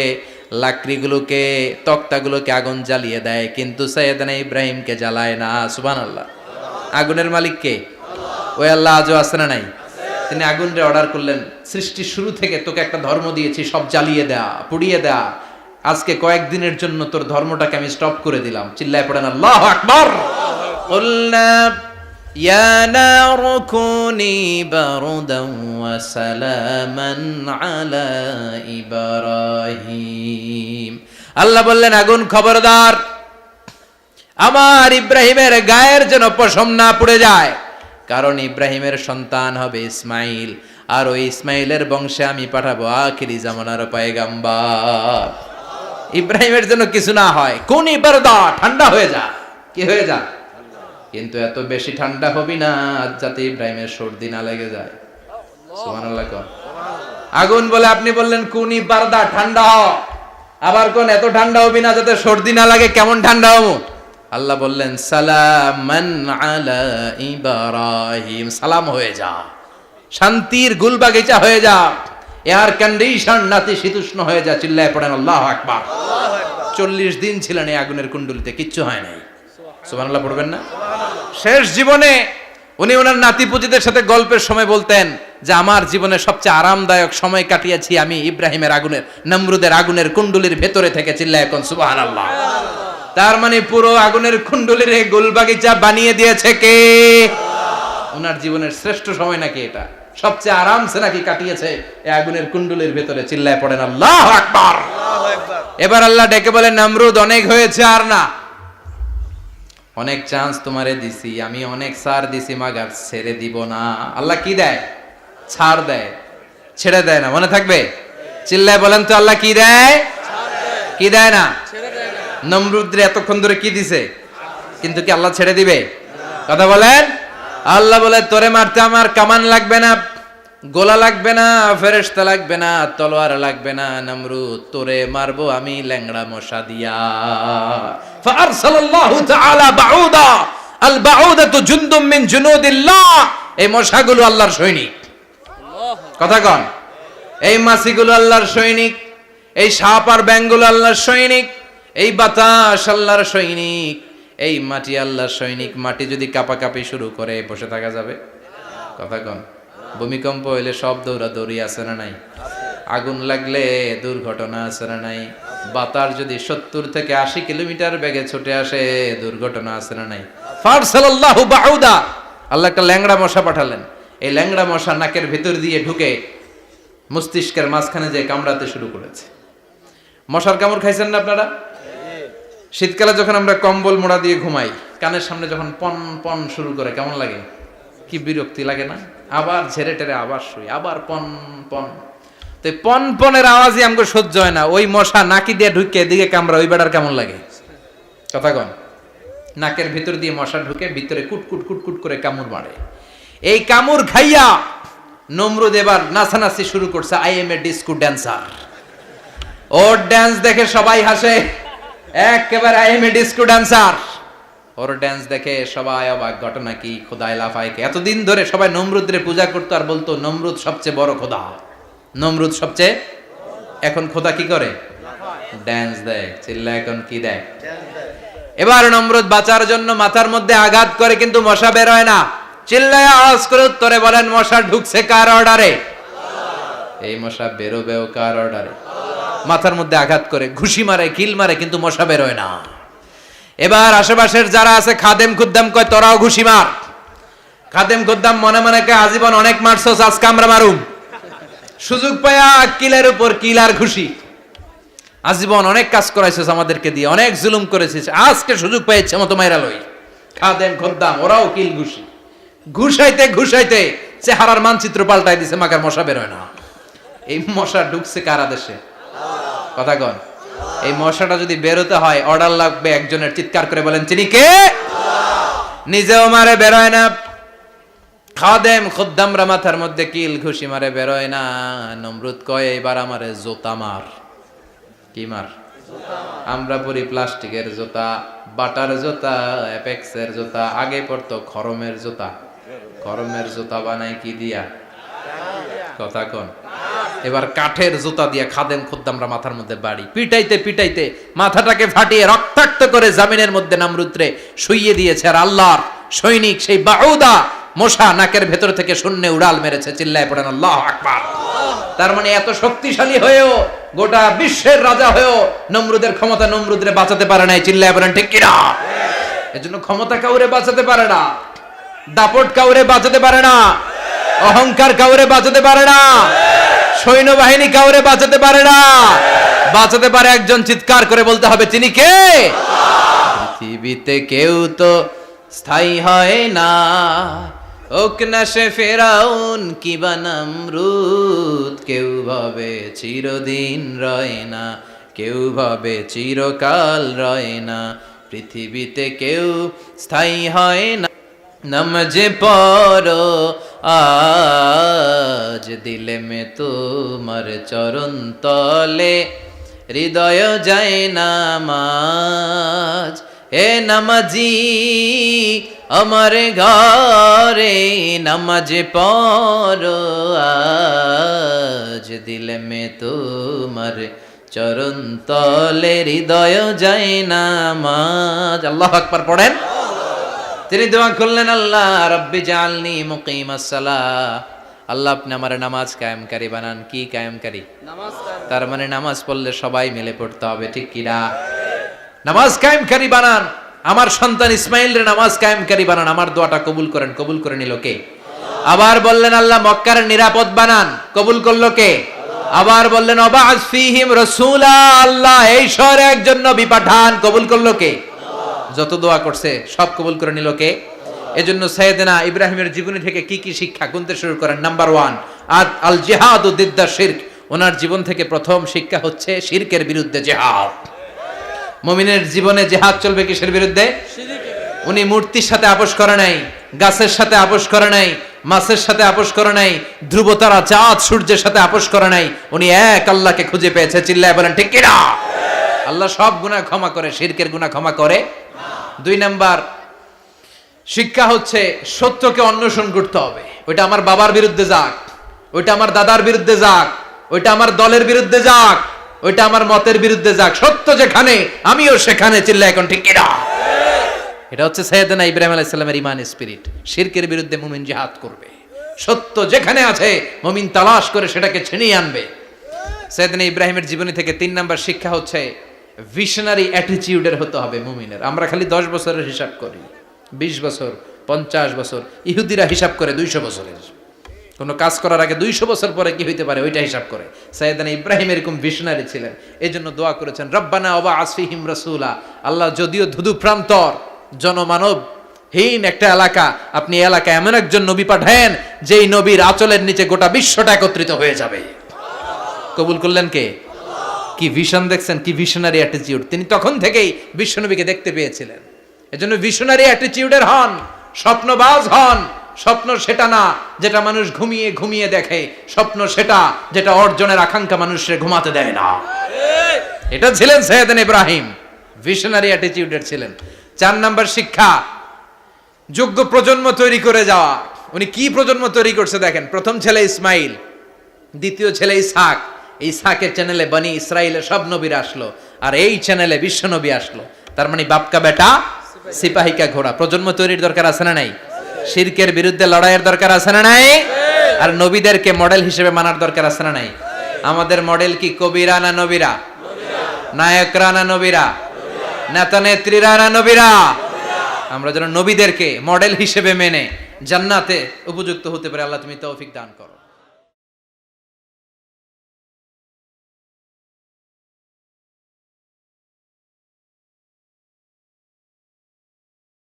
লাকড়িগুলোকে, তক্তাগুলোকে আগুন জ্বালিয়ে দেয়, কিন্তু সাইয়েদনা ইব্রাহিমকে জ্বালায় না। সুবহানাল্লাহ। আগুনের মালিক কে? ওই আল্লাহ আজও আছে না নাই? তিনি আগুনরে অর্ডার করলেন, সৃষ্টির শুরু থেকে তোকে একটা ধর্ম দিয়েছি, সব জ্বালিয়ে দেয়া, পুড়িয়ে দেয়া, আজকে কয়েকদিনের জন্য তোর ধর্মটাকে আমি স্টপ করে দিলাম। চিল্লায় পড়েন আল্লাহু আকবার। কুলনা ইয়া নারু কুনি বারদান ওয়া সালামান আলা ইব্রাহিম। আল্লাহ বললেন আগুন খবরদার, আমার ইব্রাহিমের গায়ের যেন পশম না পুড়ে যায়, কারণ ইব্রাহিমের সন্তান হবে ইসমাইল, আর ওই ইসমাইলের বংশে আমি পাঠাবো আখিরি জামানার পয়গাম্বর। ইব্রাহিমের জন্য কিছু না হয়, কোন বারদা, ঠান্ডা হয়ে যা। কি হয়ে যা? কিন্তু এত বেশি ঠান্ডা হবি না যাতে ইব্রাহিমের সর্দি না লেগে যায়। সুবহানাল্লাহ। আগুন বলে আপনি বললেন কোনি বারদা, ঠান্ডা হ, আবার কোন এত ঠান্ডা হবি না যাতে সর্দি না লাগে। কেমন ঠান্ডা হবো? আল্লাহ বললেন সালামান আলা ইব্রাহিম, সালাম হয়ে যা, শান্তির গুলবাগিচা হয়ে যা, এয়ার কন্ডিশন নাতিশীতোষ্ণ হয়ে যা। চিল্লায় পড়েন আল্লাহু আকবার। 40 দিন ছিলেন এই আগুনের কুণ্ডলিতে, কিচ্ছু হয় নাই। সুবহানাল্লাহ পড়বেন না? শেষ জীবনে উনি ওনার নাতিপুতিদের সাথে গল্পের সময় বলতেন যে আমার জীবনে সবচেয়ে আরামদায়ক সময় কাটিয়েছি আমি ইব্রাহিমের আগুনের, নমরুদের আগুনের কুণ্ডলির ভেতরে থেকে। চিল্লায় এখন সুবহানাল্লাহ। তার মানে পুরো আগুনের কুণ্ডলীর গোলবাগিচা বানিয়ে দিয়েছে কে? ওনার জীবনের শ্রেষ্ঠ সময় নাকি এটা, সবচেয়ে আরামসে নাকি কাটিয়েছে এই আগুনের কুণ্ডলীর ভেতরে। চিল্লায় পড়েন আল্লাহু আকবার। এবার আল্লাহ ডেকে বলেন, নমরুদ অনেক হয়েছে, আর না, অনেক চান্স তোমারে দিছি আমি, অনেক ছাড় দিছি, মাগার ছেড়ে দিব না। আল্লাহ কি দেয়? ছাড় দেয়, ছেড়ে দেয় না। মনে থাকবে? চিল্লায় বলেন তো, আল্লাহ কি দেয়? কি দেয় না? নমরুদরে এতক্ষণ ধরে কি দিছে, কিন্তু কি আল্লাহ ছেড়ে দিবে? কথা বলেন। আল্লাহ বলে, তোরে মারতে আমার কামান লাগবে না, গোলা লাগবে না, ফেরেশতা লাগবে না, তলোয়ার লাগবে না, নমরুদ তোরে মারবো আমি ল্যাংড়া মশা দিয়া। ফাআরসালাল্লাহু তাআলা বাউদা, আল বাউদাতু জুনদুম মিন জুনুদিল্লাহ। এই মশাগুলো আল্লাহর সৈনিক। কথা কন। এই মাছিগুলো আল্লাহর সৈনিক, এই সাপ আর ব্যাঙগুলো আল্লাহর সৈনিক, এই বাতাস আল্লাহর সৈনিক, এই মাটি আল্লাহর সৈনিক। মাটি যদি কাঁপাকাঁপি শুরু করে বসে থাকা যাবে? কথা কন। ভূমিকম্প হইলে সব দৌড়াদৌড়ি আছে না নাই? আগুন লাগলে দুর্ঘটনা আছে না নাই? বাতাস যদি 70 থেকে 80 কিলোমিটার বেগে ছুটে আসে, দুর্ঘটনা আছে না নাই? ফারসালাল্লাহু বাউদা, আল্লাহ একটা ল্যাংড়া মশা পাঠালেন। এই ল্যাংড়া মশা নাকের ভিতর দিয়ে ঢুকে মস্তিষ্কের মাঝখানে যে কামড়াতে শুরু করেছে। মশার কামড় খাইছেন না আপনারা? শীতকালে যখন আমরা কম্বল মোড়া দিয়ে ঘুমাই, কানের সামনে যখন পন পন শুরু করে কেমন লাগে? কি বিরক্তি লাগে না? আবার ঝেড়ে টেরে আবার শুই, আবার পন পন। তো পন পনের আওয়াজই আমাকে সহ্য হয় না। ওই মশা নাকি দিয়ে ঢুকে এদিকে কামড়া, ওই বেড়ার কেমন লাগে? কথা কন। নাকের ভিতর দিয়ে মশা ঢুকে ভিতরে কুটকুট কুটকুট করে কামড় মারে। এই কামড় খাইয়া নমরুদ এবার নাচানাচি শুরু করছে। I M A disco dancer. Or dance দেখে সবাই হাসে, একেবারে I M A disco dancer. Or dance দেখে সবাই অবাক। ঘটনা কি? খোদায় লাফাইকে। এতদিন ধরে সবাই নমরুদরে পূজা করতো আর বলতো নমরুদ সবচেয়ে বড় খোদা, নমরুদ সবচেয়ে। এখন খোদা কি করে? ড্যান্স দেয়। চিল্লা এখন কি দেয়? এবার নমরুদ বাঁচার জন্য মাথার মধ্যে আঘাত করে, কিন্তু মশা বের হয় না। চিল্লায় আওয়াজ করে উত্তরে বলেন, মশা ঢুকছে কার অর্ডারে? এই মশা বেরোবেও কার অর্ডারে? মাথার মধ্যে আঘাত করে ঘুষি মারে, কিল মারে, কিন্তু মশা বের হয় না। এবার আশেপাশের যারা আছে খাদেম খুদ্দাম কয়, তোরাও ঘুষি মার। খাদেম খুদ্দাম মনে মনে কয়, আজীবন অনেক মারছস, আজকে আমরা মারুম। সুযোগ পায়া কিলের উপর কিল আর ঘুষি। আজীবন অনেক কাজ করাইছিস আমাদেরকে দিয়ে, অনেক জুলুম করেছিস, আজকে সুযোগ পেয়েছে মতো মাইরা লই। খাদেম খুদ্দাম ওরাও কিল ঘুষি। ঘুষাইতে ঘুষাইতে চেহারার মানচিত্র পাল্টাই দিছে, মাকার মশা বের হয় না। এই মশা ঢুকছে কার আদেশে? কথা কন। এই মশাটা যদি বেরোতে হয়, অর্ডার লাগবে একজনের। চিৎকার করে বলেন, চিনি কে? নিজেও মারে, বেরোয় না। খাদেম খুদ্দামরা মাথার মধ্যে কিল ঘুষি মারে, বেরোয় না। নমরুদ কয়, এবার আমারে জোতা মার। কি মার? আমরা পরি প্লাস্টিকের জুতা, বাটার জুতা, অ্যাপেক্সের জুতা। আগে পড়তো খরমের জুতা। খরমের জুতা বানায় কি দিয়া? কথা কন। এবার কাঠের জুতা দিয়ে খাদেম খুদ্দামরা মাথার মধ্যে বাড়ি। পিটাইতে পিটাইতে মাথাটাকে ফাটিয়ে রক্তাক্ত করে জামিনের মধ্যে নমরুদরে শুইয়ে দিয়েছে। আর আল্লাহর সৈনিক সেই বাউদা মশা নাকের ভেতর থেকে শূন্যে উড়াল মেরেছে। চিল্লায় পড়েন আল্লাহু আকবার। তার মানে এত শক্তিশালী হয়েও, গোটা বিশ্বের রাজা হয়েও নমরুদের ক্ষমতা নমরুদরে বাঁচাতে পারে নাই। চিল্লায় পড়েন ঠিক কিনা? এজন্য ক্ষমতা কাউরে বাঁচাতে পারে না, দাপট কাউরে বাঁচাতে পারে না, অহংকার কাউরে বাঁচাতে পারে না, সৈন্যবাহিনী কাউরে বাঁচাতে পারে না। বাঁচাতে পারে একজন। চিৎকার করে বলতে হবে, তিনি কে? পৃথিবীতে কেউ তো স্থায়ী হয় না, হোক না সে ফেরাউন কিবা নমরুদ। কেউ ভাবে চিরদিন রয় না, কেউ ভাবে চিরকাল রয় না। পৃথিবীতে কেউ স্থায়ী হয় না। নমজে পড়ো আজ দিলে মে তোমার চরণ তলে, হৃদয় যায় নামাজ। হে নামাজি আমার ঘরে, নামাজে পড়ো আজ দিলে মে তোমার চরণ তলে, হৃদয় যায় নামাজ। আল্লাহু আকবার পড়েন। তিনি দোয়া করলেন, আল্লাহ রব্বি জাআলনি মুকিমাস সালাহ। আল্লাহ আপনি আমার নামাজ কায়েমকারী বানান। কি কায়েমকারী? নামাজ। তার মানে নামাজ পড়লে সবাই মিলে পড়তে হবে, ঠিক কি না? নামাজ কায়েমকারী বানান, আমার সন্তান ইসমাইলরে নামাজ কায়েমকারী বানান, আমার দোয়াটা কবুল করেন। কবুল করে নিল কে? আবার বললেন আল্লাহ মক্কার নিরাপদ বানান, কবুল করলো কে? আবার বললেন ওয়াবা'আস ফীহিম রাসূলা, আল্লাহ এই শহরে একজন নবী পাঠান, কবুল করলো কে? যত দোয়া করছে সব কবুল করে নিল কে? এজন্য সাইয়েদনা ইব্রাহিমের জীবনী থেকে কি কি শিক্ষা গুনতে শুরু করেন। নাম্বার 1, আল জিহাদু দিদ্দা শিরক। ওনার জীবন থেকে প্রথম শিক্ষা হচ্ছে শিরকের বিরুদ্ধে জিহাদ। মুমিনের জীবনে জিহাদ চলবে কিসের বিরুদ্ধে? উনি মূর্তির সাথে আপোষ করে নাই, গাছের সাথে আপোষ করে নাই, মাছের সাথে আপোষ করে নাই, ধ্রুবতারা চাঁদ সূর্যের সাথে আপোষ করে নাই। উনি এক আল্লাহকে খুঁজে পেয়েছে। চিল্লায় বলেন ঠিক কিনা? আল্লাহ সব গুনাহ ক্ষমা করে, শিরকের গুনাহ ক্ষমা করে। 2 নাম্বার শিক্ষা হচ্ছে সত্যকে অন্বেষণ করতে হবে। ওইটা আমার বাবার বিরুদ্ধে যাক, ওইটা আমার দাদার বিরুদ্ধে যাক, ওইটা আমার দলের বিরুদ্ধে যাক, ওইটা আমার মতের বিরুদ্ধে যাক, সত্য যেখানে আমিও সেখানে। চিল্লা এখন ঠিক কিনা? এটা হচ্ছে সাইয়েদনা ইব্রাহিম আলাইহিস সালামের ঈমান স্পিরিট। শিরকের বিরুদ্ধে মুমিন জিহাদ করবে। সত্য যেখানে আছে মুমিন তালাশ করে সেটাকে ছিনিয়ে আনবে। সাইয়েদনা ইব্রাহিমের জীবনী থেকে 3 নাম্বার শিক্ষা হচ্ছে ভিশনারি অ্যাটিটিউডের হতে হবে মুমিনের। আমরা খালি 10 বছরের হিসাব করি, 20 বছর, 50 বছর। ইহুদিরা হিসাব করে 200 বছরের। কোন কাজ করার আগে 200 বছর পরে কি হইতে পারে ওইটা হিসাব করে। সাইয়েদনা ইব্রাহিম এরকম ভিশনারি ছিলেন। এজন্য দোয়া করেছেন রব্বানা ওয়াবা'আস ফীহিম রাসূলা। আল্লাহ যদিও ধুধু প্রান্তর জনমানব হীন একটা এলাকা, আপনি এলাকায় এমন একজন নবী পাঠায়েন যেই নবীর আঁচলের নিচে গোটা বিশ্বটা একত্রিত হয়ে যাবে। কবুল করলেন কে? কি ভিশন দেখছেন, কি ভিশনারি অ্যাটিটিউড। তিনি তখন থেকেই বিশ্বনবীকে দেখতে পেয়েছিলেন। এজন্য ভিশনারি অ্যাটিটিউডের হন, স্বপ্নবাজ হন। স্বপ্ন সেটা না যেটা মানুষ ঘুমিয়ে ঘুমিয়ে দেখে, স্বপ্ন সেটা যেটা অর্জনের আকাঙ্ক্ষা মানুষের ঘুমাতে দেয় না। এটা ছিলেন সাইয়েদনা ইব্রাহিম, ভিশনারি অ্যাটিটিউডের ছিলেন। 4 নাম্বার শিক্ষা যোগ্য প্রজন্ম তৈরি করে যাওয়া। উনি কি প্রজন্ম তৈরি করছে দেখেন। প্রথম ছেলে ইসমাইল, দ্বিতীয় ছেলে ইসহাক। ইসহাকের চ্যানেলে বনি ইসরাইলের সব নবীরা আসলো, আর এই চ্যানেলে বিশ্ব নবী আসলো। তার মানে বাপকা বেটা সিপাহিকা ঘোড়া। প্রজন্ম তৈরির দরকার আছে না নাই? শিরকের বিরুদ্ধে লড়াইয়ের দরকার আছে না নাই? আর নবীদেরকে মডেল হিসেবে মানার দরকার আছে না নাই? আমাদের মডেল কি কবিরা না নবীরা? নায়করা না নবীরা? নেতা নেত্রীরা না নবীরা? আমরা যেন নবীদেরকে মডেল হিসেবে মেনে জান্নাতে উপযুক্ত হতে পারে। আল্লাহ তুমি তৌফিক দান করো।